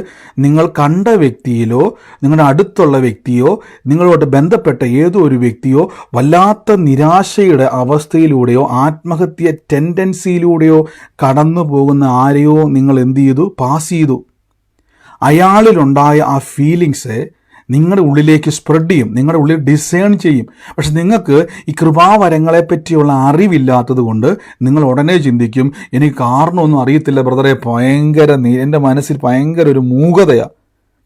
Speaker 1: നിങ്ങൾ കണ്ട വ്യക്തിയിലോ നിങ്ങളുടെ അടുത്തുള്ള വ്യക്തിയോ നിങ്ങളുമായിട്ട് ബന്ധപ്പെട്ട ഏതോ ഒരു വ്യക്തിയോ വല്ലാത്ത നിരാശയുടെ അവസ്ഥയിലൂടെയോ ആത്മഹത്യ ടെൻഡൻസിയിലൂടെയോ കടന്നു പോകുന്ന ആരെയോ നിങ്ങൾ എന്ത് ചെയ്തു, പാസ് ചെയ്തു. അയാളിലുണ്ടായ ആ ഫീലിങ്സ് നിങ്ങളുടെ ഉള്ളിലേക്ക് സ്പ്രെഡ് ചെയ്യും, നിങ്ങളുടെ ഉള്ളിൽ ഡിസേൺ ചെയ്യും. പക്ഷെ നിങ്ങൾക്ക് ഈ കൃപാവരങ്ങളെ പറ്റിയുള്ള അറിവില്ലാത്തത് കൊണ്ട് നിങ്ങൾ ഉടനെ ചിന്തിക്കും, എനിക്ക് കാരണമൊന്നും അറിയത്തില്ല ബ്രദറെ, എൻ്റെ മനസ്സിൽ ഭയങ്കര ഒരു മൂകതയാണ്,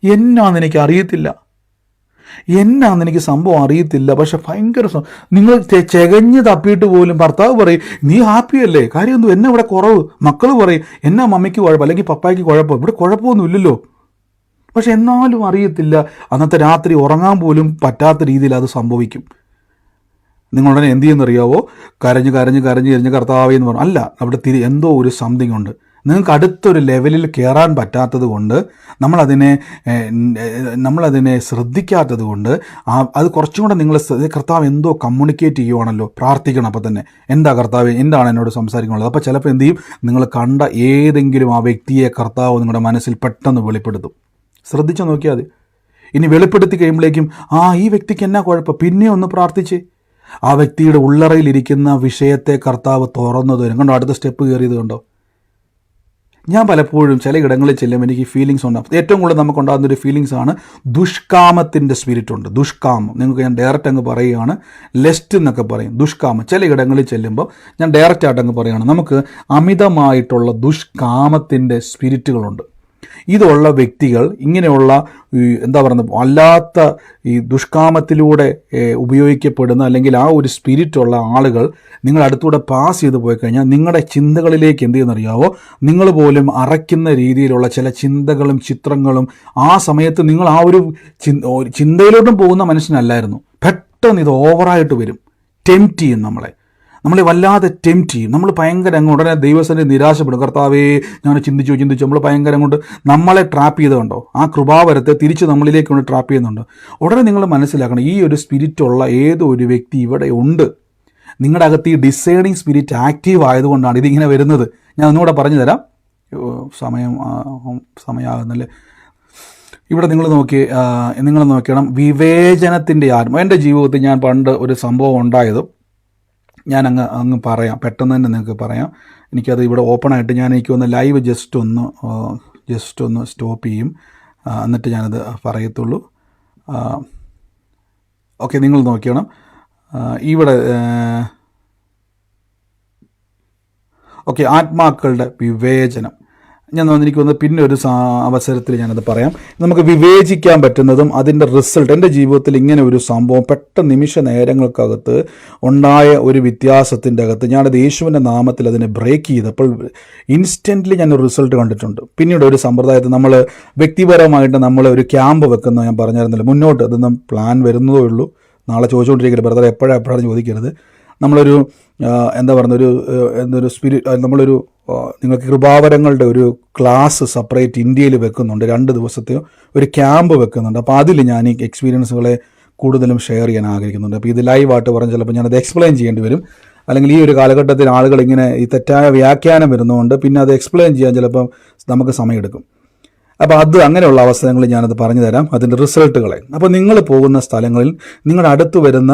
Speaker 1: എന്നാന്ന് എനിക്ക് അറിയത്തില്ല, എന്നാന്ന് എനിക്ക് സംഭവം അറിയത്തില്ല. പക്ഷെ ഭയങ്കര നിങ്ങൾ ചെകഞ്ഞ് തപ്പിയിട്ട് പോലും ഭർത്താവ് പറയും, നീ ഹാപ്പിയല്ലേ, കാര്യം എന്തോ, എന്നെ ഇവിടെ കുറവ്. മക്കൾ പറയും, എന്നാ മമ്മിക്ക് കുഴപ്പം അല്ലെങ്കിൽ പപ്പായ്ക്ക് കുഴപ്പം, ഇവിടെ കുഴപ്പമൊന്നും ഇല്ലല്ലോ. പക്ഷെ എന്നാലും അറിയത്തില്ല, അന്നത്തെ രാത്രി ഉറങ്ങാൻ പോലും പറ്റാത്ത രീതിയിൽ അത് സംഭവിക്കും. നിങ്ങളുടനെ എന്ത് ചെയ്യുന്നറിയാവോ? കരഞ്ഞ് കരഞ്ഞ് കരഞ്ഞ് കരഞ്ഞ് കർത്താവേ എന്ന് പറഞ്ഞു. അല്ല, അവിടെ എന്തോ ഒരു സംതിങ് ഉണ്ട്. നിങ്ങൾക്ക് അടുത്തൊരു ലെവലിൽ കയറാൻ പറ്റാത്തത് കൊണ്ട് നമ്മളതിനെ ശ്രദ്ധിക്കാത്തത് കൊണ്ട് അത് കുറച്ചും കൂടെ നിങ്ങൾ കർത്താവ് എന്തോ കമ്മ്യൂണിക്കേറ്റ് ചെയ്യുവാണല്ലോ, പ്രാർത്ഥിക്കണം. അപ്പോൾ തന്നെ എന്താ കർത്താവ്, എന്താണ് എന്നോട് സംസാരിക്കാനുള്ളത്? അപ്പോൾ ചിലപ്പോൾ എന്ത് ചെയ്യും, നിങ്ങൾ കണ്ട ഏതെങ്കിലും ആ വ്യക്തിയെ കർത്താവ് നിങ്ങളുടെ മനസ്സിൽ പെട്ടെന്ന് വെളിപ്പെടുത്തും. ശ്രദ്ധിച്ചു നോക്കിയാൽ മതി. ഇനി വെളിപ്പെടുത്തി കഴിയുമ്പോഴേക്കും ഈ വ്യക്തിക്ക് എന്നാ കുഴപ്പം, പിന്നെ ഒന്ന് പ്രാർത്ഥിച്ച് ആ വ്യക്തിയുടെ ഉള്ളറയിലിരിക്കുന്ന വിഷയത്തെ കർത്താവ് തുറന്നു തരും. കണ്ടോ, അടുത്ത സ്റ്റെപ്പ് കയറിയത് കണ്ടോ? ഞാൻ പലപ്പോഴും ചില ഇടങ്ങളിൽ ചെല്ലുമ്പോൾ എനിക്ക് ഫീലിങ്സ് ഉണ്ടാകും. ഏറ്റവും കൂടുതൽ നമുക്കുണ്ടാകുന്നൊരു ഫീലിങ്സ് ആണ് ദുഷ്കാമത്തിൻ്റെ സ്പിരിറ്റ് ഉണ്ട്. ദുഷ്കാമം, നിങ്ങൾക്ക് ഞാൻ ഡയറക്റ്റ് അങ്ങ് പറയുകയാണ്, ലെസ്റ്റ് എന്നൊക്കെ പറയും. ദുഷ്കാമം ചില ഇടങ്ങളിൽ ചെല്ലുമ്പോൾ ഞാൻ ഡയറക്റ്റ് ആയിട്ട് അങ്ങ് പറയുകയാണ്, നമുക്ക് അമിതമായിട്ടുള്ള ദുഷ്കാമത്തിൻ്റെ സ്പിരിറ്റുകളുണ്ട്. ഇതുള്ള വ്യക്തികൾ ഇങ്ങനെയുള്ള എന്താ പറയുന്നത്, അല്ലാത്ത ഈ ദുഷ്കാമത്തിലൂടെ ഉപയോഗിക്കപ്പെടുന്ന അല്ലെങ്കിൽ ആ ഒരു സ്പിരിറ്റുള്ള ആളുകൾ നിങ്ങൾ അടുത്തൂടെ പാസ് ചെയ്ത് പോയി കഴിഞ്ഞാൽ നിങ്ങളുടെ ചിന്തകളിലേക്ക് എന്ത് ചെയ്യുന്നറിയാവോ, നിങ്ങൾ പോലും അറയ്ക്കുന്ന രീതിയിലുള്ള ചില ചിന്തകളും ചിത്രങ്ങളും ആ സമയത്ത് നിങ്ങൾ ആ ഒരു ചിന്തയിലോട്ടും പോകുന്ന മനുഷ്യനല്ലായിരുന്നു. പെട്ടെന്ന് ഇത് ഓവറായിട്ട് വരും, ടെംപ്റ്റ് ചെയ്യും നമ്മളെ വല്ലാതെ ടെംപ്റ്റ് ചെയ്യും. നമ്മൾ ഭയങ്കര അങ്ങ് ഉടനെ ദൈവസന്നിധി നിരാശപ്പെടും. കർത്താവേ ഞാൻ ചിന്തിച്ചു നമ്മൾ ഭയങ്കര അങ്ങോട്ട് നമ്മളെ ട്രാപ്പ് ചെയ്തുകൊണ്ടോ ആ കൃപാവരത്തെ തിരിച്ച് നമ്മളിലേക്ക് കൊണ്ട് ട്രാപ്പ് ചെയ്യുന്നുണ്ട്. ഉടനെ നിങ്ങൾ മനസ്സിലാക്കണം, ഈ ഒരു സ്പിരിറ്റുള്ള ഏതോ ഒരു വ്യക്തി ഇവിടെ ഉണ്ട്. നിങ്ങളുടെ അകത്ത് ഈ ഡിസൈഡിങ് സ്പിരിറ്റ് ആക്റ്റീവ് ആയതുകൊണ്ടാണ് ഇതിങ്ങനെ വരുന്നത്. ഞാൻ ഒന്നുകൂടെ പറഞ്ഞു തരാം, സമയമാകുന്നല്ലേ. ഇവിടെ നിങ്ങൾ നോക്കണം, വിവേചനത്തിൻ്റെ ആത്മ. എൻ്റെ ജീവിതത്തിൽ ഞാൻ പണ്ട് ഒരു സംഭവം ഉണ്ടായത് ഞാൻ അങ്ങ് പറയാം, പെട്ടെന്ന് തന്നെ നിങ്ങൾക്ക് പറയാം. എനിക്കത് ഇവിടെ ഓപ്പണായിട്ട് എനിക്കൊന്ന് ലൈവ് ജസ്റ്റ് ഒന്ന് സ്റ്റോപ്പ് ചെയ്യും, എന്നിട്ട് ഞാനത് പറയത്തുള്ളൂ. ഓക്കെ, നിങ്ങൾ നോക്കണം ഇവിടെ. ഓക്കെ, ആത്മാക്കളുടെ വിവേചനം. എനിക്കൊന്ന് പിന്നെ ഒരു അവസരത്തിൽ ഞാനത് പറയാം. നമുക്ക് വിവേചിക്കാൻ പറ്റുന്നതും അതിൻ്റെ റിസൾട്ട്. എൻ്റെ ജീവിതത്തിൽ ഇങ്ങനെ ഒരു സംഭവം പെട്ടെന്ന് നിമിഷ നേരങ്ങൾക്കകത്ത് ഉണ്ടായ ഒരു വ്യത്യാസത്തിൻ്റെ അകത്ത് ഞാനത് യേശുവിൻ്റെ നാമത്തിൽ അതിനെ ബ്രേക്ക് ചെയ്തപ്പോൾ ഇൻസ്റ്റൻ്റ്ലി ഞാനൊരു റിസൾട്ട് കണ്ടിട്ടുണ്ട്. പിന്നീട് ഒരു സമ്പ്രദായത്തിൽ നമ്മൾ വ്യക്തിപരമായിട്ട് നമ്മൾ ഒരു ക്യാമ്പ് വെക്കുന്ന ഞാൻ പറഞ്ഞിരുന്നില്ല. മുന്നോട്ട് അതൊന്നും പ്ലാൻ വരുന്നതേ ഉള്ളൂ. നാളെ ചോദിച്ചുകൊണ്ടിരിക്കരുത്, ബ്രദർ എപ്പോഴാണ് ചോദിക്കരുത്. നമ്മളൊരു എന്താ പറയുന്ന നമ്മളൊരു നിങ്ങൾക്ക് കൃപാവരങ്ങളുടെ ഒരു ക്ലാസ് സെപ്പറേറ്റ് ഇന്ത്യയിൽ വെക്കുന്നുണ്ട്. 2 ദിവസത്തെ ഒരു ക്യാമ്പ് വെക്കുന്നുണ്ട്. അപ്പോൾ അതിൽ ഞാൻ ഈ എക്സ്പീരിയൻസുകളെ കൂടുതലും ഷെയർ ചെയ്യാൻ ആഗ്രഹിക്കുന്നുണ്ട്. അപ്പോൾ ഇത് ലൈവായിട്ട് പറഞ്ഞ് ചിലപ്പോൾ ഞാനത് എക്സ്പ്ലെയിൻ ചെയ്യേണ്ടി വരും. അല്ലെങ്കിൽ ഈ ഒരു കാലഘട്ടത്തിൽ ആളുകൾ ഇങ്ങനെ ഈ തെറ്റായ വ്യാഖ്യാനം വരുന്നതുകൊണ്ട് പിന്നെ അത് എക്സ്പ്ലെയിൻ ചെയ്യാൻ ചിലപ്പം നമുക്ക് സമയമെടുക്കും. അപ്പോൾ അങ്ങനെയുള്ള അവസരങ്ങളിൽ ഞാനത് പറഞ്ഞു തരാം, അതിൻ്റെ റിസൾട്ടുകളെ. അപ്പോൾ നിങ്ങൾ പോകുന്ന സ്ഥലങ്ങളിൽ നിങ്ങളുടെ അടുത്ത് വരുന്ന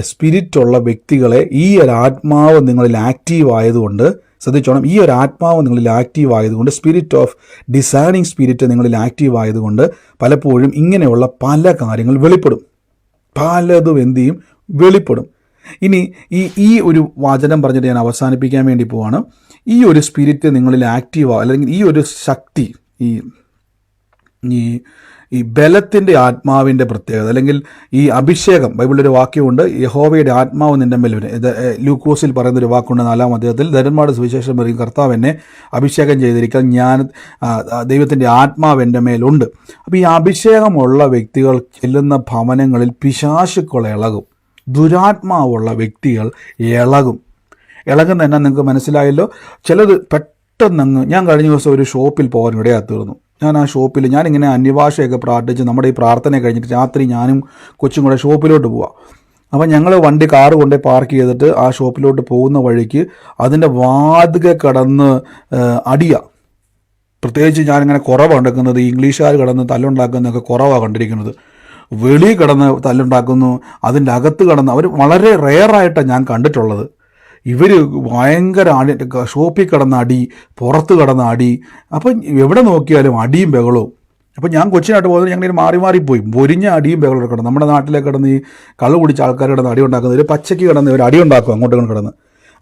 Speaker 1: സ്പിരിറ്റുള്ള വ്യക്തികളെ ഈ ഒരു ആത്മാവ് നിങ്ങളിൽ ആക്റ്റീവ് ആയതുകൊണ്ട് ശ്രദ്ധിച്ചോണം. ഈ ഒരു ആത്മാവ് നിങ്ങളിൽ ആക്റ്റീവ് ആയതുകൊണ്ട്, സ്പിരിറ്റ് ഓഫ് ഡിസൈനിങ് സ്പിരിറ്റ് നിങ്ങളിൽ ആക്റ്റീവ് ആയതുകൊണ്ട് പലപ്പോഴും ഇങ്ങനെയുള്ള പല കാര്യങ്ങൾ വെളിപ്പെടും. പലതും എന്ത് ചെയ്യും, വെളിപ്പെടും. ഇനി ഈ ഒരു വചനം പറഞ്ഞിട്ട് ഞാൻ അവസാനിപ്പിക്കാൻ വേണ്ടി പോവാണ്. ഈ ഒരു സ്പിരിറ്റ് നിങ്ങളിൽ ആക്റ്റീവ് അല്ലെങ്കിൽ ഈ ഒരു ശക്തി, ഈ ബലത്തിൻ്റെ ആത്മാവിൻ്റെ പ്രത്യേകത അല്ലെങ്കിൽ ഈ അഭിഷേകം, ബൈബിളിലൊരു വാക്യമുണ്ട്, യഹോവയുടെ ആത്മാവ് നിൻ്റെ മേൽ വരും. ഇത് ലൂക്കോസിൽ പറയുന്നൊരു വാക്കുണ്ട് 4-ാം അധ്യായത്തിൽ. ധനന്മാരുടെ സുവിശേഷം പറയും, കർത്താവ് എന്നെ അഭിഷേകം ചെയ്തിരിക്കാൻ ദൈവത്തിൻ്റെ ആത്മാവ് എൻ്റെ മേലുണ്ട്. അപ്പോൾ ഈ അഭിഷേകമുള്ള വ്യക്തികൾ ചെല്ലുന്ന ഭവനങ്ങളിൽ പിശാചുക്കൾ ഇളകും. ദുരാത്മാവുള്ള വ്യക്തികൾ ഇളകുന്ന എന്നാ നിങ്ങൾക്ക് മനസ്സിലായല്ലോ. ചിലത് പെട്ടെന്നങ്ങ്, ഞാൻ കഴിഞ്ഞ ദിവസം ഒരു ഷോപ്പിൽ പോകാൻ ഇടയാത്തീർന്നു. ഞാൻ ആ ഷോപ്പിൽ ഞാനിങ്ങനെ അന്യഭാഷയൊക്കെ പ്രാർത്ഥിച്ച് നമ്മുടെ ഈ പ്രാർത്ഥന കഴിഞ്ഞിട്ട് രാത്രി ഞാനും കൊച്ചും കൂടെ ഷോപ്പിലോട്ട് പോവാം. അപ്പോൾ ഞങ്ങൾ കാറ് കൊണ്ടേ പാർക്ക് ചെയ്തിട്ട് ആ ഷോപ്പിലോട്ട് പോകുന്ന വഴിക്ക് അതിൻ്റെ വാതിക്കെ കടന്ന് അടിയാണ്. പ്രത്യേകിച്ച് ഞാനിങ്ങനെ കുറവാണ് കണ്ടിരിക്കുന്നത്, ഇംഗ്ലീഷുകാർ കിടന്ന് തല്ലുണ്ടാക്കുന്നതൊക്കെ കുറവാണ് കണ്ടിരിക്കുന്നത്. വെളി കിടന്ന് തല്ലുണ്ടാക്കുന്നു, അതിൻ്റെ അകത്ത് കിടന്ന് അവർ വളരെ റെയറായിട്ടാണ് ഞാൻ കണ്ടിട്ടുള്ളത്. ഇവർ ഭയങ്കര ഷോപ്പിൽ കിടന്ന അടി, പുറത്ത് കിടന്ന അടി, അപ്പം എവിടെ നോക്കിയാലും അടിയും ബഹളവും. അപ്പം ഞാൻ കൊച്ചിനായിട്ട് പോകുന്നത് ഞങ്ങൾ മാറിപ്പോയി പൊരിഞ്ഞ അടിയും ബഹളവും കിടന്നു. നമ്മുടെ നാട്ടിലേക്ക് കിടന്ന് ഈ കള്ളു കുടിച്ച ആൾക്കാർ കിടന്ന് അടി ഉണ്ടാക്കുന്നത്, ഒരു പച്ചയ്ക്ക് കിടന്ന് ഒരു അടി ഉണ്ടാക്കും അങ്ങോട്ടും കിടന്ന്.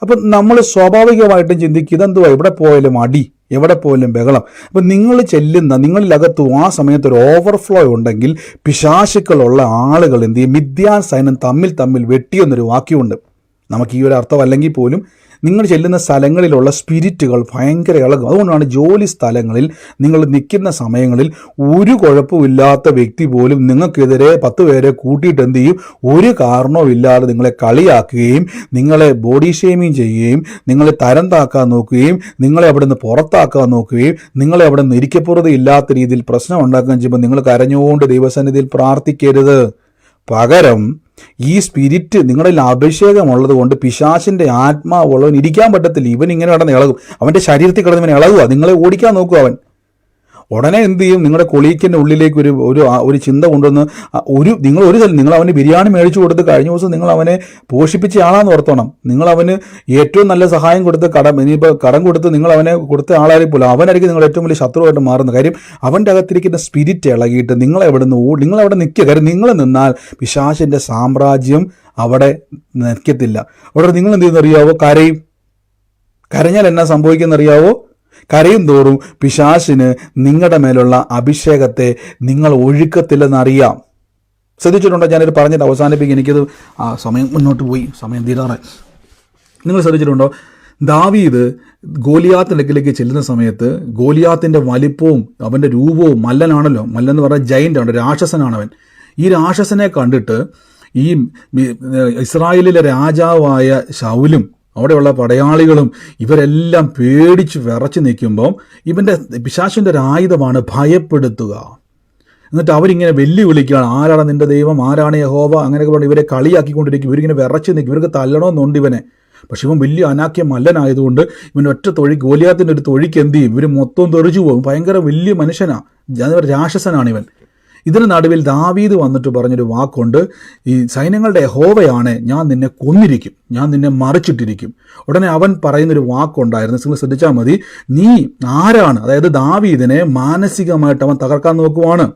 Speaker 1: അപ്പം നമ്മൾ സ്വാഭാവികമായിട്ടും ചിന്തിക്കും, ഇതെന്തുവാ എവിടെ പോയാലും അടി, എവിടെ പോയാലും ബഹളം. അപ്പം നിങ്ങൾ നിങ്ങളിലകത്തും ആ സമയത്ത് ഒരു ഓവർഫ്ലോ ഉണ്ടെങ്കിൽ പിശാചുക്കളുള്ള ആളുകൾ എന്ത് ചെയ്യും, മിഥ്യാൻ സൈന്യം തമ്മിൽ വെട്ടിയെന്നൊരു വാക്യമുണ്ട്. നമുക്ക് ഈ ഒരു അർത്ഥം അല്ലെങ്കിൽ പോലും നിങ്ങൾ ചെല്ലുന്ന സ്ഥലങ്ങളിലുള്ള സ്പിരിറ്റുകൾ ഭയങ്കര ഇളകും. അതുകൊണ്ടാണ് ജോലി സ്ഥലങ്ങളിൽ നിങ്ങൾ നിൽക്കുന്ന സമയങ്ങളിൽ ഒരു കുഴപ്പമില്ലാത്ത വ്യക്തി പോലും നിങ്ങൾക്കെതിരെ 10 പേരെ കൂട്ടിയിട്ട് എന്ത് ചെയ്യും, ഒരു കാരണവും ഇല്ലാതെ നിങ്ങളെ കളിയാക്കുകയും നിങ്ങളെ ബോഡി ഷെയ്മിങ് ചെയ്യുകയും നിങ്ങളെ തരം താക്കാൻ നോക്കുകയും നിങ്ങളെ അവിടെ നിന്ന് പുറത്താക്കാൻ നോക്കുകയും നിങ്ങളെ അവിടെ നിന്ന് ഇരിക്കപ്പുറതയില്ലാത്ത രീതിയിൽ പ്രശ്നം ഉണ്ടാക്കുകയും ചെയ്യുമ്പോൾ നിങ്ങൾ കരഞ്ഞുകൊണ്ട് ദൈവസന്നിധിയിൽ പ്രാർത്ഥിക്കരുത്. പകരം ഈ സ്പിരിറ്റ് നിങ്ങളിൽ അഭിഷേകമുള്ളത് കൊണ്ട് പിശാചിന്റെ ആത്മാവുള്ളവൻ ഇരിക്കാൻ പറ്റത്തില്ല. ഇവൻ ഇങ്ങനെ കിടന്ന് ഇളകും, അവന്റെ ശരീരത്തിൽ കിടന്ന് ഇവൻ ഇളകുക, നിങ്ങളെ ഓടിക്കാൻ നോക്കുക. അവൻ ഉടനെ എന്ത് ചെയ്യും, നിങ്ങളുടെ കൊളീക്കിൻ്റെ ഉള്ളിലേക്ക് ഒരു ചിന്ത കൊണ്ടുവന്ന് നിങ്ങൾ അവന് ബിരിയാണി മേടിച്ചു കൊടുത്ത് കഴിഞ്ഞ ദിവസം നിങ്ങൾ അവനെ പോഷിപ്പിച്ച ആളാന്ന് ഓർത്തോണം. നിങ്ങൾ അവന് ഏറ്റവും നല്ല സഹായം കൊടുത്ത് ഇനിയിപ്പോൾ കടം കൊടുത്ത് നിങ്ങൾ അവനെ കൊടുത്ത ആളായിരിക്കും പോലും അവനായിരിക്കും നിങ്ങളുടെ ഏറ്റവും വലിയ ശത്രുവായിട്ട് മാറുന്ന കാര്യം. അവൻ്റെ അകത്തിരിക്കുന്ന സ്പിരിറ്റ് ഇളകിയിട്ട് നിങ്ങളവിടെ നിൽക്കുക. കാര്യം നിങ്ങൾ നിന്നാൽ പിശാചിൻ്റെ സാമ്രാജ്യം അവിടെ നിൽക്കത്തില്ല. അവിടെ നിങ്ങൾ എന്ത് ചെയ്യുന്നറിയാവോ, കരഞ്ഞാൽ എന്നാ സംഭവിക്കുന്നറിയാവോ, കരയും തോറും പിശാചിന് നിങ്ങളുടെ മേലുള്ള അഭിഷേകത്തെ നിങ്ങൾ ഒഴുക്കത്തില്ലെന്നറിയാം. ശ്രദ്ധിച്ചിട്ടുണ്ടോ? ഞാനൊരു പറഞ്ഞിട്ട് അവസാനിപ്പിക്കും, എനിക്കത് സമയം മുന്നോട്ട് പോയി, സമയം തീരാറായി. നിങ്ങൾ ശ്രദ്ധിച്ചിട്ടുണ്ടോ? ദാവീദ് ഗോലിയാത്തിൻ്റെ അടുക്കിലേക്ക് ചെല്ലുന്ന സമയത്ത് ഗോലിയാത്തിൻ്റെ വലിപ്പവും അവൻ്റെ രൂപവും, മല്ലനാണല്ലോ, മല്ലെന്ന് പറഞ്ഞാൽ ജയൻ്റാണ്, രാക്ഷസനാണ് അവൻ. ഈ രാക്ഷസനെ കണ്ടിട്ട് ഈ ഇസ്രായേലിലെ രാജാവായ ശൗലും അവിടെയുള്ള പടയാളികളും ഇവരെല്ലാം പേടിച്ച് വിറച്ച് നിൽക്കുമ്പോൾ ഇവൻ്റെ പിശാചിൻ്റെ ഒരു ആയുധമാണ് ഭയപ്പെടുത്തുക. എന്നിട്ട് അവരിങ്ങനെ വെല്ലുവിളിക്കുകയാണ്, ആരാണ് നിന്റെ ദൈവം, ആരാണ് യഹോവ, അങ്ങനെയൊക്കെ പറഞ്ഞ് ഇവരെ കളിയാക്കിക്കൊണ്ടിരിക്കും. ഇവരിങ്ങനെ വിറച്ച് നിൽക്കും, ഇവർക്ക് തല്ലണമെന്നുണ്ട് ഇവനെ. പക്ഷെ ഇവൻ വലിയ അനാക്യ മല്ലനായതുകൊണ്ട് ഇവൻ ഒറ്റ ഗോലിയാത്തിൻ്റെ ഒരു തൊഴിക്ക് എന്ത് ചെയ്യും, ഇവർ മൊത്തം തെറിച്ചു പോകും. ഭയങ്കര വലിയ മനുഷ്യനാണ്, രാക്ഷസനാണ് ഇവൻ. ഇതിന് നടുവിൽ ദാവീദ് വന്നിട്ട് പറഞ്ഞൊരു വാക്കുണ്ട്, ഈ സൈന്യങ്ങളുടെ യഹോവയാണ്, ഞാൻ നിന്നെ കൊന്നിരിക്കും, ഞാൻ നിന്നെ മറിച്ചിട്ടിരിക്കും. ഉടനെ അവൻ പറയുന്നൊരു വാക്കുണ്ടായിരുന്നു, നിങ്ങൾ ശ്രദ്ധിച്ചാൽ മതി. നീ ആരാണ്? അതായത് ദാവീദിനെ മാനസികമായിട്ട് അവൻ തകർക്കാൻ നോക്കുവാണ്.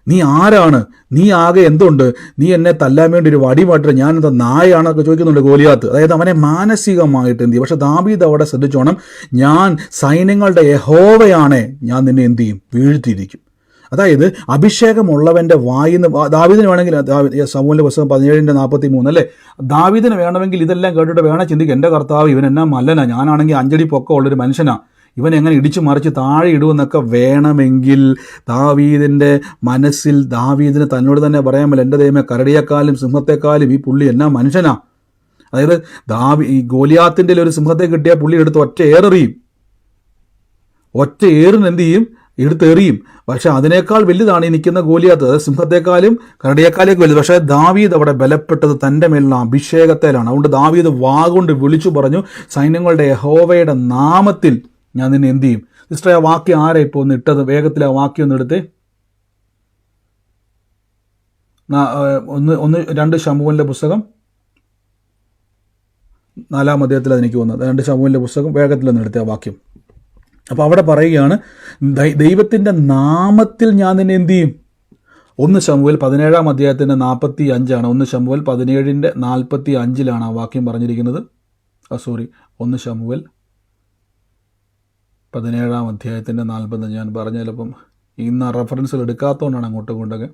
Speaker 1: നീ ആരാണ്? നീ ആകെ എന്തുണ്ട്? നീ എന്നെ തല്ലാൻ വേണ്ടി ഒരു വടിമായിട്ട് ഞാൻ എന്താ നായാണെന്നൊക്കെ ചോദിക്കുന്നുണ്ട് ഗോലിയാത്ത്. അതായത് അവനെ മാനസികമായിട്ട് എന്ത് ചെയ്യും. പക്ഷെ ദാവീദ് അവിടെ ശ്രദ്ധിച്ചോണം, ഞാൻ സൈന്യങ്ങളുടെ യഹോവയാണ്, ഞാൻ നിന്നെ എന്ത് ചെയ്യും, വീഴ്ത്തിയിരിക്കും. അതായത് അഭിഷേകമുള്ളവൻ്റെ വായിന്ന് ദാവീദിന് വേണമെങ്കിൽ സമൂഹത്തിൻ്റെ പുസ്തകം 17:43 അല്ലേ, ദാവീദിന് വേണമെങ്കിൽ ഇതെല്ലാം കേട്ടിട്ട് വേണം ചിന്തിക്കുക, എൻ്റെ കർത്താവ് ഇവൻ എന്നാ മല്ലനാ, ഞാനാണെങ്കിൽ 5 അടി പൊക്കമുള്ളൊരു മനുഷ്യനാ, ഇവൻ എങ്ങനെ ഇടിച്ചു മറിച്ച് താഴെ ഇടുമെന്നൊക്കെ വേണമെങ്കിൽ ദാവീദിൻ്റെ മനസ്സിൽ ദാവീദിന് തന്നോട് തന്നെ പറയാൻ പറ്റില്ല, എൻ്റെ ദൈവമേ, കരടിയേക്കാളും സിംഹത്തെക്കാളും ഈ പുള്ളി എന്നാ മനുഷ്യനാ. അതായത് ഈ ഗോലിയാത്തിൻ്റെ ഒരു സിംഹത്തെ കിട്ടിയാൽ പുള്ളി എടുത്ത് ഒറ്റ ഏറിന് എന്ത് ചെയ്യും, എടുത്തെറിയും. പക്ഷെ അതിനേക്കാൾ വലുതാണ് ഈ നിൽക്കുന്ന ഗോലിയാത്ത്, അതായത് സിംഹത്തെക്കാളും കരടിയേക്കാളേക്ക് വലുത്. പക്ഷേ ദാവീദ് അവിടെ ബലപ്പെട്ടത് തൻ്റെ മേലുള്ള അഭിഷേകത്തിലാണ്. അതുകൊണ്ട് ദാവീദ് വാഗുകൊണ്ട് വിളിച്ചു പറഞ്ഞു, സൈന്യങ്ങളുടെ യഹോവയുടെ നാമത്തിൽ ഞാൻ നിന്നെ എന്ത് ചെയ്യും. സിസ്റ്റർ, ആ വാക്യം ആരാ ഇപ്പോൾ ഒന്ന് ഇട്ടത്? വേഗത്തിൽ ആ വാക്യം ഒന്ന് എടുത്തേ. 2 ശമൂവേലിന്റെ പുസ്തകം 4-ാം അധ്യായത്തിൽ അതെനിക്ക് വന്നത്. 2 ശമൂവേലിന്റെ പുസ്തകം വേഗത്തിലൊന്ന് എടുത്തേ ആ വാക്യം. അപ്പോൾ അവിടെ പറയുകയാണ്, ദൈവത്തിൻ്റെ നാമത്തിൽ ഞാൻ നിന്നെ എന്ത് ചെയ്യും. 1 ശമൂവേൽ 17-ാം അധ്യായത്തിൻ്റെ 45 1 ശമൂവേൽ 17:45 ആ വാക്യം പറഞ്ഞിരിക്കുന്നത്. 1 ശമൂവേൽ 17-ാം അധ്യായത്തിൻ്റെ 45. ഞാൻ പറഞ്ഞ ചിലപ്പം ഇന്ന് ആ റെഫറൻസുകൾ എടുക്കാത്തതുകൊണ്ടാണ് അങ്ങോട്ടും ഇങ്ങോട്ടൊക്കെ.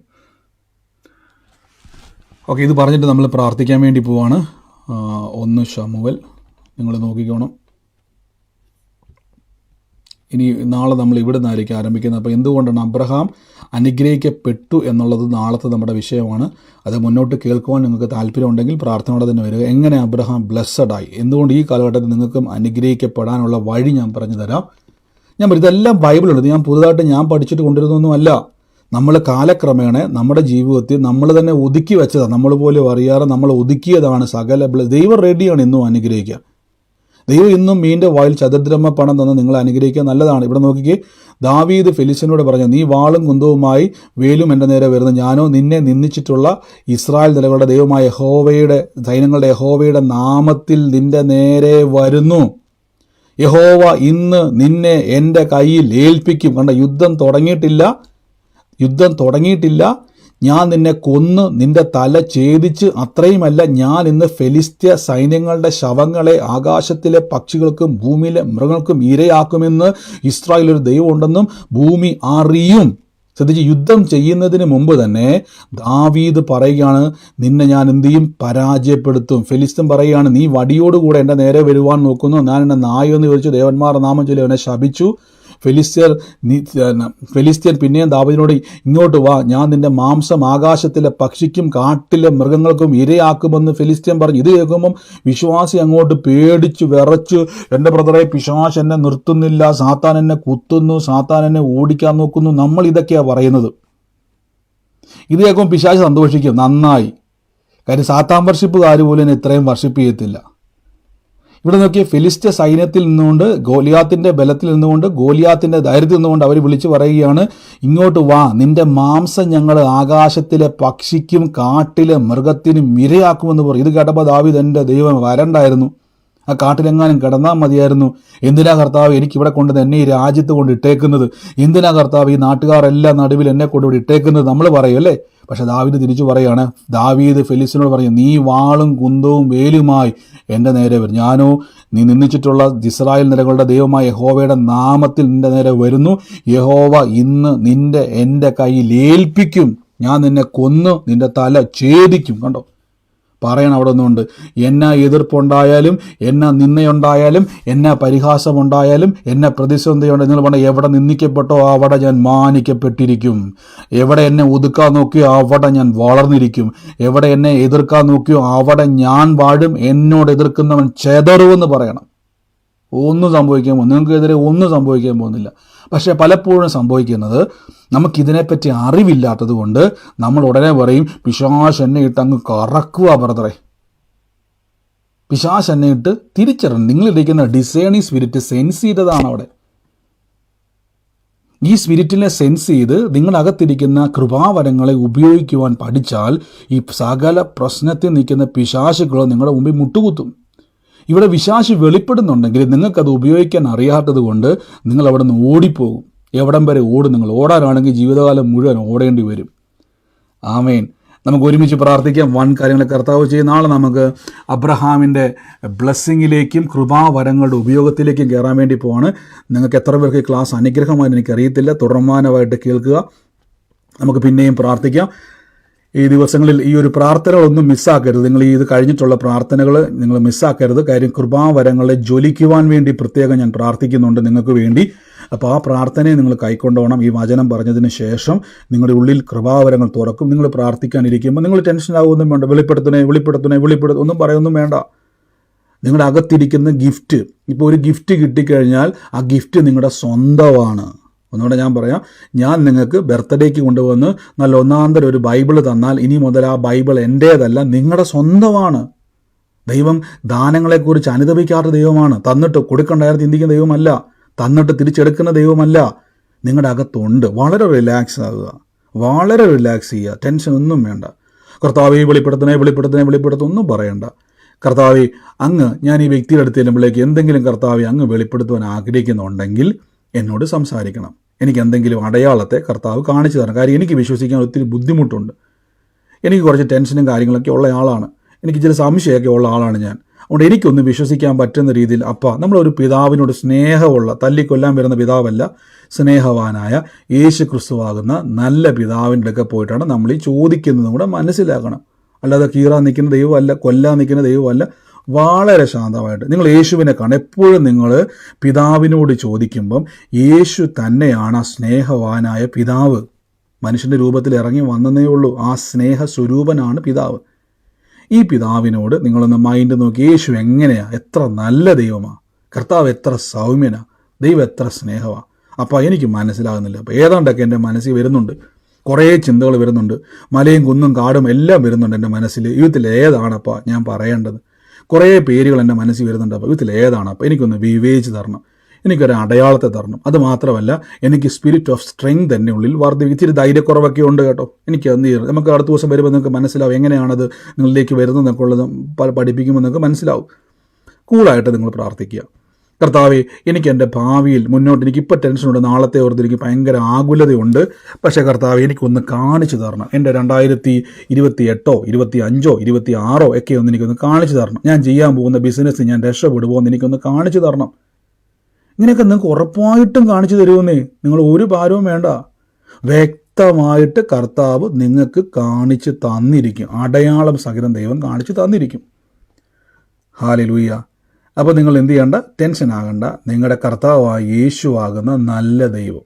Speaker 1: ഓക്കെ, ഇത് പറഞ്ഞിട്ട് നമ്മൾ പ്രാർത്ഥിക്കാൻ വേണ്ടി പോവാണ്. 1 ശമൂവേൽ നിങ്ങൾ നോക്കിക്കോണം. ഇനി നാളെ നമ്മൾ ഇവിടെ നിന്നായിരിക്കും ആരംഭിക്കുന്നത്. അപ്പോൾ എന്തുകൊണ്ടാണ് അബ്രഹാം അനുഗ്രഹിക്കപ്പെട്ടു എന്നുള്ളത് നാളത്തെ നമ്മുടെ വിഷയമാണ്. അത് മുന്നോട്ട് കേൾക്കുവാൻ നിങ്ങൾക്ക് താല്പര്യമുണ്ടെങ്കിൽ പ്രാർത്ഥനയോടെ തന്നെ വരിക. എങ്ങനെ അബ്രഹാം ബ്ലെസ്സഡായി, എന്തുകൊണ്ട് ഈ കാലഘട്ടത്തിൽ നിങ്ങൾക്കും അനുഗ്രഹിക്കപ്പെടാനുള്ള വഴി ഞാൻ പറഞ്ഞു തരാം. ഇതെല്ലാം ബൈബിളുണ്ട്, ഞാൻ പുതുതായിട്ട് ഞാൻ പഠിച്ചിട്ട് കൊണ്ടുവരുന്നൊന്നുമല്ല. നമ്മൾ കാലക്രമേണ നമ്മുടെ ജീവിതത്തിൽ നമ്മൾ തന്നെ ഒതുക്കി വെച്ചതാണ്, നമ്മൾ പോലും അറിയാതെ നമ്മൾ ഒതുക്കിയതാണ് സകല. ദൈവം റെഡിയാണ് ഇന്നും അനുഗ്രഹിക്കുക. ദൈവം ഇന്നും മീൻ്റെ വായിൽ ചതുർദ്രഹ്മ പണം തന്ന് നിങ്ങളെ അനുഗ്രഹിക്കുക, നല്ലതാണ്. ഇവിടെ നോക്കിക്കേ, ദാവീദ് ഫെലിസ്ത്യനോട് പറഞ്ഞു, നീ വാളും കുന്തവുമായി വേലും എൻ്റെ നേരെ വരുന്നു, ഞാനോ നിന്നെ നിന്ദിച്ചിട്ടുള്ള ഇസ്രായേൽ നിലകളുടെ ദൈവമായ യഹോവയുടെ സൈന്യങ്ങളുടെ യഹോവയുടെ നാമത്തിൽ നിന്റെ നേരെ വരുന്നു. യഹോവ ഇന്ന് നിന്നെ എൻ്റെ കയ്യിൽ ഏൽപ്പിക്കും. കണ്ട, യുദ്ധം തുടങ്ങിയിട്ടില്ല. ഞാൻ നിന്നെ കൊന്ന് നിന്റെ തല ഛേദിച്ച്, അത്രയുമല്ല, ഞാൻ ഇന്ന് ഫെലിസ്ത്യ സൈന്യങ്ങളുടെ ശവങ്ങളെ ആകാശത്തിലെ പക്ഷികൾക്കും ഭൂമിയിലെ മൃഗങ്ങൾക്കും ഇരയാക്കുമെന്ന് ഇസ്രായേൽ ഒരു ദൈവം ഉണ്ടെന്നും ഭൂമി അറിയും. ശ്രദ്ധിച്ച്, യുദ്ധം ചെയ്യുന്നതിന് മുമ്പ് തന്നെ ദാവീദ് പറയുകയാണ്, നിന്നെ ഞാൻ എന്ത് ചെയ്യും? പരാജയപ്പെടുത്തും. ഫെലിസ്ത്യൻ പറയുകയാണ്, നീ വടിയോടുകൂടെ എൻ്റെ നേരെ വരുവാൻ നോക്കുന്നു, ഞാൻ എന്നെ നായെന്ന് ചോദിച്ചു, ദേവന്മാരുടെ നാമം ചൊല്ലി അവനെ ശപിച്ചു. ഫെലിസ്ത്യൻ പിന്നെയും ദാവീദിനോട്, ഇങ്ങോട്ട് വാ, ഞാൻ നിന്റെ മാംസം ആകാശത്തിലെ പക്ഷിക്കും കാട്ടിലെ മൃഗങ്ങൾക്കും ഇരയാക്കുമെന്ന് ഫെലിസ്ത്യൻ പറഞ്ഞു. ഇത് കേൾക്കുമ്പം വിശ്വാസി അങ്ങോട്ട് പേടിച്ചു വിറച്ചു, എൻ്റെ ബ്രദറെ, പിശാച് എന്നെ നിർത്തുന്നില്ല, സാത്താൻ എന്നെ കുത്തുന്നു, സാത്താൻ എന്നെ ഓടിക്കാൻ നോക്കുന്നു. നമ്മൾ ഇതൊക്കെയാണ് പറയുന്നത്. ഇത് കേൾക്കുമ്പോൾ പിശാച് സന്തോഷിക്കും, നന്നായി. കാര്യം സാത്താൻ വർഷിപ്പുകാർ പോലും എന്നെ ഇത്രയും വർഷിപ്പ് ചെയ്യത്തില്ല. ഇവിടെ നോക്കിയ ഫിലിസ്ത്യ സൈന്യത്തിൽ നിന്നുകൊണ്ട്, ഗോലിയാത്തിന്റെ ബലത്തിൽ നിന്നുകൊണ്ട്, ഗോലിയാത്തിന്റെ ധൈര്യത്തിൽ നിന്നുകൊണ്ട് അവർ വിളിച്ചു പറയുകയാണ്, ഇങ്ങോട്ട് വാ, നിന്റെ മാംസം ഞങ്ങൾ ആകാശത്തിലെ പക്ഷിക്കും കാട്ടിലെ മൃഗത്തിനും ഇരയാക്കുമെന്ന് പറയും. ഇത് കേട്ടപ്പോൾ ദാവീദ്, എൻ്റെ ദൈവം, വരണ്ടായിരുന്നു, ആ കാട്ടിലെങ്ങാനും കിടന്നാൽ മതിയായിരുന്നു. എന്തിനാ കർത്താവ് എനിക്കിവിടെ കൊണ്ടുവന്ന് എന്നെ ഈ രാജ്യത്ത് കൊണ്ട് ഇട്ടേക്കുന്നത്? എന്തിനാ കർത്താവ് ഈ നാട്ടുകാരെല്ലാം നടുവിൽ എന്നെ കൊണ്ട് ഇവിടെ ഇട്ടേക്കുന്നത്? നമ്മൾ പറയും അല്ലേ? പക്ഷെ ദാവീദ് തിരിച്ചു പറയാണ്. ദാവീദ് ഫെലിസ്ത്യനോട് പറയും, നീ വാളും കുന്തവും വേലുമായി എൻ്റെ നേരെ വരും. ഞാനോ നീ നിന്ദിച്ചിട്ടുള്ള ഇസ്രായേൽ നിരകളുടെ ദൈവമായ യഹോവയുടെ നാമത്തിൽ നിന്റെ നേരെ വരുന്നു. യഹോവ ഇന്ന് എൻ്റെ കയ്യിൽ ഏൽപ്പിക്കും. ഞാൻ നിന്നെ കൊന്ന് നിന്റെ തല ഛേദിക്കും. കണ്ടോ, പറയണം അവിടെ നിന്നുകൊണ്ട്. എന്നാ എതിർപ്പുണ്ടായാലും, എന്നാ നിന്നയുണ്ടായാലും, എന്നാ പരിഹാസമുണ്ടായാലും, എന്നാ പ്രതിസന്ധിയുണ്ട്, നിങ്ങൾ പറഞ്ഞ എവിടെ നിന്ദിക്കപ്പെട്ടോ അവിടെ ഞാൻ മാനിക്കപ്പെട്ടിരിക്കും. എവിടെ എന്നെ ഒതുക്കാൻ നോക്കിയോ അവിടെ ഞാൻ വളർന്നിരിക്കും. എവിടെ എന്നെ എതിർക്കാൻ നോക്കിയോ അവിടെ ഞാൻ വാഴും. എന്നോട് എതിർക്കുന്നവൻ ചെതറുവെന്ന് പറയണം. ഒന്നും സംഭവിക്കാൻ പോകുന്നു, നിങ്ങൾക്കെതിരെ ഒന്നും സംഭവിക്കാൻ പോകുന്നില്ല. പക്ഷെ പലപ്പോഴും സംഭവിക്കുന്നത്, നമുക്കിതിനെപ്പറ്റി അറിവില്ലാത്തത് കൊണ്ട് നമ്മൾ ഉടനെ പറയും, പിശാച് എന്നെ ഇട്ട് അങ്ങ് കറക്കുക ബ്രദറെ. പിശാച് എന്നെ ഇട്ട് തിരിച്ചറിയണം. നിങ്ങളിരിക്കുന്ന ഡിസേണിങ് സ്പിരിറ്റ് സെൻസ് ചെയ്തതാണ് അവിടെ. ഈ സ്പിരിറ്റിനെ സെൻസ് ചെയ്ത് നിങ്ങളകത്തിരിക്കുന്ന കൃപാവരങ്ങളെ ഉപയോഗിക്കുവാൻ പഠിച്ചാൽ ഈ സകല പ്രശ്നത്തിൽ നിൽക്കുന്ന പിശാചുകൾ നിങ്ങളുടെ മുമ്പിൽ മുട്ടുകുത്തും. ഇവിടെ പിശാച് വെളിപ്പെടുന്നുണ്ടെങ്കിൽ നിങ്ങൾക്കത് ഉപയോഗിക്കാൻ അറിയാത്തത് കൊണ്ട് നിങ്ങൾ അവിടെ നിന്ന് ഓടിപ്പോകും. എവിടം വരെ ഓടും? നിങ്ങൾ ഓടാനാണെങ്കിൽ ജീവിതകാലം മുഴുവൻ ഓടേണ്ടി വരും. ആമേൻ. നമുക്ക് ഒരുമിച്ച് പ്രാർത്ഥിക്കാം. വൻ കാര്യങ്ങളെ കർത്താവ് ചെയ്യും. നാളെ നമുക്ക് അബ്രഹാമിൻ്റെ ബ്ലെസ്സിങ്ങിലേക്കും കൃപാവരങ്ങളുടെ ഉപയോഗത്തിലേക്കും കയറാൻ വേണ്ടി പോവാണ്. നിങ്ങൾക്ക് എത്ര പേർക്ക് ഈ ക്ലാസ് അനുഗ്രഹമായിട്ട് എനിക്കറിയത്തില്ല. തുടർമാനമായിട്ട് കേൾക്കുക. നമുക്ക് പിന്നെയും പ്രാർത്ഥിക്കാം. ഈ ദിവസങ്ങളിൽ ഈ ഒരു പ്രാർത്ഥനകളൊന്നും മിസ്സാക്കരുത്. നിങ്ങൾ ഇത് കഴിഞ്ഞിട്ടുള്ള പ്രാർത്ഥനകൾ നിങ്ങൾ മിസ്സാക്കരുത്. കാര്യം കൃപാവരങ്ങളെ ജ്വലിക്കുവാൻ വേണ്ടി പ്രത്യേകം ഞാൻ പ്രാർത്ഥിക്കുന്നുണ്ട് നിങ്ങൾക്ക് വേണ്ടി. അപ്പോൾ ആ പ്രാർത്ഥനയെ നിങ്ങൾ കൈക്കൊണ്ടോണം. ഈ വചനം പറഞ്ഞതിന് ശേഷം നിങ്ങളുടെ ഉള്ളിൽ കൃപാവരങ്ങൾ തുറക്കും. നിങ്ങൾ പ്രാർത്ഥിക്കാനിരിക്കുമ്പോൾ നിങ്ങൾ ടെൻഷനാകുമൊന്നും വേണ്ട. വെളിപ്പെടുത്തണേ ഒന്നും പറയൊന്നും വേണ്ട. നിങ്ങളുടെ അകത്തിരിക്കുന്ന ഗിഫ്റ്റ്, ഇപ്പോൾ ഒരു ഗിഫ്റ്റ് കിട്ടിക്കഴിഞ്ഞാൽ ആ ഗിഫ്റ്റ് നിങ്ങളുടെ സ്വന്തമാണ്. ഒന്നുകൂടെ ഞാൻ പറയാം, ഞാൻ നിങ്ങൾക്ക് ബർത്ത്ഡേക്ക് കൊണ്ടുവന്ന് നല്ല ഒന്നാന്തരം ഒരു ബൈബിൾ തന്നാൽ ഇനി മുതൽ ആ ബൈബിൾ എൻ്റേതല്ല, നിങ്ങളുടെ സ്വന്തമാണ്. ദൈവം ദാനങ്ങളെക്കുറിച്ച് അനുദപിക്കാത്ത ദൈവമാണ്. തന്നിട്ട് കൊടുക്കണ്ടായിരുന്നു ചിന്തിക്കുന്ന ദൈവമല്ല, തന്നിട്ട് തിരിച്ചെടുക്കുന്ന ദൈവമല്ല. നിങ്ങളുടെ അകത്തുണ്ട്. വളരെ റിലാക്സ് ആകുക, വളരെ റിലാക്സ് ചെയ്യുക. ടെൻഷൻ ഒന്നും വേണ്ട. കർത്താവെ വെളിപ്പെടുത്തണേ ഒന്നും പറയണ്ട. കർത്താവെ അങ്ങ്, ഞാൻ ഈ വ്യക്തിയുടെ അടുത്ത് ചെല്ലുമ്പോഴേക്ക് എന്തെങ്കിലും കർത്താവെ അങ്ങ് വെളിപ്പെടുത്തുവാൻ ആഗ്രഹിക്കുന്നുണ്ടെങ്കിൽ എന്നോട് സംസാരിക്കണം. എനിക്ക് എന്തെങ്കിലും അടയാളത്തെ കർത്താവ് കാണിച്ചു തരണം. കാര്യം എനിക്ക് വിശ്വസിക്കാൻ ഒത്തിരി ബുദ്ധിമുട്ടുണ്ട്. എനിക്ക് കുറച്ച് ടെൻഷനും കാര്യങ്ങളൊക്കെ ഉള്ള ആളാണ്. എനിക്ക് ചില സംശയമൊക്കെ ഉള്ള ആളാണ് ഞാൻ. അതുകൊണ്ട് എനിക്കൊന്ന് വിശ്വസിക്കാൻ പറ്റുന്ന രീതിയിൽ, നമ്മളൊരു പിതാവിനോട് സ്നേഹമുള്ള, തല്ലിക്കൊല്ലാൻ വരുന്ന പിതാവല്ല, സ്നേഹവാനായ യേശു ക്രിസ്തുവാകുന്ന നല്ല പിതാവിൻ്റെ അടുക്കെ പോയിട്ടാണ് നമ്മൾ ഈ ചോദിക്കുന്നതും കൂടെ മനസ്സിലാക്കണം. അല്ലാതെ കീറാൻ നിൽക്കുന്ന ദൈവമല്ല, കൊല്ലാൻ നിൽക്കുന്ന ദൈവമല്ല. വളരെ ശാന്തമായിട്ട് നിങ്ങൾ യേശുവിനെ കാണും. എപ്പോഴും നിങ്ങൾ പിതാവിനോട് ചോദിക്കുമ്പം യേശു തന്നെയാണ് ആ സ്നേഹവാനായ പിതാവ്. മനുഷ്യൻ്റെ രൂപത്തിൽ ഇറങ്ങി വന്നതേ ഉള്ളൂ. ആ സ്നേഹ സ്വരൂപനാണ് പിതാവ്. ഈ പിതാവിനോട് നിങ്ങളൊന്ന് മൈൻഡ് നോക്കി, യേശു എങ്ങനെയാണ്, എത്ര നല്ല ദൈവമാണ്, കർത്താവ് എത്ര സൗമ്യനാണ്, ദൈവം എത്ര സ്നേഹമാണ്. അപ്പോൾ എനിക്ക് മനസ്സിലാകുന്നില്ല. അപ്പോൾ ഏതാണ്ടൊക്കെ എൻ്റെ മനസ്സിൽ വരുന്നുണ്ട്, കുറേ ചിന്തകൾ വരുന്നുണ്ട്, മലയും കുന്നും കാടും എല്ലാം വരുന്നുണ്ട് എൻ്റെ മനസ്സിൽ. ഇതിൽ ഏതാണപ്പോൾ ഞാൻ പറയേണ്ടത്? കുറേ പേരുകൾ എൻ്റെ മനസ്സിൽ വരുന്നുണ്ട്. അപ്പോൾ ഇതിൽ ഏതാണ്? അപ്പോൾ എനിക്കൊന്ന് വിവേചിച്ച് തരണം, എനിക്കൊരു അടയാളത്തെ തരണം. അത് മാത്രമല്ല, എനിക്ക് സ്പിരിറ്റ് ഓഫ് സ്ട്രെങ്ത് തന്നെ ഉള്ളിൽ ഇച്ചിരി ധൈര്യക്കുറവൊക്കെ ഉണ്ട് കേട്ടോ. എനിക്ക് എന്ത് ചെയ്യണം, നമുക്ക് അടുത്ത ദിവസം വരുമ്പോൾ നിങ്ങൾക്ക് മനസ്സിലാവും എങ്ങനെയാണത് നിങ്ങളിലേക്ക് വരുന്നതെന്നൊക്കെ ഉള്ളത് പഠിപ്പിക്കുമ്പോൾ നിങ്ങൾക്ക് മനസ്സിലാവും. കൂളായിട്ട് നിങ്ങൾ പ്രാർത്ഥിക്കുക. കർത്താവേ, എനിക്ക് എൻ്റെ ഭാവിയിൽ മുന്നോട്ട്, എനിക്കിപ്പോൾ ടെൻഷനുണ്ട്, നാളത്തെ ഓർത്ത് എനിക്ക് ഭയങ്കര ആകുലതയുണ്ട്. പക്ഷേ കർത്താവേ, എനിക്കൊന്ന് കാണിച്ചു തരണം. എൻ്റെ 2028 25 26 ഒക്കെ ഒന്ന് എനിക്കൊന്ന് കാണിച്ചു തരണം. ഞാൻ ചെയ്യാൻ പോകുന്ന ബിസിനസ് ഞാൻ രക്ഷപ്പെടുമോ എന്ന് എനിക്കൊന്ന് കാണിച്ചു തരണം. ഇങ്ങനെയൊക്കെ നിങ്ങൾക്ക് ഉറപ്പായിട്ടും കാണിച്ചു തരുമെന്നേ. നിങ്ങൾ ഒരു ഭാരവും വേണ്ട. വ്യക്തമായിട്ട് കർത്താവ് നിങ്ങൾക്ക് കാണിച്ച് തന്നിരിക്കും. അടയാളം സഹിതം ദൈവം കാണിച്ച് തന്നിരിക്കും. ഹല്ലേലൂയ. അപ്പോൾ നിങ്ങൾ എന്ത് ചെയ്യേണ്ട? ടെൻഷൻ ആകണ്ട. നിങ്ങളുടെ കർത്താവായ യേശു ആകുന്ന നല്ല ദൈവം,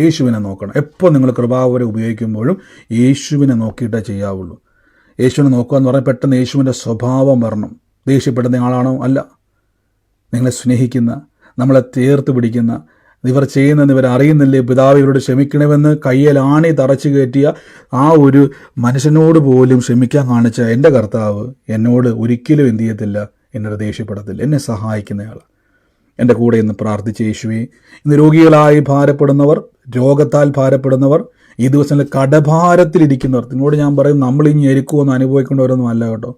Speaker 1: യേശുവിനെ നോക്കണം. എപ്പോൾ നിങ്ങൾ കൃപാവരം ഉപയോഗിക്കുമ്പോഴും യേശുവിനെ നോക്കിയിട്ടേ ചെയ്യാവുള്ളൂ. യേശുവിനെ നോക്കുക എന്ന് പറഞ്ഞാൽ പെട്ടെന്ന് യേശുവിൻ്റെ സ്വഭാവം വരണം. ദേഷ്യപ്പെടുന്ന ആളാണോ? അല്ല. നിങ്ങളെ സ്നേഹിക്കുന്ന, നമ്മളെ ചേർത്ത് പിടിക്കുന്ന, ഇവർ ചെയ്യുന്നതെന്ന് ഇവർ അറിയുന്നില്ലേ, പിതാവ് ഇവരോട് ക്ഷമിക്കണമെന്ന് കയ്യിലാണി തറച്ചു കയറ്റിയ ആ ഒരു മനുഷ്യനോട് പോലും ക്ഷമിക്കാൻ കാണിച്ച എൻ്റെ കർത്താവ് എന്നോട് ഒരിക്കലും എന്ത് ചെയ്യത്തില്ല, എന്നോട് ദേഷ്യപ്പെടത്തില്ല. എന്നെ സഹായിക്കുന്നയാൾ. എൻ്റെ കൂടെ ഇന്ന് പ്രാർത്ഥിച്ച യേശുവേ, ഇന്ന് രോഗികളായി ഭാരപ്പെടുന്നവർ, രോഗത്താൽ ഭാരപ്പെടുന്നവർ, ഈ ദിവസങ്ങളിൽ കടഭാരത്തിലിരിക്കുന്നവർ, നിങ്ങളോട് ഞാൻ പറയും, നമ്മൾ ഈ ഞെരുക്കുമെന്ന് അനുഭവിക്കേണ്ടവരൊന്നും അല്ല കേട്ടോ.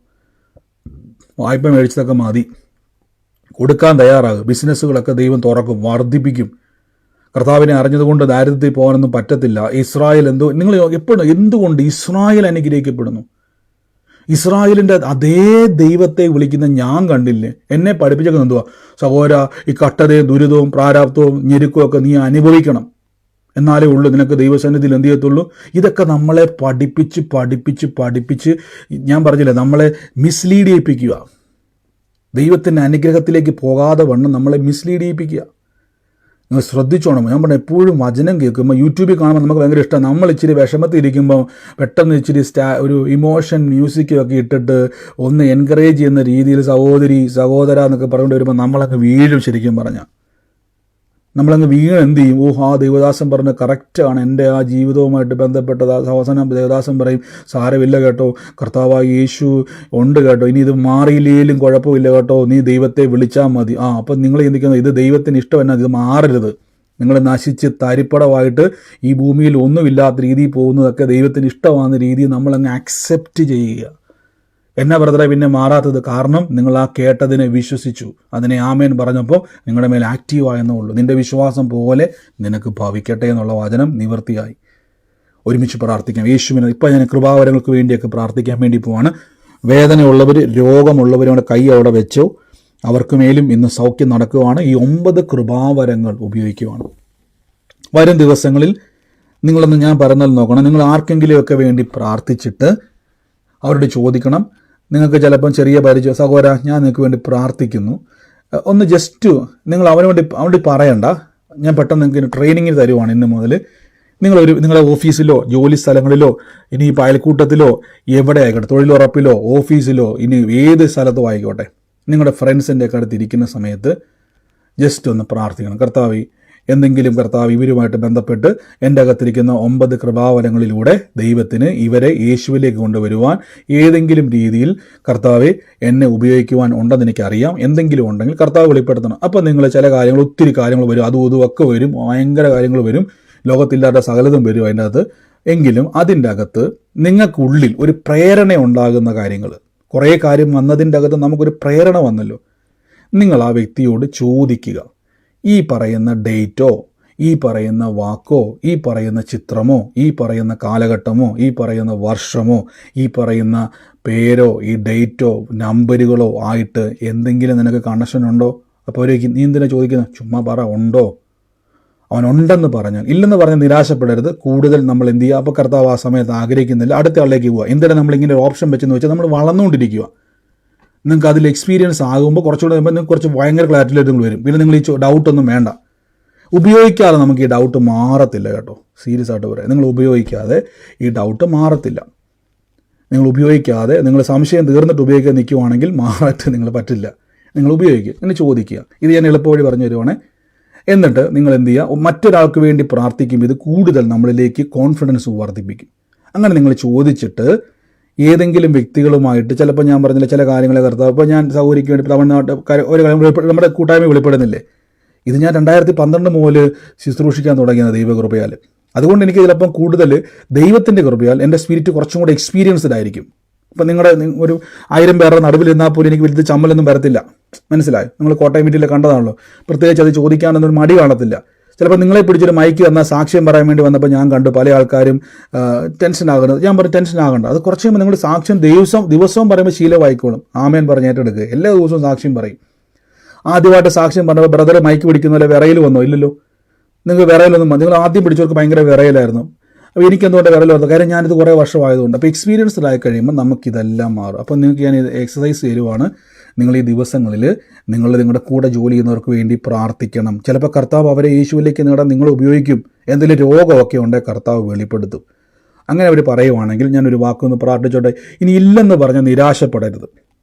Speaker 1: വായ്പ മേടിച്ചതൊക്കെ മതി, കൊടുക്കാൻ തയ്യാറാകും. ബിസിനസ്സുകളൊക്കെ ദൈവം തുറക്കും, വർദ്ധിപ്പിക്കും. കർത്താവിനെ അറിഞ്ഞതുകൊണ്ട് ദാരിദ്ര്യത്തിൽ പോകാനൊന്നും പറ്റത്തില്ല. ഇസ്രായേൽ നിങ്ങൾ എപ്പോഴും എന്തുകൊണ്ട് ഇസ്രായേൽ അനുഗ്രഹിക്കപ്പെടുന്നു? ഇസ്രായേലിൻ്റെ അതേ ദൈവത്തെ വിളിക്കുന്ന ഞാൻ കണ്ടില്ലേ? എന്നെ പഠിപ്പിച്ചൊക്കെ എന്തുവാ? സഹോദര, ഈ കട്ടതയും ദുരിതവും പ്രാരാബ്ധവും ഞെരുക്കവും ഒക്കെ നീ അനുഭവിക്കണം, എന്നാലേ ഉള്ളൂ നിനക്ക് ദൈവസന്നിധിയിൽ എന്ത് ചെയ്യത്തുള്ളൂ. ഇതൊക്കെ നമ്മളെ പഠിപ്പിച്ച് ഞാൻ പറഞ്ഞില്ലേ, നമ്മളെ മിസ്ലീഡ് ചെയ്യിപ്പിക്കുക. ദൈവത്തിൻ്റെ അനുഗ്രഹത്തിലേക്ക് പോകാതെ വണ്ണം നമ്മളെ മിസ്ലീഡ് ചെയ്യിപ്പിക്കുക. നിങ്ങൾ ശ്രദ്ധിച്ചോണം. ഞാൻ പറഞ്ഞ എപ്പോഴും വചനം കേൾക്കുമ്പോൾ യൂട്യൂബിൽ കാണുമ്പോൾ നമുക്ക് ഭയങ്കര ഇഷ്ടമാണ്. നമ്മൾ ഇച്ചിരി വിഷമത്തിൽ ഇരിക്കുമ്പോൾ പെട്ടെന്ന് ഇച്ചിരി ഒരു ഇമോഷൻ മ്യൂസിക്കൊക്കെ ഇട്ടിട്ട് ഒന്ന് എൻകറേജ് ചെയ്യുന്ന രീതിയിൽ സഹോദരി സഹോദര എന്നൊക്കെ പറഞ്ഞുകൊണ്ട് വരുമ്പോൾ നമ്മളങ്ങ് വീഴും. ശരിക്കും പറഞ്ഞാൽ നമ്മളങ്ങ് വീണ് എന്ത് ചെയ്യും? ആ ദേവദാസൻ പറഞ്ഞ കറക്റ്റാണ്, എൻ്റെ ആ ജീവിതവുമായിട്ട് ബന്ധപ്പെട്ടത്. അവസാനം ദേവദാസൻ പറയും, സാരമില്ല കേട്ടോ, കർത്താവായ യേശു ഉണ്ട് കേട്ടോ, ഇനി ഇത് മാറിയില്ലേലും കുഴപ്പമില്ല കേട്ടോ, നീ ദൈവത്തെ വിളിച്ചാൽ മതി. അപ്പം നിങ്ങൾ ചിന്തിക്കുന്നത് ഇത് ദൈവത്തിന് ഇഷ്ടമെന്നാ, ഇത് മാറരുത്. നിങ്ങൾ നശിച്ച് തരിപ്പടമായിട്ട് ഈ ഭൂമിയിൽ ഒന്നുമില്ലാത്ത രീതിയിൽ പോകുന്നതൊക്കെ ദൈവത്തിന് ഇഷ്ടമാകുന്ന രീതിയിൽ നമ്മളങ്ങ് അക്സെപ്റ്റ് ചെയ്യുക. എന്നാ ബ്രദറെ പിന്നെ മാറാത്തത്? കാരണം നിങ്ങൾ ആ കേട്ടതിനെ വിശ്വസിച്ചു, അതിനെ ആമേൻ പറഞ്ഞപ്പോൾ നിങ്ങളുടെ മേൽ ആക്റ്റീവായെന്നേ ഉള്ളൂ. നിന്റെ വിശ്വാസം പോലെ നിനക്ക് ഭവിക്കട്ടെ എന്നുള്ള വചനം നിവൃത്തിയായി. ഒരുമിച്ച് പ്രാർത്ഥിക്കാം. യേശുവിനെ ഇപ്പം ഞാൻ കൃപാവരങ്ങൾക്ക് വേണ്ടിയൊക്കെ പ്രാർത്ഥിക്കാൻ വേണ്ടി പോവാണ്. വേദനയുള്ളവർ, രോഗമുള്ളവരുടെ കൈ അവിടെ വെച്ചോ, അവർക്ക് മേലും ഇന്ന് സൗഖ്യം നടക്കുകയാണ്. ഈ 9 കൃപാവരങ്ങൾ ഉപയോഗിക്കുകയാണ്. വരും ദിവസങ്ങളിൽ നിങ്ങളൊന്ന് ഞാൻ പറഞ്ഞാൽ നോക്കണം. നിങ്ങൾ ആർക്കെങ്കിലുമൊക്കെ വേണ്ടി പ്രാർത്ഥിച്ചിട്ട് അവരോട് ചോദിക്കണം. നിങ്ങൾക്ക് ചിലപ്പം ചെറിയ പരിചയം, സഹോദര ഞാൻ നിങ്ങൾക്ക് വേണ്ടി പ്രാർത്ഥിക്കുന്നു, ഒന്ന് ജസ്റ്റ് നിങ്ങൾ അവനോട് പറയണ്ട. ഞാൻ പെട്ടെന്ന് നിങ്ങൾക്ക് ട്രെയിനിങ്ങിന് തരുവാണ്. ഇന്ന് മുതൽ നിങ്ങളുടെ ഓഫീസിലോ ജോലി സ്ഥലങ്ങളിലോ ഇനി ഇപ്പോൾ അയൽക്കൂട്ടത്തിലോ എവിടെ ആയിക്കോട്ടെ, തൊഴിലുറപ്പിലോ ഓഫീസിലോ ഇനി ഏത് സ്ഥലത്തോ ആയിക്കോട്ടെ, നിങ്ങളുടെ ഫ്രണ്ട്സിൻ്റെ ഒക്കെ അടുത്ത് ഇരിക്കുന്ന സമയത്ത് ജസ്റ്റ് ഒന്ന് പ്രാർത്ഥിക്കണം. കർത്താവ് ഇവരുമായിട്ട് ബന്ധപ്പെട്ട് എൻ്റെ അകത്തിരിക്കുന്ന 9 കൃപാവരങ്ങളിലൂടെ ദൈവത്തിന് ഇവരെ യേശുവിലേക്ക് കൊണ്ടുവരുവാൻ ഏതെങ്കിലും രീതിയിൽ കർത്താവെ എന്നെ ഉപയോഗിക്കുവാൻ ഉണ്ടെന്ന് എനിക്കറിയാം. എന്തെങ്കിലും ഉണ്ടെങ്കിൽ കർത്താവ് വെളിപ്പെടുത്തണം. അപ്പം നിങ്ങൾ ചില കാര്യങ്ങൾ, ഒത്തിരി കാര്യങ്ങൾ വരും, അതും ഇതും ഒക്കെ വരും, ഭയങ്കര കാര്യങ്ങൾ വരും, ലോകത്തില്ലാത്ത സകലതും വരും അതിൻ്റെ അകത്ത്. എങ്കിലും അതിൻ്റെ അകത്ത് നിങ്ങൾക്കുള്ളിൽ ഒരു പ്രേരണ ഉണ്ടാകുന്ന കാര്യങ്ങൾ, കുറേ കാര്യം വന്നതിൻ്റെ അകത്ത് നമുക്കൊരു പ്രേരണ വന്നല്ലോ. നിങ്ങൾ ആ വ്യക്തിയോട് ചോദിക്കുക, ഈ പറയുന്ന ഡേറ്റോ, ഈ പറയുന്ന വാക്കോ, ഈ പറയുന്ന ചിത്രമോ, ഈ പറയുന്ന കാലഘട്ടമോ, ഈ പറയുന്ന വർഷമോ, ഈ പറയുന്ന പേരോ, ഈ ഡേറ്റോ നമ്പറുകളോ ആയിട്ട് എന്തെങ്കിലും നിനക്ക് കണക്ഷൻ ഉണ്ടോ? അപ്പോൾ നീ എന്തിനാ ചോദിക്കുന്നത്? ചുമ്മാ പറ, ഉണ്ടോ? അവനുണ്ടെന്ന് പറഞ്ഞാൽ, ഇല്ലെന്ന് പറഞ്ഞാൽ നിരാശപ്പെടരുത്. കൂടുതൽ നമ്മൾ എന്ത് ചെയ്യുക? അപ്പോൾ കർത്താവ് ആ സമയത്ത് ആഗ്രഹിക്കുന്നില്ല, അടുത്ത ആളിലേക്ക് പോവുക. എന്തിനാണ് നമ്മളിങ്ങനെ ഒരു ഓപ്ഷൻ വെച്ചെന്ന് വെച്ചാൽ നമ്മൾ വളർന്നുകൊണ്ടിരിക്കുക. നിങ്ങൾക്ക് അതിൽ എക്സ്പീരിയൻസ് ആകുമ്പോൾ കുറച്ചുകൂടെ കഴിയുമ്പോൾ നിങ്ങൾക്ക് കുറച്ച് ഭയങ്കര ക്ലാരിറ്റിയിലേക്ക് നിങ്ങൾ വരും. പിന്നെ നിങ്ങൾ ഈ ഡൗട്ടൊന്നും വേണ്ട. ഉപയോഗിക്കാതെ നമുക്ക് ഈ ഡൗട്ട് മാറത്തില്ല കേട്ടോ. സീരിയസ് ആയിട്ട് പറയാം, നിങ്ങൾ ഉപയോഗിക്കാതെ ഈ ഡൗട്ട് മാറത്തില്ല. നിങ്ങൾ ഉപയോഗിക്കാതെ, നിങ്ങൾ സംശയം തീർന്നിട്ട് ഉപയോഗിക്കാൻ നിൽക്കുവാണെങ്കിൽ മാറാറ്റ് നിങ്ങൾ പറ്റില്ല. നിങ്ങൾ ഉപയോഗിക്കുക, നിങ്ങൾ ചോദിക്കുക. ഇത് ഞാൻ എളുപ്പവഴി പറഞ്ഞു തരുവാണേ. എന്നിട്ട് നിങ്ങൾ എന്ത് ചെയ്യുക? മറ്റൊരാൾക്ക് വേണ്ടി പ്രാർത്ഥിക്കും. ഇത് കൂടുതൽ നമ്മളിലേക്ക് കോൺഫിഡൻസ് വർദ്ധിപ്പിക്കും. അങ്ങനെ നിങ്ങൾ ചോദിച്ചിട്ട് ഏതെങ്കിലും വ്യക്തികളുമായിട്ട്, ചിലപ്പോൾ ഞാൻ പറഞ്ഞില്ല ചില കാര്യങ്ങളെ കർത്താവ്, ഇപ്പോൾ ഞാൻ സൗകര്യക്ക് വേണ്ടി തമിഴ്നാട്ട് ഒരു കാര്യം നമ്മുടെ കൂട്ടായ്മ വെളിപ്പെടുന്നില്ലേ, ഇത് ഞാൻ 2012 മുതൽ ശുശ്രൂഷിക്കാൻ തുടങ്ങിയത് ദൈവകൃപയാൽ. അതുകൊണ്ട് എനിക്ക് ചിലപ്പം കൂടുതൽ ദൈവത്തിൻ്റെ കൃപയാൽ എൻ്റെ സ്പിരിറ്റ് കുറച്ചും കൂടെ എക്സ്പീരിയൻസ്ഡ് ആയിരിക്കും. ഇപ്പം നിങ്ങളുടെ ഒരു 1000 പേരുടെ നടുവിൽ നിന്നാൽ പോലും എനിക്ക് വലുത് ചമ്മലൊന്നും വരത്തില്ല. മനസ്സിലായോ? നിങ്ങൾ കോട്ടയം വീട്ടിൽ കണ്ടതാണല്ലോ. പ്രത്യേകിച്ച് അത് ചോദിക്കാനൊന്നും മടി കാണത്തില്ല. ചിലപ്പോൾ നിങ്ങളെ പിടിച്ചൊരു മൈക്ക് വന്നാൽ സാക്ഷ്യം പറയാൻ വേണ്ടി വന്നപ്പോൾ ഞാൻ കണ്ടു പല ആൾക്കാരും ടെൻഷനാകുന്നത്. ഞാൻ പറഞ്ഞു ടെൻഷനാകണ്ട, അത് കുറച്ച് കഴിയുമ്പോൾ നിങ്ങൾ സാക്ഷ്യം ദിവസവും പറയുമ്പോൾ ശീലമായിക്കോളും. ആമേൻ പറഞ്ഞ് ഏറ്റെടുക്കുക. എല്ലാ ദിവസവും സാക്ഷ്യം പറയും. ആദ്യമായിട്ട് സാക്ഷ്യം പറഞ്ഞപ്പോൾ ബ്രദർ മൈക്ക് പിടിക്കുന്ന പോലെ വിറയിൽ വന്നോ? ഇല്ലല്ലോ. നിങ്ങൾ വിറയിലൊന്നും, നിങ്ങൾ ആദ്യം പിടിച്ചവർക്ക് ഭയങ്കര വിറയിലായിരുന്നു. അപ്പോൾ എനിക്ക് എന്തുകൊണ്ട് വിരലോർത്ത്, കാര്യം ഞാനിത് കുറേ വർഷമായതുകൊണ്ട്. അപ്പോൾ എക്സ്പീരിയൻസ്ഡ് ആയി കഴിയുമ്പോൾ നമുക്കിതെല്ലാം മാറും. അപ്പോൾ നിങ്ങൾക്ക് ഞാൻ എക്സസൈസ് തരുവാണ്. നിങ്ങൾ ഈ ദിവസങ്ങളിൽ നിങ്ങളുടെ കൂടെ ജോലി ചെയ്യുന്നവർക്ക് വേണ്ടി പ്രാർത്ഥിക്കണം. ചിലപ്പോൾ കർത്താവ് അവരെ യേശുവിലേക്ക് നേടാൻ നിങ്ങൾ ഉപയോഗിക്കും. എന്തെങ്കിലും രോഗമൊക്കെ ഉണ്ടെങ്കിൽ കർത്താവ് വെളിപ്പെടുത്തും. അങ്ങനെ അവർ പറയുവാണെങ്കിൽ ഞാനൊരു വാക്കൊന്ന് പ്രാർത്ഥിച്ചോട്ടെ. ഇനി ഇല്ലെന്ന് പറഞ്ഞാൽ നിരാശപ്പെടരുത്.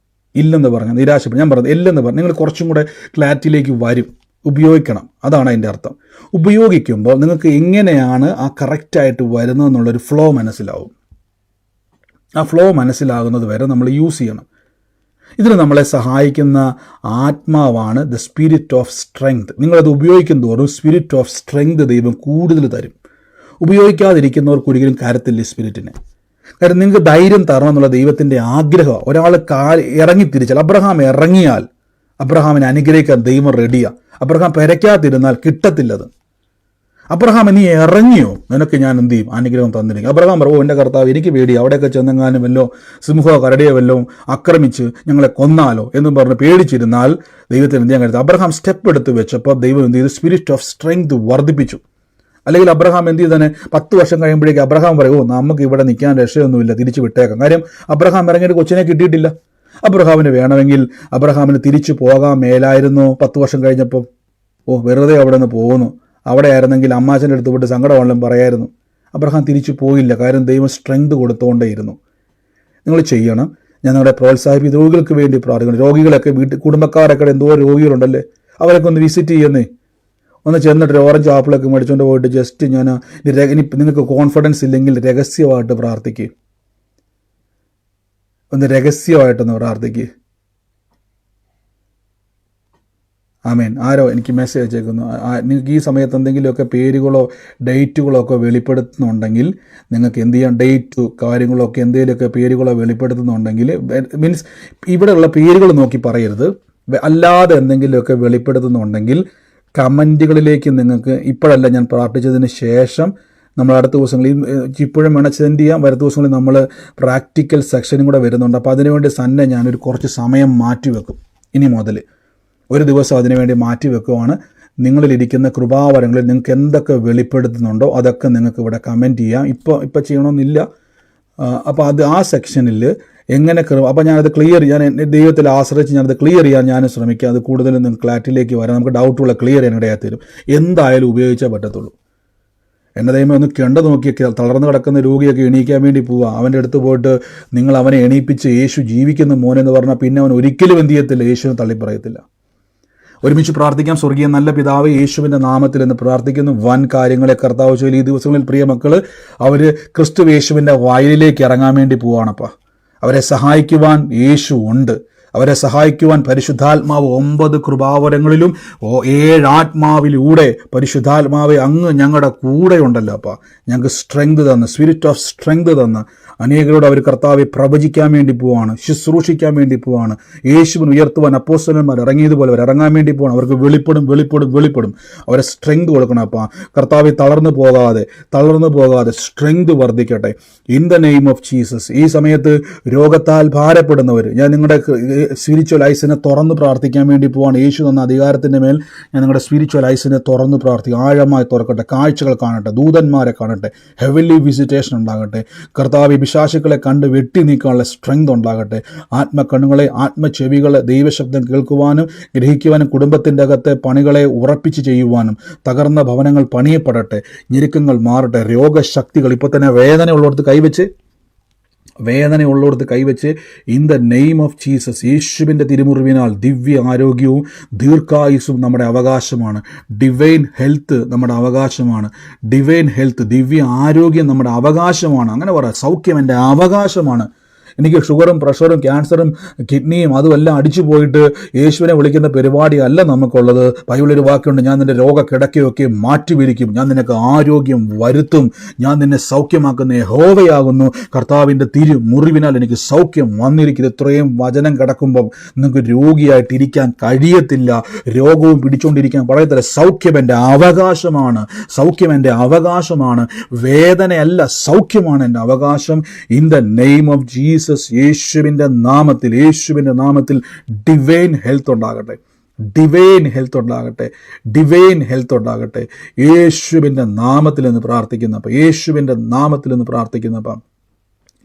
Speaker 1: ഇല്ലെന്ന് പറഞ്ഞാൽ ഞാൻ പറഞ്ഞത് ഇല്ലെന്ന് പറഞ്ഞാൽ നിങ്ങൾ കുറച്ചും കൂടെ ക്ലാരിറ്റിയിലേക്ക് വരും. ഉപയോഗിക്കണം, അതാണ് അതിൻ്റെ അർത്ഥം. ഉപയോഗിക്കുമ്പോൾ നിങ്ങൾക്ക് എങ്ങനെയാണ് ആ കറക്റ്റായിട്ട് വരുന്നതെന്നുള്ളൊരു ഫ്ലോ മനസ്സിലാവും. ആ ഫ്ലോ മനസ്സിലാകുന്നത് വരെ നമ്മൾ യൂസ് ചെയ്യണം. ഇതിന് നമ്മളെ സഹായിക്കുന്ന ആത്മാവാണ് ദ സ്പിരിറ്റ് ഓഫ് സ്ട്രെങ്ത്. നിങ്ങളത് ഉപയോഗിക്കും തോറും സ്പിരിറ്റ് ഓഫ് സ്ട്രെങ്ത് ദൈവം കൂടുതൽ തരും. ഉപയോഗിക്കാതിരിക്കുന്നവർക്ക് ഒരിക്കലും കരത്തില്ല സ്പിരിറ്റിനെ. കാരണം നിങ്ങൾക്ക് ധൈര്യം തരണം എന്നുള്ള ദൈവത്തിൻ്റെ ആഗ്രഹമാണ്. ഒരാൾ ഇറങ്ങിത്തിരിച്ചാൽ, അബ്രഹാം ഇറങ്ങിയാൽ അബ്രഹാമിനെ അനുഗ്രഹിക്കാൻ ദൈവം റെഡിയാണ്. അബ്രഹാം പെരയ്ക്കാതിരുന്നാൽ കിട്ടത്തില്ലത്. അബ്രഹാം നീ ഇറങ്ങിയോ, നിനക്ക് ഞാൻ എന്ത് ചെയ്യും, അനുഗ്രഹം തന്നിരിക്കും. അബ്രഹാം പറയും, എൻ്റെ കർത്താവ് എനിക്ക് പേടി, അവിടെയൊക്കെ ചെന്നെങ്ങാനും വല്ലോ സിംഹമോ കരടിയോ വല്ലോ ആക്രമിച്ച് ഞങ്ങളെ കൊന്നാലോ എന്നും പറഞ്ഞ് പേടിച്ചിരുന്നാൽ ദൈവത്തിന് എന്ത് ചെയ്യാൻ കഴിയും. അബ്രഹാം സ്റ്റെപ്പ് എടുത്ത് വെച്ചപ്പോൾ ദൈവം എന്ത് ചെയ്തു, സ്പിരിറ്റ് ഓഫ് സ്ട്രെങ്ത് വർദ്ധിപ്പിച്ചു. അല്ലെങ്കിൽ അബ്രഹാം എന്ത് ചെയ്ത് തന്നെ 10 വർഷം കഴിയുമ്പോഴേക്ക് അബ്രഹാം പറയും, നമുക്ക് ഇവിടെ നിൽക്കാൻ രക്ഷയൊന്നുമില്ല, തിരിച്ചു വിട്ടേക്കാം. കാര്യം അബ്രഹാം ഇറങ്ങിയിട്ട് കൊച്ചിനെ കിട്ടിയിട്ടില്ല. അബ്രഹാമിന് വേണമെങ്കിൽ അബ്രഹാമിന് തിരിച്ചു പോകാൻ മേലായിരുന്നു 10 വർഷം കഴിഞ്ഞപ്പം. വെറുതെ അവിടെ നിന്ന് പോകുന്നു. അവിടെ ആയിരുന്നെങ്കിൽ അമ്മാച്ചൻ്റെ അടുത്ത് പോയിട്ട് സങ്കടമാണെങ്കിലും പറയായിരുന്നു. അബ്രഹാം തിരിച്ചു പോയില്ല, കാര്യം ദൈവം സ്ട്രെങ്ത് കൊടുത്തുകൊണ്ടേയിരുന്നു. നിങ്ങൾ ചെയ്യണം. ഞാൻ നിങ്ങളെ പ്രോത്സാഹിപ്പിക്കും. രോഗികൾക്ക് വേണ്ടി പ്രാർത്ഥിക്കണം. രോഗികളൊക്കെ കുടുംബക്കാരൊക്കെ എന്തോ രോഗികളുണ്ടല്ലേ, അവരൊക്കെ ഒന്ന് വിസിറ്റ് ചെയ്യുന്നേ. ഒന്ന് ചെന്നിട്ട് ഒരു ഓറഞ്ച് ആപ്പിളൊക്കെ മേടിച്ചുകൊണ്ട് പോയിട്ട് ജസ്റ്റ് ഇനി നിങ്ങൾക്ക് കോൺഫിഡൻസ് ഇല്ലെങ്കിൽ രഹസ്യമായിട്ട് പ്രാർത്ഥിക്കുക. ഒന്ന് രഹസ്യമായിട്ടൊന്ന് പ്രാർത്ഥിക്കുക. ആമേൻ. ആരോ എനിക്ക് മെസ്സേജ് അയച്ചേക്കുന്നു. നിങ്ങൾക്ക് ഈ സമയത്ത് എന്തെങ്കിലുമൊക്കെ പേരുകളോ ഡേറ്റുകളോ ഒക്കെ വെളിപ്പെടുത്തുന്നുണ്ടെങ്കിൽ നിങ്ങൾക്ക് എന്ത് ചെയ്യാം, ഡേറ്റ് കാര്യങ്ങളൊക്കെ എന്തെങ്കിലുമൊക്കെ പേരുകളോ വെളിപ്പെടുത്തുന്നുണ്ടെങ്കിൽ, മീൻസ് ഇവിടെയുള്ള പേരുകൾ നോക്കി പറയരുത്, അല്ലാതെ എന്തെങ്കിലുമൊക്കെ വെളിപ്പെടുത്തുന്നുണ്ടെങ്കിൽ കമൻറ്റുകളിലേക്ക് നിങ്ങൾക്ക് ഇപ്പോഴല്ല, ഞാൻ പ്രാർത്ഥിച്ചതിന് ശേഷം നമ്മൾ അടുത്ത ദിവസങ്ങളിൽ ഇപ്പോഴും വേണം സെൻഡ് ചെയ്യാം. വരുന്ന ദിവസങ്ങളിൽ നമ്മൾ പ്രാക്ടിക്കൽ സെക്ഷനും കൂടെ വരുന്നുണ്ട്. അപ്പോൾ അതിനുവേണ്ടി തന്നെ ഞാനൊരു കുറച്ച് സമയം മാറ്റിവെക്കും. ഇനി മുതൽ ഒരു ദിവസം അതിനുവേണ്ടി മാറ്റിവെക്കുവാണ്. നിങ്ങളിലിരിക്കുന്ന കൃപാവരങ്ങളിൽ നിങ്ങൾക്ക് എന്തൊക്കെ വെളിപ്പെടുത്തുന്നുണ്ടോ അതൊക്കെ നിങ്ങൾക്ക് ഇവിടെ കമൻറ്റ് ചെയ്യാം. ഇപ്പോൾ ചെയ്യണമെന്നില്ല. അപ്പോൾ ആ സെക്ഷനിൽ എങ്ങനെ അപ്പോൾ ഞാനത് ക്ലിയർ ചെയ്യാൻ ദൈവത്തിൽ ആശ്രയിച്ച് ഞാനത് ക്ലിയർ ചെയ്യാൻ ഞാൻ ശ്രമിക്കുക. അത് കൂടുതലും നിങ്ങൾക്ക് ക്ലാരിറ്റിയിലേക്ക് വരാൻ, നമുക്ക് ഡൗട്ടുള്ള ക്ലിയർ ചെയ്യാൻ ഇടയായി തരും. എന്തായാലും ഉപയോഗിച്ചേ പറ്റത്തുള്ളൂ. എൻ്റെ ദൈവം ഒന്ന് കണ്ട നോക്കി തളർന്നു കിടക്കുന്ന രോഗിയൊക്കെ എണീക്കാൻ വേണ്ടി പോവുക. അവൻ്റെ അടുത്ത് പോയിട്ട് നിങ്ങൾ അവനെ എണീപ്പിച്ച് യേശു ജീവിക്കുന്ന മോനെന്ന് പറഞ്ഞാൽ പിന്നെ അവൻ ഒരിക്കലും എന്ത് ചെയ്യത്തില്ല, യേശുവിനെ തള്ളിപ്പറയത്തില്ല. ഒരുമിച്ച് പ്രാർത്ഥിക്കാം. സ്വർഗീയ നല്ല പിതാവ്, യേശുവിൻ്റെ നാമത്തിൽ എന്ന് പ്രാർത്ഥിക്കുന്നു. വൻ കാര്യങ്ങളെ കർത്താവ് ചെയ്യൽ. ഈ ദിവസങ്ങളിൽ പ്രിയ മക്കൾ അവർ ക്രിസ്തു യേശുവിൻ്റെ വയലിലേക്ക് ഇറങ്ങാൻ വേണ്ടി പോവാണപ്പാ. അവരെ സഹായിക്കുവാൻ യേശു ഉണ്ട്. അവരെ സഹായിക്കുവാൻ പരിശുദ്ധാത്മാവ് 9 കൃപാവരങ്ങളിലും 7 ആത്മാവിലൂടെ പരിശുദ്ധാത്മാവെ അങ്ങ് ഞങ്ങളുടെ കൂടെ ഉണ്ടല്ലോ അപ്പാ. ഞങ്ങൾക്ക് സ്ട്രെങ്ത് തന്ന്, സ്പിരിറ്റ് ഓഫ് സ്ട്രെങ്ത് തന്ന് അനേകരോട് അവർ കർത്താവെ പ്രവചിക്കാൻ വേണ്ടി പോവാണ്, ശുശ്രൂഷിക്കാൻ വേണ്ടി പോവാണ്. യേശുവിന് ഉയർത്തുവാൻ അപ്പോസ്തലന്മാർ ഇറങ്ങിയതുപോലെ അവർ ഇറങ്ങാൻ വേണ്ടി പോവാണ്. അവർക്ക് വെളിപ്പെടും. അവരെ സ്ട്രെങ്ത് കൊടുക്കണം അപ്പാ. കർത്താവെ തളർന്നു പോകാതെ സ്ട്രെങ്ത് വർദ്ധിക്കട്ടെ in the name of Jesus. ഈ സമയത്ത് രോഗത്താൽ ഭാരപ്പെടുന്നവർ, ഞാൻ നിങ്ങളുടെ സ്പിരിച്വൽ ഐസിനെ തുറന്ന് പ്രാർത്ഥിക്കാൻ വേണ്ടി പോവാണ്. യേശു തന്ന അധികാരത്തിൻ്റെ മേൽ ഞാൻ നിങ്ങളുടെ സ്പിരിച്വൽ ഐസിനെ തുറന്ന് പ്രാർത്ഥിക്കും. ആഴമായി തുറക്കട്ടെ, കാഴ്ചകൾ കാണട്ടെ, ദൂതന്മാരെ കാണട്ടെ, ഹെവൻലി വിസിറ്റേഷൻ ഉണ്ടാകട്ടെ. കർത്താവ് പിശാചുക്കളെ കണ്ട് വെട്ടി നീക്കാനുള്ള സ്ട്രെങ്ത് ഉണ്ടാകട്ടെ. ആത്മകണ്ണുകളെ, ആത്മചെവികളെ ദൈവശബ്ദം കേൾക്കുവാനും ഗ്രഹിക്കുവാനും, കുടുംബത്തിൻ്റെ അകത്തെ പണികളെ ഉറപ്പിച്ച് ചെയ്യുവാനും, തകർന്ന ഭവനങ്ങൾ പണിയപ്പെടട്ടെ, ഞെരുക്കങ്ങൾ മാറട്ടെ. രോഗശക്തികൾ ഇപ്പോൾ തന്നെ വേദനയുള്ളവർക്ക് കൈവച്ച് in the name of Jesus, യേശുവിൻ്റെ തിരുമുറിവിനാൽ ദിവ്യ ആരോഗ്യവും ദീർഘായുസ്സും നമ്മുടെ അവകാശമാണ്. ഡിവൈൻ ഹെൽത്ത് നമ്മുടെ അവകാശമാണ്. ദിവ്യ ആരോഗ്യം നമ്മുടെ അവകാശമാണ്. അങ്ങനെ പറയാം, സൗഖ്യം എൻ്റെ അവകാശമാണ്. എനിക്ക് ഷുഗറും പ്രഷറും ക്യാൻസറും കിഡ്നിയും അതുമെല്ലാം അടിച്ചു പോയിട്ട് യേശുവിനെ വിളിക്കുന്ന പരിപാടിയല്ല നമുക്കുള്ളത്. ബൈബിളൊരു വാക്കുണ്ട്, ഞാൻ നിൻ്റെ രോഗക്കിടക്കയൊക്കെ മാറ്റിവിരിക്കും, ഞാൻ നിനക്ക് ആരോഗ്യം വരുത്തും, ഞാൻ നിന്നെ സൗഖ്യമാക്കുന്ന യഹോവയാകുന്നു. കർത്താവിൻ്റെ മുറിവിനാൽ എനിക്ക് സൗഖ്യം വന്നിരിക്കും. ഇത്രയും വചനം കിടക്കുമ്പം നിങ്ങൾക്ക് രോഗിയായിട്ടിരിക്കാൻ കഴിയത്തില്ല. രോഗവും പിടിച്ചുകൊണ്ടിരിക്കാൻ പറയത്തില്ല. സൗഖ്യം എൻ്റെ അവകാശമാണ്. വേദനയല്ല, സൗഖ്യമാണ് എൻ്റെ അവകാശം. In the name of Jesus, യേശുവിൻ്റെ നാമത്തിൽ ഡിവൈൻ ഹെൽത്ത് ഉണ്ടാകട്ടെ. ഡിവൈൻ ഹെൽത്ത് ഉണ്ടാകട്ടെ, ഡിവൈൻ ഹെൽത്ത് ഉണ്ടാകട്ടെ. യേശുവിൻ്റെ നാമത്തിൽ നിന്ന് പ്രാർത്ഥിക്കുന്നപ്പം, യേശുവിൻ്റെ നാമത്തിൽ നിന്ന് പ്രാർത്ഥിക്കുന്നപ്പം,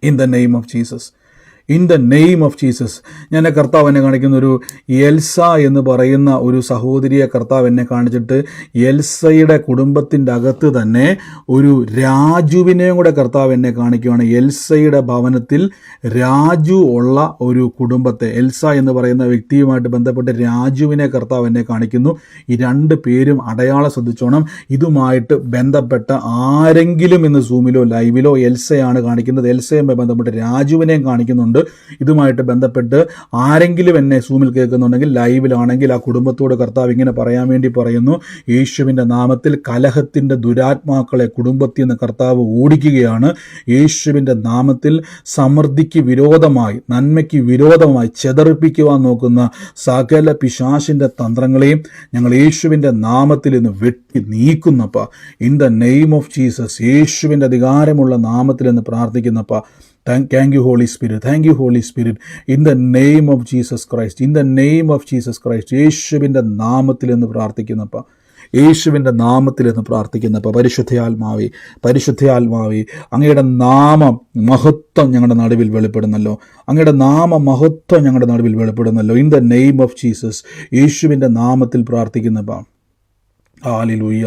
Speaker 1: in the name of Jesus, in the name of Jesus. ഞാൻ കർത്താവ് എന്നെ കാണിക്കുന്ന ഒരു എൽസ എന്ന് പറയുന്ന ഒരു സഹോദരിയെ കർത്താവ് എന്നെ കാണിച്ചിട്ട് എൽസയുടെ കുടുംബത്തിൻ്റെ അകത്ത് തന്നെ ഒരു രാജുവിനെയും കൂടെ കർത്താവ് എന്നെ കാണിക്കുകയാണ്. എൽസയുടെ ഭവനത്തിൽ രാജു ഉള്ള ഒരു കുടുംബത്തെ, എൽസ എന്ന് പറയുന്ന വ്യക്തിയുമായിട്ട് ബന്ധപ്പെട്ട് രാജുവിനെ കർത്താവ് എന്നെ കാണിക്കുന്നു. ഈ രണ്ട് പേരും അടയാളം ശ്രദ്ധിച്ചോണം. ഇതുമായിട്ട് ബന്ധപ്പെട്ട ആരെങ്കിലും ഇന്ന് സൂമിലോ ലൈവിലോ എൽസയാണ് കാണിക്കുന്നത്, എൽസയുമായി ബന്ധപ്പെട്ട് രാജുവിനെയും കാണിക്കുന്നുണ്ട്. ഇതുമായിട്ട് ബന്ധപ്പെട്ട് ആരെങ്കിലും എന്നെ സൂമിൽ കേൾക്കുന്നുണ്ടെങ്കിൽ, ലൈവിലാണെങ്കിൽ ആ കുടുംബത്തോട് കർത്താവ് ഇങ്ങനെ പറയാൻ വേണ്ടി പറയുന്നു, യേശുവിൻ്റെ നാമത്തിൽ കലഹത്തിൻ്റെ ദുരാത്മാക്കളെ കുടുംബത്തിൽ നിന്ന് കർത്താവ് ഓടിക്കുകയാണ്. യേശുവിൻ്റെ നാമത്തിൽ സമൃദ്ധിക്ക് വിരോധമായി, നന്മയ്ക്ക് വിരോധമായി ചെതറിപ്പിക്കുവാൻ നോക്കുന്ന സകല പിശാചിൻ്റെ തന്ത്രങ്ങളെയും ഞങ്ങൾ യേശുവിൻ്റെ നാമത്തിൽ നിന്ന് വെട്ടി നീക്കുന്നപ്പ, in the name of Jesus. യേശുവിൻ്റെ അധികാരമുള്ള നാമത്തിൽ നിന്ന് പ്രാർത്ഥിക്കുന്നപ്പ. Thank you, Holy Spirit. Thank you, Holy Spirit. In the name of Jesus Christ. In the name of Jesus Christ. യേശുവിൻ്റെ നാമത്തിൽ എന്ന് പ്രാർത്ഥിക്കുന്നപ്പ, യേശുവിൻ്റെ നാമത്തിൽ എന്ന് പ്രാർത്ഥിക്കുന്നപ്പ. പരിശുദ്ധയാത്മാവേ, പരിശുദ്ധയാത്മാവേ, അങ്ങയുടെ നാമം മഹത്വം ഞങ്ങളുടെ നടുവിൽ വെളിപ്പെടുന്നല്ലോ, അങ്ങയുടെ നാമ മഹത്വം ഞങ്ങളുടെ നടുവിൽ വെളിപ്പെടുന്നല്ലോ. In the name of Jesus. യേശുവിൻ്റെ നാമത്തിൽ പ്രാർത്ഥിക്കുന്നപ്പ. ഹല്ലേലൂയ.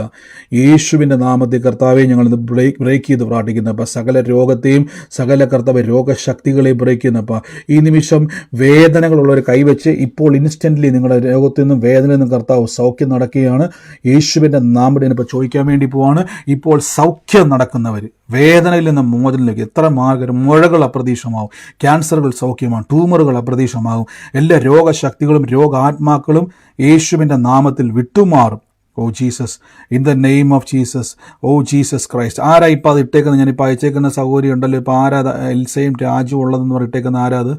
Speaker 1: യേശുവിൻ്റെ നാമത്തിൽ കർത്താവെ ഞങ്ങളിന്ന് ബ്രേക്ക് ചെയ്ത് പ്രാർത്ഥിക്കുന്നപ്പോൾ സകല രോഗത്തെയും സകല കർത്താവ് രോഗശക്തികളെയും ബ്രേക്ക് ചെയ്യുന്നപ്പോൾ ഈ നിമിഷം വേദനകളുള്ളവർ കൈവച്ച് ഇപ്പോൾ ഇൻസ്റ്റൻ്റ്ലി നിങ്ങളുടെ രോഗത്തിൽ നിന്നും വേദനയിൽ നിന്നും കർത്താവ് സൗഖ്യം നടക്കുകയാണ്. യേശുവിൻ്റെ നാമത്തിൽ ഇപ്പോൾ ചോദിക്കാൻ വേണ്ടി പോവാണ്. ഇപ്പോൾ സൗഖ്യം നടക്കുന്നവർ, വേദനയിൽ നിന്ന് മോചനത്തിലേക്ക് എത്ര മാർഗ്ഗം, മുഴകൾ അപ്രതീക്ഷമാവും, ക്യാൻസറുകൾ സൗഖ്യമാകും, ട്യൂമറുകൾ അപ്രതീക്ഷമാകും, എല്ലാ രോഗശക്തികളും രോഗാത്മാക്കളും യേശുവിൻ്റെ നാമത്തിൽ വിട്ടുമാറും. Oh Jesus, in the name of Jesus. Oh Jesus Christ. ആരാ ഇപ്പം അത് ഇട്ടേക്കുന്നത്? ഞാനിപ്പോൾ അയച്ചേക്കുന്ന സൗകര്യം ഉണ്ടല്ലോ, ഇപ്പം ആരാ എൽസയും രാജുവും ഉള്ളതെന്ന് പറഞ്ഞിട്ടേക്കുന്ന ആരാ അത്?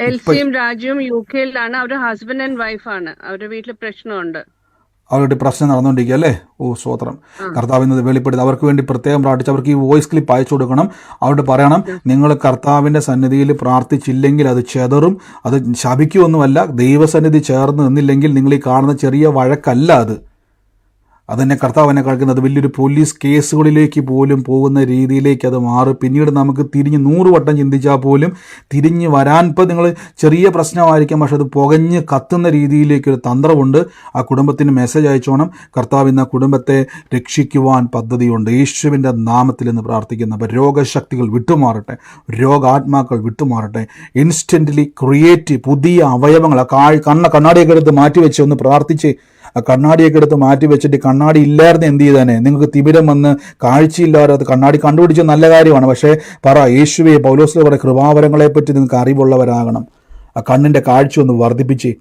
Speaker 6: എൽസിയും രാജുവും UK-ലാണ്. അവര് ഹസ്ബൻഡ് ആൻഡ് വൈഫാണ്. അവരുടെ വീട്ടിൽ പ്രശ്നമുണ്ട്,
Speaker 1: അവരുടെ പ്രശ്നം നടന്നുകൊണ്ടിരിക്കുക അല്ലേ? ഓ സ്വോത്രം. കർത്താവിന് വെളിപ്പെടുത്തി അവർക്ക് വേണ്ടി പ്രത്യേകം പ്രാർത്ഥിച്ച് അവർക്ക് ഈ വോയിസ് ക്ലിപ്പ് അയച്ചു കൊടുക്കണം. അവരോട് പറയണം, നിങ്ങൾ കർത്താവിൻ്റെ സന്നിധിയിൽ പ്രാർത്ഥിച്ചില്ലെങ്കിൽ അത് ചെതറും, അത് ശപിക്കുമൊന്നുമല്ല. ദൈവസന്നിധി ചേർന്ന് നിന്നില്ലെങ്കിൽ നിങ്ങൾ ഈ കാണുന്ന ചെറിയ വഴക്കല്ല അത്. അതെന്നെ കർത്താവ് എന്നെ കളിക്കുന്നത് വലിയൊരു പോലീസ് കേസുകളിലേക്ക് പോലും പോകുന്ന രീതിയിലേക്ക് അത് മാറും. പിന്നീട് നമുക്ക് തിരിഞ്ഞ് 100 വട്ടം ചിന്തിച്ചാൽ പോലും തിരിഞ്ഞ് വരാൻ, ഇപ്പോൾ നിങ്ങൾ ചെറിയ പ്രശ്നമായിരിക്കാം, പക്ഷെ അത് പുകഞ്ഞ് കത്തുന്ന രീതിയിലേക്കൊരു തന്ത്രമുണ്ട്. ആ കുടുംബത്തിന് മെസ്സേജ് അയച്ചോണം. കർത്താവ് ഇന്ന് ആ കുടുംബത്തെ രക്ഷിക്കുവാൻ പദ്ധതിയുണ്ട്. യേശുവിൻ്റെ നാമത്തിൽ നിന്ന് പ്രാർത്ഥിക്കുന്ന അപ്പോൾ രോഗശക്തികൾ വിട്ടുമാറട്ടെ, രോഗാത്മാക്കൾ വിട്ടുമാറട്ടെ. ഇൻസ്റ്റൻ്റ്ലി ക്രിയേറ്റ് പുതിയ അവയവങ്ങൾ, കണ്ണാടിയൊക്കെ എടുത്ത് മാറ്റിവെച്ച് ഒന്ന് പ്രാർത്ഥിച്ച്, ആ കണ്ണാടിയൊക്കെ എടുത്ത് മാറ്റി വെച്ചിട്ട് കണ്ണാടി ഇല്ലായിരുന്നു എന്ത് ചെയ്താനെ? നിങ്ങൾക്ക് തിമിരം വന്ന് കാഴ്ചയില്ലാതെ കണ്ണാടി കണ്ടുപിടിച്ച നല്ല കാര്യമാണ്. പക്ഷേ പറ, യേശുവെ, പൗലോസിലെ പറ, കൃപാവരങ്ങളെപ്പറ്റി നിങ്ങൾക്ക് അറിവുള്ളവരാകണം. ആ കണ്ണിൻ്റെ കാഴ്ച ഒന്ന് വർദ്ധിപ്പിച്ച്,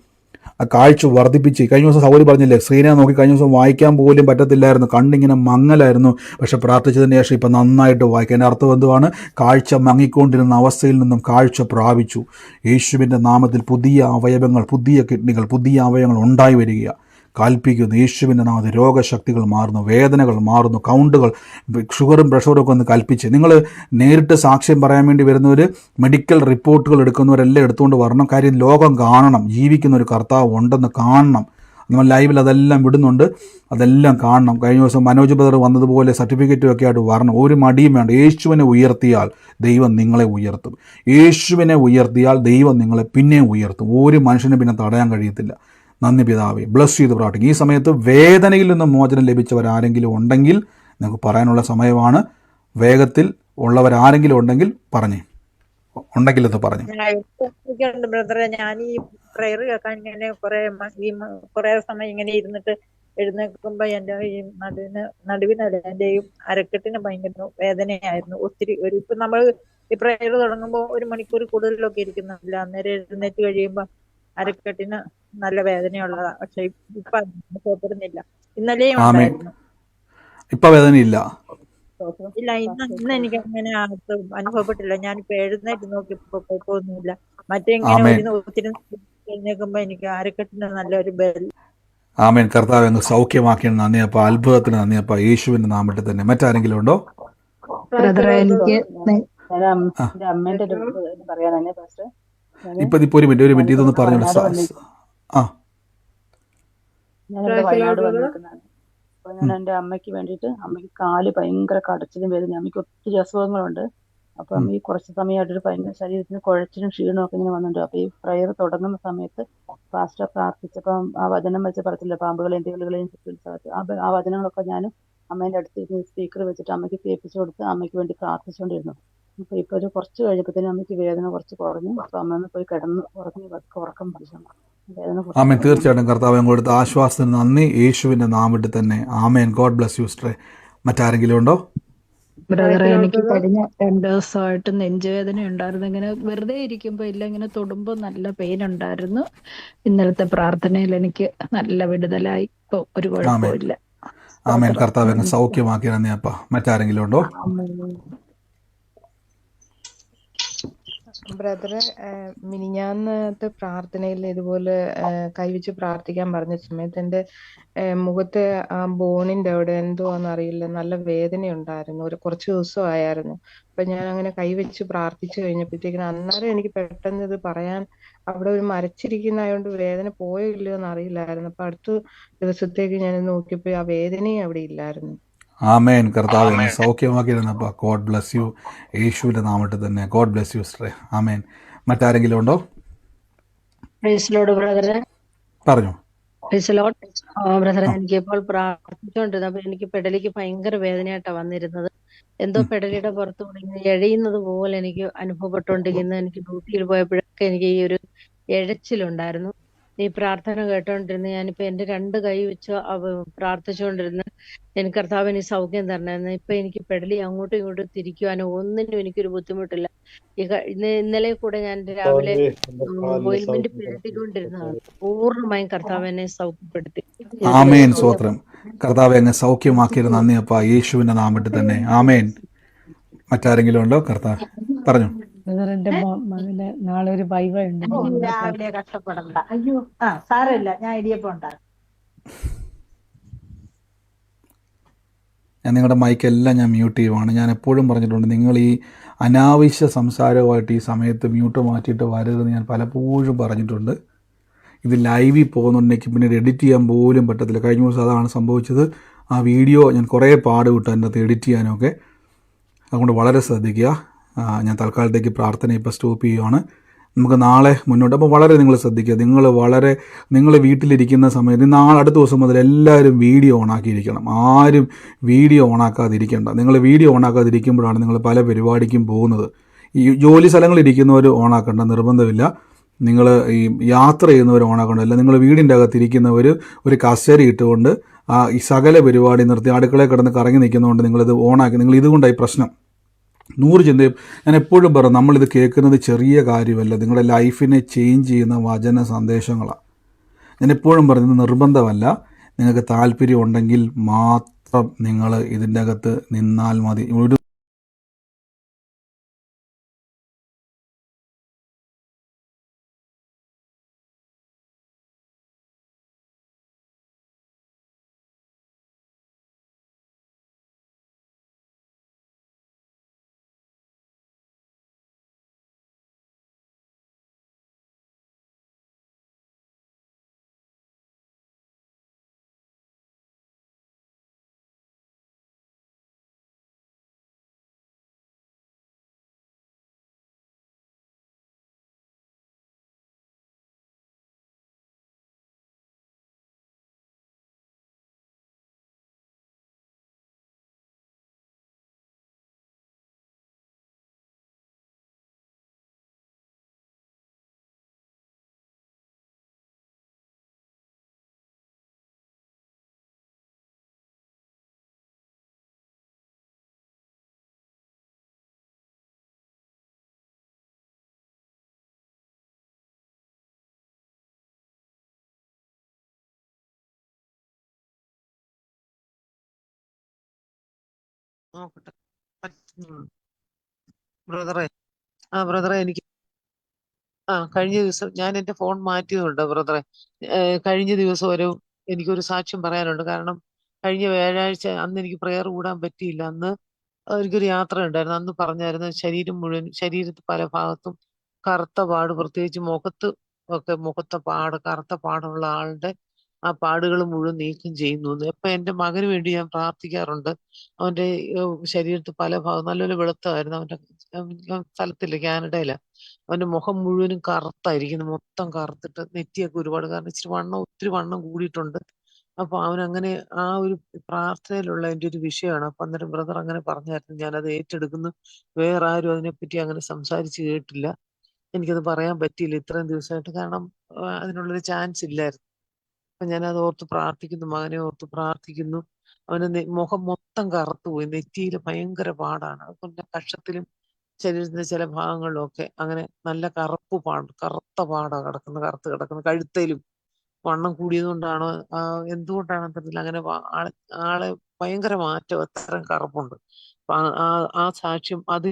Speaker 1: ആ കാഴ്ച വർദ്ധിപ്പിച്ച്. കഴിഞ്ഞ ദിവസം സൗകര്യം പറഞ്ഞില്ലേ, സ്ക്രീനെ നോക്കി കഴിഞ്ഞ ദിവസം വായിക്കാൻ പോലും പറ്റത്തില്ലായിരുന്നു, കണ്ണിങ്ങനെ മങ്ങലായിരുന്നു. പക്ഷെ പ്രാർത്ഥിച്ചതിന് ശേഷം ഇപ്പം നന്നായിട്ട് വായിക്കാൻ. എൻ്റെ അർത്ഥം എന്തുവാണ്? കാഴ്ച മങ്ങിക്കൊണ്ടിരുന്ന അവസ്ഥയിൽ നിന്നും കാഴ്ച പ്രാപിച്ചു. യേശുവിൻ്റെ നാമത്തിൽ പുതിയ അവയവങ്ങൾ, പുതിയ കിഡ്നികൾ, പുതിയ അവയവങ്ങൾ ഉണ്ടായി വരിക കൽപ്പിക്കുന്നു. യേശുവിൻ്റെ നാമത്തിൽ രോഗശക്തികൾ മാറുന്നു, വേദനകൾ മാറുന്നു, കൗണ്ടുകൾ, ഷുഗറും പ്രഷറും ഒക്കെ ഒന്ന് കൽപ്പിച്ച്. നിങ്ങൾ നേരിട്ട് സാക്ഷ്യം പറയാൻ വേണ്ടി വരുന്നവർ, മെഡിക്കൽ റിപ്പോർട്ടുകൾ എടുക്കുന്നവരെല്ലാം എടുത്തുകൊണ്ട് വരണം. കാര്യം ലോകം കാണണം, ജീവിക്കുന്ന ഒരു കർത്താവ് ഉണ്ടെന്ന് കാണണം. നമ്മൾ ലൈവിൽ അതെല്ലാം വിടുന്നുണ്ട്, അതെല്ലാം കാണണം. കഴിഞ്ഞ ദിവസം മനോജ് ബ്രദർ വന്നതുപോലെ സർട്ടിഫിക്കറ്റും ഒക്കെ ആയിട്ട് വരണം. ഒരു മടിയും വേണ്ട. യേശുവിനെ ഉയർത്തിയാൽ ദൈവം നിങ്ങളെ ഉയർത്തും. യേശുവിനെ ഉയർത്തിയാൽ ദൈവം നിങ്ങളെ പിന്നെയും ഉയർത്തും. ഒരു മനുഷ്യനെ പിന്നെ തടയാൻ കഴിയത്തില്ല. നന്ദി പിതാവേ. ബ്ലസ് ചെയ്ത് പ്രാർത്ഥിക്കും. ഈ സമയത്ത് വേദനയിൽ നിന്ന് മോചനം ലഭിച്ചവരാരെങ്കിലും ഉണ്ടെങ്കിൽ നിങ്ങൾക്ക് പറയാനുള്ള സമയമാണ്. വേഗത്തിൽ ഉള്ളവരാരെങ്കിലും ഉണ്ടെങ്കിൽ പറഞ്ഞേ, ഉണ്ടെങ്കിൽ എന്ന് പറഞ്ഞു.
Speaker 7: ബ്രദറെ, ഞാൻ ഈ പ്രയർ കേൾക്കാൻ ഇങ്ങനെ കുറെ സമയം ഇങ്ങനെ ഇരുന്നിട്ട് എഴുന്നേൽക്കുമ്പോ എന്റെ ഈ നടുവിനല്ല, എന്റെ ഈ അരക്കെട്ടിന് ഭയങ്കര വേദനയായിരുന്നു. ഒത്തിരി ഇപ്പൊ നമ്മൾ ഈ പ്രയർ തുടങ്ങുമ്പോ 1 മണിക്കൂർ കൂടുതലൊക്കെ ഇരിക്കുന്നില്ല, അന്നേരം എഴുന്നേറ്റ് കഴിയുമ്പോ അരക്കെട്ടിന് നല്ല വേദനയുള്ളതാ. പക്ഷെ ഇപ്പൊ അനുഭവപ്പെടുന്നില്ല. ഇന്നലെയും ഉണ്ടായിരുന്നു.
Speaker 1: ഇപ്പൊ വേദനയില്ല.
Speaker 7: ഇല്ല, ഇന്ന് എനിക്ക് അങ്ങനെ അനുഭവപ്പെട്ടില്ല. ഞാനിപ്പോ എഴുന്നേറ്റ് നോക്കിയപ്പോ കുഴപ്പമൊന്നുമില്ല. മറ്റെങ്ങനെ ഒത്തിരി എഴുന്നേൽക്കുമ്പോ എനിക്ക് അരക്കെട്ടിന് നല്ലൊരു ബെൽ.
Speaker 1: ആമേൻ. കർത്താവ് അങ്ങ് സൗഖ്യമാക്കിയാണ്. നന്ദി അപ്പ, അത്ഭുതത്തിന് നന്ദി അപ്പ, യേശുവിന്റെ നാമത്തിൽ തന്നെ. മറ്റാരെങ്കിലും ഉണ്ടോ?
Speaker 2: എനിക്ക്
Speaker 5: അമ്മേന്റെ പറയാൻ തന്നെ ഫസ്റ്റ്
Speaker 1: ഇപ്പൊ ഒരു മിനിറ്റ് ഇതൊന്ന് പറഞ്ഞോളൂ. ആ
Speaker 5: ഞാനിവിടെ വയനാട് വന്നിരിക്കുന്നതാണ്. അപ്പൊ ഞാൻ എൻ്റെ അമ്മയ്ക്ക് വേണ്ടിയിട്ട്, അമ്മയ്ക്ക് കാല് ഭയങ്കര കടച്ചിലും വേദന, അമ്മയ്ക്ക് ഒത്തിരി അസുഖങ്ങളുണ്ട്. അപ്പൊ അമ്മ ഈ കുറച്ച് സമയമായിട്ടൊരു ഭയങ്കര ശരീരത്തിന് കുഴച്ചിലും ക്ഷീണവും ഒക്കെ ഇങ്ങനെ വന്നിട്ടുണ്ട്. അപ്പൊ ഈ പ്രയർ തുടങ്ങുന്ന സമയത്ത് പാസ്റ്റർ പ്രാർത്ഥിച്ചപ്പം ആ വചനം വെച്ച് പറയത്തില്ല, പാമ്പുകളെയും തേളുകളെയും ആ വചനങ്ങളൊക്കെ ഞാൻ അമ്മേന്റെ അടുത്ത് സ്പീക്കർ വെച്ചിട്ട് അമ്മയ്ക്ക് കേൾപ്പിച്ചു കൊടുത്ത് അമ്മയ്ക്ക് വേണ്ടി പ്രാർത്ഥിച്ചുകൊണ്ടിരുന്നു. അപ്പൊ ഇപ്പൊ ഒരു കുറച്ച് കഴിഞ്ഞപ്പോഴത്തേനും അമ്മയ്ക്ക് വേദന കുറച്ച് കുറഞ്ഞു. അപ്പൊ അമ്മ ഒന്ന് പോയി കിടന്ന് ഉറക്കം പിടിച്ചു. വേദന കുറച്ച്
Speaker 1: ആമേൻ.
Speaker 5: കുറഞ്ഞു.
Speaker 1: തീർച്ചയായിട്ടും കർത്താവ് കൊടുത്ത ആശ്വാസത്തിന് നന്ദി, യേശുവിൻ്റെ നാമത്തിൽ തന്നെ. ആമേൻ. ഗോഡ് ബ്ലസ് യു സിസ്റ്ററെ. മറ്റാരെങ്കിലും ഉണ്ടോ?
Speaker 2: ബ്രദറെ എനിക്ക് കഴിഞ്ഞ 2 ദിവസമായിട്ട് നെഞ്ചുവേദന ഉണ്ടായിരുന്നു. ഇങ്ങനെ വെറുതെ ഇരിക്കുമ്പോ ഇല്ല, ഇങ്ങനെ തൊടുമ്പോ നല്ല പെയിൻ ഉണ്ടായിരുന്നു. ഇന്നലത്തെ പ്രാർത്ഥനയിൽ എനിക്ക് നല്ല വിടുതലായി. ഇപ്പൊ ഒരു
Speaker 1: ആമേൻ.
Speaker 2: കുഴപ്പമില്ല.
Speaker 1: ആമേൻ.
Speaker 2: സ്തോത്രം.
Speaker 1: കർത്താവ് അങ്ങ് സൗഖ്യമാക്കി നന്ദി അപ്പ. മറ്റാരെങ്കിലും ഉണ്ടോ?
Speaker 8: ബ്രദറെ, മിനിഞ്ഞാന്നത്തെ പ്രാർത്ഥനയിൽ ഇതുപോലെ കൈവച്ച് പ്രാർത്ഥിക്കാൻ പറഞ്ഞ സമയത്ത് എൻ്റെ മുഖത്തെ ആ ബോണിന്റെ അവിടെ എന്തുവാന്ന് അറിയില്ല, നല്ല വേദനയുണ്ടായിരുന്നു. കുറച്ച് ദിവസമായിരുന്നു. അപ്പൊ ഞാൻ അങ്ങനെ കൈവച്ച് പ്രാർത്ഥിച്ചു കഴിഞ്ഞപ്പോഴത്തേക്കിനും അന്നേരം എനിക്ക് പെട്ടെന്ന് ഇത് പറയാൻ, അവിടെ ഒരു മരച്ചിരിക്കുന്നതായോണ്ട് വേദന പോയോ ഇല്ലയോ എന്ന് അറിയില്ലായിരുന്നു. അപ്പൊ അടുത്ത ദിവസത്തേക്ക് ഞാൻ നോക്കിയപ്പോ ആ വേദനയും അവിടെ ഇല്ലായിരുന്നു.
Speaker 1: ആമേൻ. കർത്താവ് അങ്ങ് സൗഖ്യമാക്കിയിരുന്നപ്പ. ഗോഡ് ബ്ലസ് യു, യേശുവിൻ്റെ നാമത്തിൽ തന്നെ. ഗോഡ് ബ്ലസ് യു സിസ്റ്ററെ. ആമേൻ. മറ്റാരെങ്കിലും ഉണ്ടോ?
Speaker 2: പ്രൈസ് ലോർഡ് ബ്രദറെ.
Speaker 1: പറഞ്ഞു.
Speaker 2: Praise Lord. ബ്രദറെ, എനിക്കിപ്പോൾ പ്രാർത്ഥിച്ചുകൊണ്ടിരുന്നപ്പോ എനിക്ക് പെടലിക്ക് ഭയങ്കര വേദനയായിട്ടാ വന്നിരുന്നത്. എന്തോ പെടലിയുടെ പുറത്തുകൂടി ഇങ്ങനെ എഴയുന്നത് പോലെ എനിക്ക് അനുഭവപ്പെട്ടുകൊണ്ടിരിക്കുന്നത്. എനിക്ക് ഡ്യൂട്ടിയിൽ പോയപ്പോഴൊക്കെ എനിക്ക് ഈ ഒരു എഴച്ചിലുണ്ടായിരുന്നു. ഈ പ്രാർത്ഥന കേട്ടോണ്ടിരുന്ന് ഞാനിപ്പോ എന്റെ 2 കൈ വെച്ച് പ്രാർത്ഥിച്ചുകൊണ്ടിരുന്ന് എനിക്ക് കർത്താവിന് ഈ സൗഖ്യം തരണമായിരുന്നു. ഇപ്പൊ എനിക്ക് പെടലി അങ്ങോട്ടും ഇങ്ങോട്ടും തിരിക്കുവാനോ ഒന്നിനും എനിക്കൊരു ബുദ്ധിമുട്ടില്ല. ഇന്നലെ കൂടെ ഞാൻ രാവിലെ ഓയിൽമെന്റ് പുരട്ടിക്കൊണ്ടിരുന്നതാണ്. പൂർണ്ണമായും കർത്താവ് എന്നെ സൗഖ്യപ്പെടുത്തി.
Speaker 1: ആമേൻ. സ്വോത്രം. കർത്താവ് അങ്ങ് സൗഖ്യമാക്കിയിരുന്ന നന്ദി അപ്പ, യേശുവിൻ്റെ നാമത്തിൽ തന്നെ. ആമേൻ. മറ്റാരെങ്കിലും ഉണ്ടോ? കർത്താവ് പറഞ്ഞു.
Speaker 9: എന്റെ മകന് നാളെ ഒരു വൈവ ഉണ്ട്.
Speaker 7: രാവിലെ കഷ്ടപ്പെടണ്ട. അയ്യോ, സാരമില്ല, ഞാൻ ഇടിയപ്പം ഉണ്ടാകും.
Speaker 1: ഞാൻ നിങ്ങളുടെ മൈക്കെല്ലാം ഞാൻ മ്യൂട്ട് ചെയ്യുവാണ്. ഞാൻ എപ്പോഴും പറഞ്ഞിട്ടുണ്ട്, നിങ്ങൾ ഈ അനാവശ്യ സംസാരവുമായിട്ട് ഈ സമയത്ത് മ്യൂട്ട് മാറ്റിയിട്ട് വരരുതെന്ന് ഞാൻ പലപ്പോഴും പറഞ്ഞിട്ടുണ്ട്. ഇത് ലൈവിൽ പോകുന്നുണ്ടെങ്കിൽ പിന്നീട് എഡിറ്റ് ചെയ്യാൻ പോലും പറ്റത്തില്ല. കഴിഞ്ഞ ദിവസം അതാണ് സംഭവിച്ചത്. ആ വീഡിയോ ഞാൻ കുറേ പാടുവിട്ടു അതിൻ്റെ അകത്ത് എഡിറ്റ് ചെയ്യാനൊക്കെ. അതുകൊണ്ട് വളരെ ശ്രദ്ധിക്കുക. ഞാൻ തൽക്കാലത്തേക്ക് പ്രാർത്ഥന ഇപ്പോൾ സ്റ്റോപ്പ് ചെയ്യുകയാണ്. നമുക്ക് നാളെ മുന്നോട്ട്. അപ്പോൾ വളരെ നിങ്ങൾ ശ്രദ്ധിക്കുക. നിങ്ങൾ വീട്ടിലിരിക്കുന്ന സമയത്ത് അടുത്ത ദിവസം മുതൽ എല്ലാവരും വീഡിയോ ഓണാക്കിയിരിക്കണം. ആരും വീഡിയോ ഓണാക്കാതിരിക്കേണ്ട. നിങ്ങൾ വീഡിയോ ഓണാക്കാതിരിക്കുമ്പോഴാണ് നിങ്ങൾ പല പരിപാടിക്കും പോകുന്നത്. ഈ ജോലി സ്ഥലങ്ങളിലിരിക്കുന്നവർ ഓണാക്കേണ്ട നിർബന്ധമില്ല. നിങ്ങൾ ഈ യാത്ര ചെയ്യുന്നവർ ഓണാക്കേണ്ടതില്ല. നിങ്ങൾ വീടിൻ്റെ അകത്തിരിക്കുന്നവർ ഒരു കസേര ഇട്ടുകൊണ്ട് ഈ സകല പരിപാടി നിർത്തി അടുക്കളയിൽ കിടന്ന് കറങ്ങി നിൽക്കുന്നതുകൊണ്ട് നിങ്ങളിത് ഓണാക്കി. നിങ്ങൾ ഇതുകൊണ്ടായി പ്രശ്നം. 100 ചിന്തയും. ഞാൻ എപ്പോഴും പറയും, നമ്മളിത് കേൾക്കുന്നത് ചെറിയ കാര്യമല്ല, നിങ്ങളുടെ ലൈഫിനെ ചേഞ്ച് ചെയ്യുന്ന വചന സന്ദേശങ്ങളാണ്. ഞാൻ എപ്പോഴും പറയുന്നത് നിർബന്ധമല്ല. നിങ്ങൾക്ക് താല്പര്യം ഉണ്ടെങ്കിൽ മാത്രം നിങ്ങൾ ഇതിൻ്റെ അകത്ത് നിന്നാൽ മതി. ഒരു
Speaker 10: നോക്കട്ടെ. ബ്രദറെ, ബ്രദറെ, എനിക്ക് കഴിഞ്ഞ ദിവസം ഞാൻ എന്റെ ഫോൺ മാറ്റിയതുണ്ട് ബ്രദറെ. കഴിഞ്ഞ ദിവസം എനിക്കൊരു സാക്ഷ്യം പറയാനുണ്ട്. കാരണം കഴിഞ്ഞ വ്യാഴാഴ്ച അന്ന് എനിക്ക് പ്രെയർ കൂടാൻ പറ്റിയില്ല. അന്ന് എനിക്കൊരു യാത്ര ഉണ്ടായിരുന്നു. അന്ന് പറഞ്ഞായിരുന്നു ശരീരത്ത് പല ഭാഗത്തും കറുത്ത പാട്, പ്രത്യേകിച്ച് മുഖത്ത് ഒക്കെ കറുത്ത പാടുള്ള ആളുടെ ആ പാടുകൾ മുഴുവൻ നീക്കം ചെയ്യുന്നു. ഇപ്പൊ എൻ്റെ മകന് വേണ്ടി ഞാൻ പ്രാർത്ഥിക്കാറുണ്ട്. അവന്റെ ശരീരത്തിൽ പല ഭാഗം നല്ലൊരു വെളുത്തമായിരുന്നു. അവന്റെ സ്ഥലത്തില്ല, കാനഡയില. അവന്റെ മുഖം മുഴുവനും കറുത്തായിരിക്കുന്നു, മൊത്തം കറുത്തിട്ട് നെറ്റിയൊക്കെ ഒരുപാട്, കാരണം ഒത്തിരി വണ്ണം കൂടിയിട്ടുണ്ട്. അപ്പൊ അവനങ്ങനെ ആ ഒരു പ്രാർത്ഥനയിലുള്ള എൻ്റെ ഒരു വിഷയമാണ്. അപ്പൊ അന്നേരം ബ്രദർ അങ്ങനെ പറഞ്ഞായിരുന്നു, ഞാനത് ഏറ്റെടുക്കുന്നു. വേറെ ആരും അതിനെപ്പറ്റി അങ്ങനെ സംസാരിച്ച് കേട്ടില്ല. എനിക്കത് പറയാൻ പറ്റിയില്ല ഇത്രയും ദിവസമായിട്ട്, കാരണം അതിനുള്ളൊരു ചാൻസ് ഇല്ലായിരുന്നു. അപ്പൊ ഞാനത് ഓർത്ത് പ്രാർത്ഥിക്കുന്നു, മകനെ ഓർത്ത് പ്രാർത്ഥിക്കുന്നു. അവന് മുഖം മൊത്തം കറുത്തുപോയി, നെറ്റിയിൽ ഭയങ്കര പാടാണ്. അതുപോലെ കക്ഷത്തിലും ശരീരത്തിന്റെ ചില ഭാഗങ്ങളിലും ഒക്കെ അങ്ങനെ നല്ല കറുത്ത പാടാ കറുത്ത് കിടക്കുന്നത്. കഴുത്തേലും വണ്ണം കൂടിയത് കൊണ്ടാണോ എന്തുകൊണ്ടാണെന്ന് അറിയില്ല, അങ്ങനെ ആളെ ഭയങ്കര മാറ്റം, അത്രയും കറുപ്പുണ്ട്. അപ്പൊ ആ സാക്ഷ്യം അത്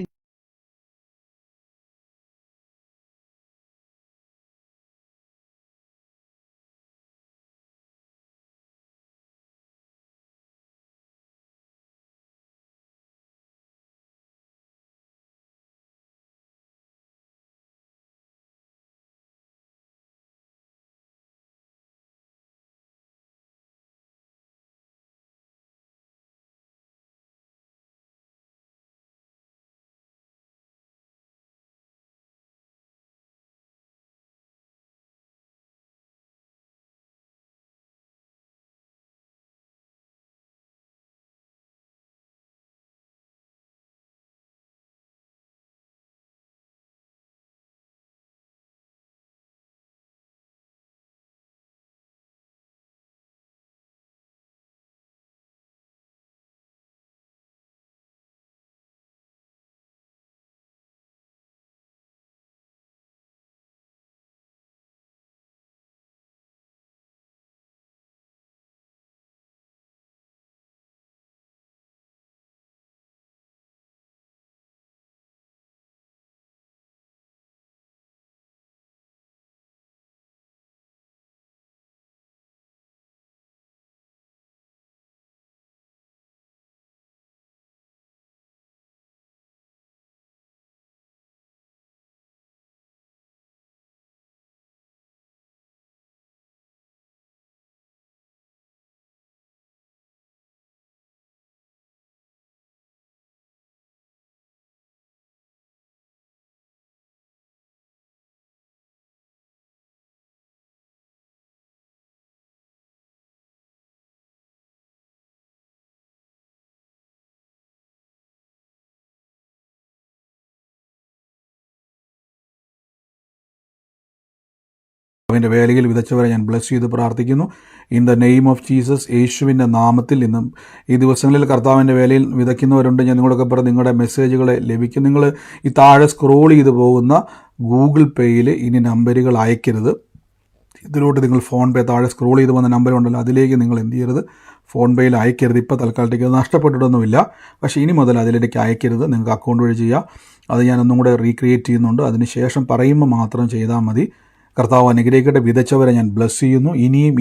Speaker 1: അവൻ്റെ വേലയിൽ വിതച്ചവരെ ഞാൻ ബ്ലസ് ചെയ്ത് പ്രാർത്ഥിക്കുന്നു. In the name of Jesus, യേശുവിൻ്റെ നാമത്തിൽ. ഇന്നും ഈ ദിവസങ്ങളിൽ കർത്താവിൻ്റെ വേലയിൽ വിതയ്ക്കുന്നവരുണ്ട്. ഞാൻ നിങ്ങളൊക്കെ പറഞ്ഞ് നിങ്ങളുടെ മെസ്സേജുകളെ ലഭിക്കും. നിങ്ങൾ ഈ താഴെ സ്ക്രോൾ ചെയ്ത് പോകുന്ന ഗൂഗിൾ പേയിൽ ഇനി നമ്പറുകൾ അയക്കരുത്. ഇതിലോട്ട് നിങ്ങൾ ഫോൺ പേ താഴെ സ്ക്രോൾ ചെയ്ത് വന്ന നമ്പറുണ്ടല്ലോ, അതിലേക്ക് നിങ്ങൾ എന്ത് ചെയ്യരുത്, ഫോൺ പേയിൽ അയക്കരുത്. ഇപ്പോൾ തൽക്കാലത്തേക്ക് അത് നഷ്ടപ്പെട്ടിട്ടൊന്നുമില്ല, പക്ഷേ ഇനി മുതൽ അതിലേക്ക് അയക്കരുത്. നിങ്ങൾക്ക് അക്കൗണ്ട് വഴി ചെയ്യാം. അത് ഞാനൊന്നും കൂടെ റീക്രിയേറ്റ് ചെയ്യുന്നുണ്ട്. അതിനുശേഷം പറയുമ്പോൾ മാത്രം ചെയ്താൽ മതി. കർത്താവ് അനുഗ്രഹിക്കട്ടെ. വിതച്ചവരെ ഞാൻ ബ്ലസ് ചെയ്യുന്നു.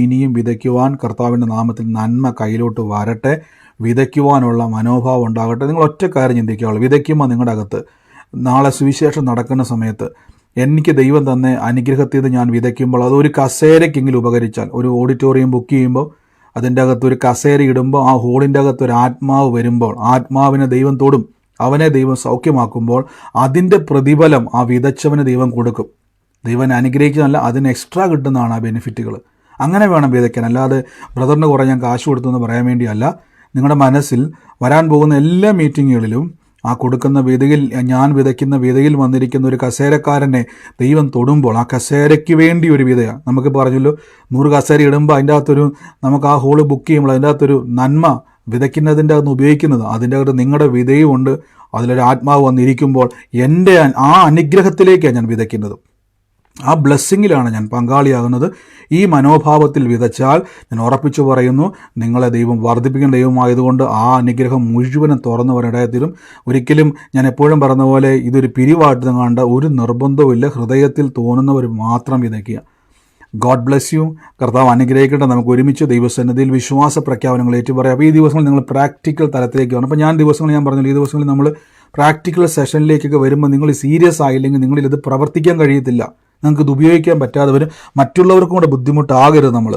Speaker 1: ഇനിയും വിതയ്ക്കുവാൻ കർത്താവിൻ്റെ നാമത്തിൽ നന്മ കയ്യിലോട്ട് വരട്ടെ. വിതയ്ക്കുവാനുള്ള മനോഭാവം ഉണ്ടാകട്ടെ. നിങ്ങൾ ഒറ്റ കാര്യം ചിന്തിക്കുകയുള്ളൂ, വിതയ്ക്കുമ്പോൾ നിങ്ങളുടെ അകത്ത് നാളെ സുവിശേഷം നടക്കുന്ന സമയത്ത് എനിക്ക് ദൈവം തന്നെ അനുഗ്രഹത്തിൽ നിന്ന് ഞാൻ വിതയ്ക്കുമ്പോൾ അതൊരു കസേരയ്ക്കെങ്കിലും ഉപകരിച്ചാൽ, ഒരു ഓഡിറ്റോറിയം ബുക്ക് ചെയ്യുമ്പോൾ അതിൻ്റെ അകത്ത് ഒരു കസേര ഇടുമ്പോൾ ആ ഹോളിൻ്റെ അകത്ത് ഒരു ആത്മാവ് വരുമ്പോൾ ആത്മാവിനെ ദൈവം തൊടും, അവനെ ദൈവം സൗഖ്യമാക്കുമ്പോൾ അതിൻ്റെ പ്രതിഫലം ആ വിതച്ചവന് ദൈവം കൊടുക്കും. ദൈവം അനുഗ്രഹിക്കുന്നതല്ല, അതിന് എക്സ്ട്രാ കിട്ടുന്നതാണ് ആ ബെനിഫിറ്റുകൾ. അങ്ങനെ വേണം വിതയ്ക്കാൻ. അല്ലാതെ ബ്രദറിന് കുറേ ഞാൻ കാശ് കൊടുത്തെന്ന് പറയാൻ വേണ്ടിയല്ല. നിങ്ങളുടെ മനസ്സിൽ വരാൻ പോകുന്ന എല്ലാ മീറ്റിങ്ങുകളിലും ആ കൊടുക്കുന്ന വിതയിൽ, ഞാൻ വിതയ്ക്കുന്ന വിതയിൽ വന്നിരിക്കുന്ന ഒരു കസേരക്കാരനെ ദൈവം തൊടുമ്പോൾ ആ കസേരയ്ക്ക് വേണ്ടി ഒരു വിതയാണ്. നമുക്ക് പറഞ്ഞല്ലോ 100 കസേര ഇടുമ്പോൾ അതിൻ്റെ അകത്തൊരു, നമുക്ക് ആ ഹോള് ബുക്ക് ചെയ്യുമ്പോൾ അതിൻ്റെ അകത്തൊരു നന്മ വിതയ്ക്കുന്നതിൻ്റെ അകത്ത് ഉപയോഗിക്കുന്നത്, അതിൻ്റെ അകത്ത് നിങ്ങളുടെ വിതയുമുണ്ട്. അതിലൊരു ആത്മാവ് വന്നിരിക്കുമ്പോൾ എൻ്റെ ആ അനുഗ്രഹത്തിലേക്കാണ് ഞാൻ വിതയ്ക്കുന്നത്. ആ ബ്ലെസ്സിങ്ങിലാണ് ഞാൻ പങ്കാളിയാകുന്നത്. ഈ മനോഭാവത്തിൽ വിതച്ചാൽ ഞാൻ ഉറപ്പിച്ചു പറയുന്നു, നിങ്ങളെ ദൈവം വർദ്ധിപ്പിക്കുന്ന ദൈവമായതുകൊണ്ട് ആ അനുഗ്രഹം മുഴുവനും തുറന്നു വരയിടയത്തിലും. ഒരിക്കലും ഞാൻ എപ്പോഴും പറഞ്ഞ പോലെ ഇതൊരു പിരിവായിട്ട് കണ്ട ഒരു നിർബന്ധവുമില്ല. ഹൃദയത്തിൽ തോന്നുന്നവർ മാത്രം വിതയ്ക്കുക. God bless U. കർത്താവ് അനുഗ്രഹിക്കട്ടെ. നമുക്ക് ഒരുമിച്ച് ദൈവസന്നിധിയിൽ വിശ്വാസ പ്രഖ്യാപനങ്ങൾ ഏറ്റുപറയാം. അപ്പോൾ ഈ ദിവസങ്ങൾ നിങ്ങൾ പ്രാക്ടിക്കൽ തലത്തിലേക്ക് വേണം. അപ്പോൾ ഞാൻ പറഞ്ഞല്ലോ, ഈ ദിവസങ്ങളിൽ നമ്മൾ പ്രാക്ടിക്കൽ സെഷനിലേക്കൊക്കെ വരുമ്പോൾ നിങ്ങൾ സീരിയസ് ആയില്ലെങ്കിൽ നിങ്ങളിൽ ഇത് പ്രവർത്തിക്കാൻ കഴിയത്തില്ല. നിങ്ങൾക്ക് ഇത് ഉപയോഗിക്കാൻ പറ്റാതെ വരും. മറ്റുള്ളവർക്കും കൂടെ ബുദ്ധിമുട്ടാകരുത് നമ്മൾ.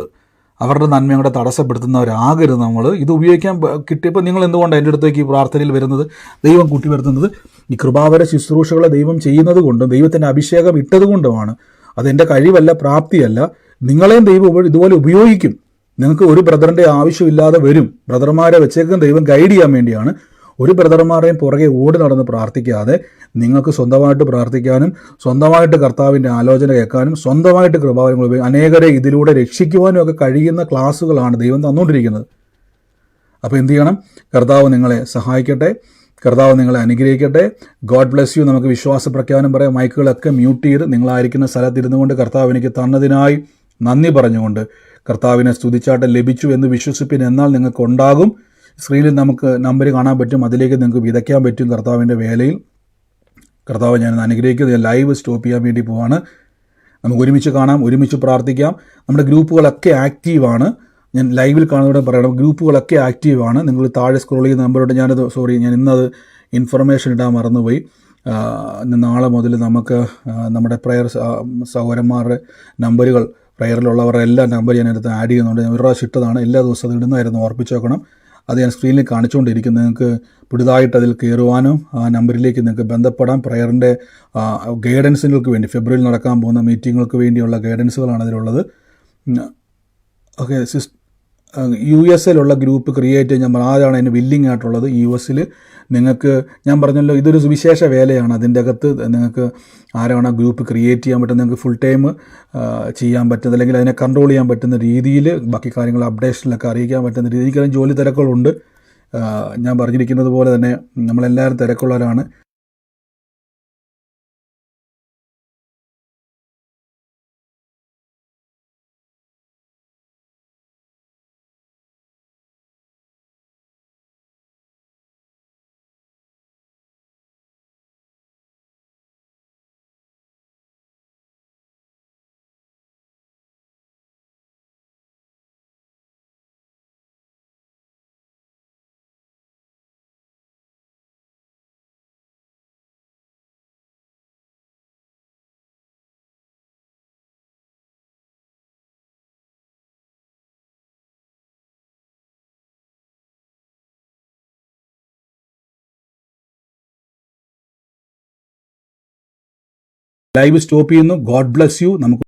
Speaker 1: അവരുടെ നന്മയുടെ തടസ്സപ്പെടുത്തുന്നവരാകരുത് നമ്മൾ. ഇത് ഉപയോഗിക്കാൻ കിട്ടിയപ്പോൾ നിങ്ങൾ എന്തുകൊണ്ടാണ് എൻ്റെ അടുത്തേക്ക് ഈ പ്രാർത്ഥനയിൽ വരുന്നത്, ദൈവം കൂട്ടി വരുത്തുന്നത്? ഈ കൃപാവര ശുശ്രൂഷകളെ ദൈവം ചെയ്യുന്നത് കൊണ്ടും ദൈവത്തിൻ്റെ അഭിഷേകം ഇട്ടതുകൊണ്ടുമാണ്. അതെൻ്റെ കഴിവല്ല, പ്രാപ്തിയല്ല. നിങ്ങളെയും ദൈവം ഇതുപോലെ ഉപയോഗിക്കും. നിങ്ങൾക്ക് ഒരു ബ്രദറിൻ്റെ ആവശ്യമില്ലാതെ വരും. ബ്രദർമാരെ വെച്ചേക്കും ദൈവം ഗൈഡ് ചെയ്യാൻ വേണ്ടിയാണ്. ഒരു ബ്രദർമാരെയും പുറകെ ഓടി നടന്ന് പ്രാർത്ഥിക്കാതെ നിങ്ങൾക്ക് സ്വന്തമായിട്ട് പ്രാർത്ഥിക്കാനും സ്വന്തമായിട്ട് കർത്താവിൻ്റെ ആലോചന കേൾക്കാനും സ്വന്തമായിട്ട് കൃപാവരങ്ങൾ അനേകരെ ഇതിലൂടെ രക്ഷിക്കുവാനും ഒക്കെ കഴിയുന്ന ക്ലാസ്സുകളാണ് ദൈവം തന്നുകൊണ്ടിരിക്കുന്നത്. അപ്പോൾ എന്ത് ചെയ്യണം? കർത്താവ് നിങ്ങളെ സഹായിക്കട്ടെ, കർത്താവ് നിങ്ങളെ അനുഗ്രഹിക്കട്ടെ. God bless U. നമുക്ക് വിശ്വാസ പ്രഖ്യാപനം പറയാം. മൈക്കുകളൊക്കെ മ്യൂട്ട് ചെയ്ത് നിങ്ങളായിരിക്കുന്ന സ്ഥലത്തിരുന്നു കൊണ്ട് കർത്താവ് എനിക്ക് തന്നതിനായി നന്ദി പറഞ്ഞുകൊണ്ട് കർത്താവിനെ സ്തുതിച്ചാട്ട് ലഭിച്ചു എന്ന് വിശ്വസിപ്പിൻ. എന്നാൽ നിങ്ങൾക്ക് ഉണ്ടാകും. സ്ക്രീനിൽ നമുക്ക് നമ്പർ കാണാൻ പറ്റും, അതിലേക്ക് നിങ്ങൾക്ക് വിതയ്ക്കാൻ പറ്റും കർത്താവിൻ്റെ വേലയിൽ. കർത്താവ് ഞാൻ അനുഗ്രഹിക്കുന്നത്. ഞാൻ ലൈവ് സ്റ്റോപ്പ് ചെയ്യാൻ വേണ്ടി പോവാണ്. നമുക്ക് ഒരുമിച്ച് കാണാം, ഒരുമിച്ച് പ്രാർത്ഥിക്കാം. നമ്മുടെ ഗ്രൂപ്പുകളൊക്കെ ആക്റ്റീവാണ്. ഞാൻ ലൈവിൽ കാണുന്നതോടെ പറയണം, ഗ്രൂപ്പുകളൊക്കെ ആക്റ്റീവാണ്. നിങ്ങൾ താഴെ സ്ക്രോൾ ചെയ്യുന്ന നമ്പറോട് ഞാൻ ഇന്നത് ഇൻഫർമേഷൻ ഇടാൻ മറന്നുപോയി. നാളെ മുതൽ നമുക്ക് നമ്മുടെ പ്രയർ സഹോദരന്മാരുടെ നമ്പറുകൾ, പ്രയറിലുള്ളവരുടെ എല്ലാ നമ്പർ ഞാൻ അടുത്ത് ആഡ് ചെയ്യുന്നുണ്ട്. ഞാൻ ഒരു പ്രാവശ്യം ഇട്ടതാണ്, എല്ലാ ദിവസവും അത് ഇടുന്നതായിരുന്നു, ഓർപ്പിച്ച് വെക്കണം. അത് ഞാൻ സ്ക്രീനിൽ കാണിച്ചുകൊണ്ടിരിക്കും. നിങ്ങൾക്ക് പുതുതായിട്ട് അതിൽ കയറുവാനും ആ നമ്പറിലേക്ക് നിങ്ങൾക്ക് ബന്ധപ്പെടാം. പ്രയറിൻ്റെ ഗൈഡൻസുകൾക്ക് വേണ്ടി, ഫെബ്രുവരിയിൽ നടക്കാൻ പോകുന്ന മീറ്റിങ്ങുകൾക്ക് വേണ്ടിയുള്ള ഗൈഡൻസുകളാണ് അതിലുള്ളത്. ഓക്കെ, US ഗ്രൂപ്പ് ക്രിയേറ്റ് ചെയ്യാൻ ആരാണ് അതിന് വില്ലിങ് ആയിട്ടുള്ളത്? US നിങ്ങൾക്ക് ഞാൻ പറഞ്ഞല്ലോ, ഇതൊരു സുവിശേഷ വേലയാണ്. അതിൻ്റെ അകത്ത് നിങ്ങൾക്ക് ആരാണ് ഗ്രൂപ്പ് ക്രിയേറ്റ് ചെയ്യാൻ പറ്റുന്നത്, നിങ്ങൾക്ക് ഫുൾ ടൈം ചെയ്യാൻ പറ്റുന്നത്, അല്ലെങ്കിൽ അതിനെ കൺട്രോൾ ചെയ്യാൻ പറ്റുന്ന രീതിയിൽ ബാക്കി കാര്യങ്ങൾ അപ്ഡേഷനിലൊക്കെ അറിയിക്കാൻ പറ്റുന്ന രീതിയിൽ. എനിക്കറിയാം ജോലി തിരക്കുകളുണ്ട്. ഞാൻ പറഞ്ഞിരിക്കുന്നത് പോലെ തന്നെ നമ്മളെല്ലാവരും തിരക്കുള്ളവരാണ്. ലൈവ് സ്റ്റോപ്പ് ചെയ്യുന്നു. God bless U. നമുക്ക്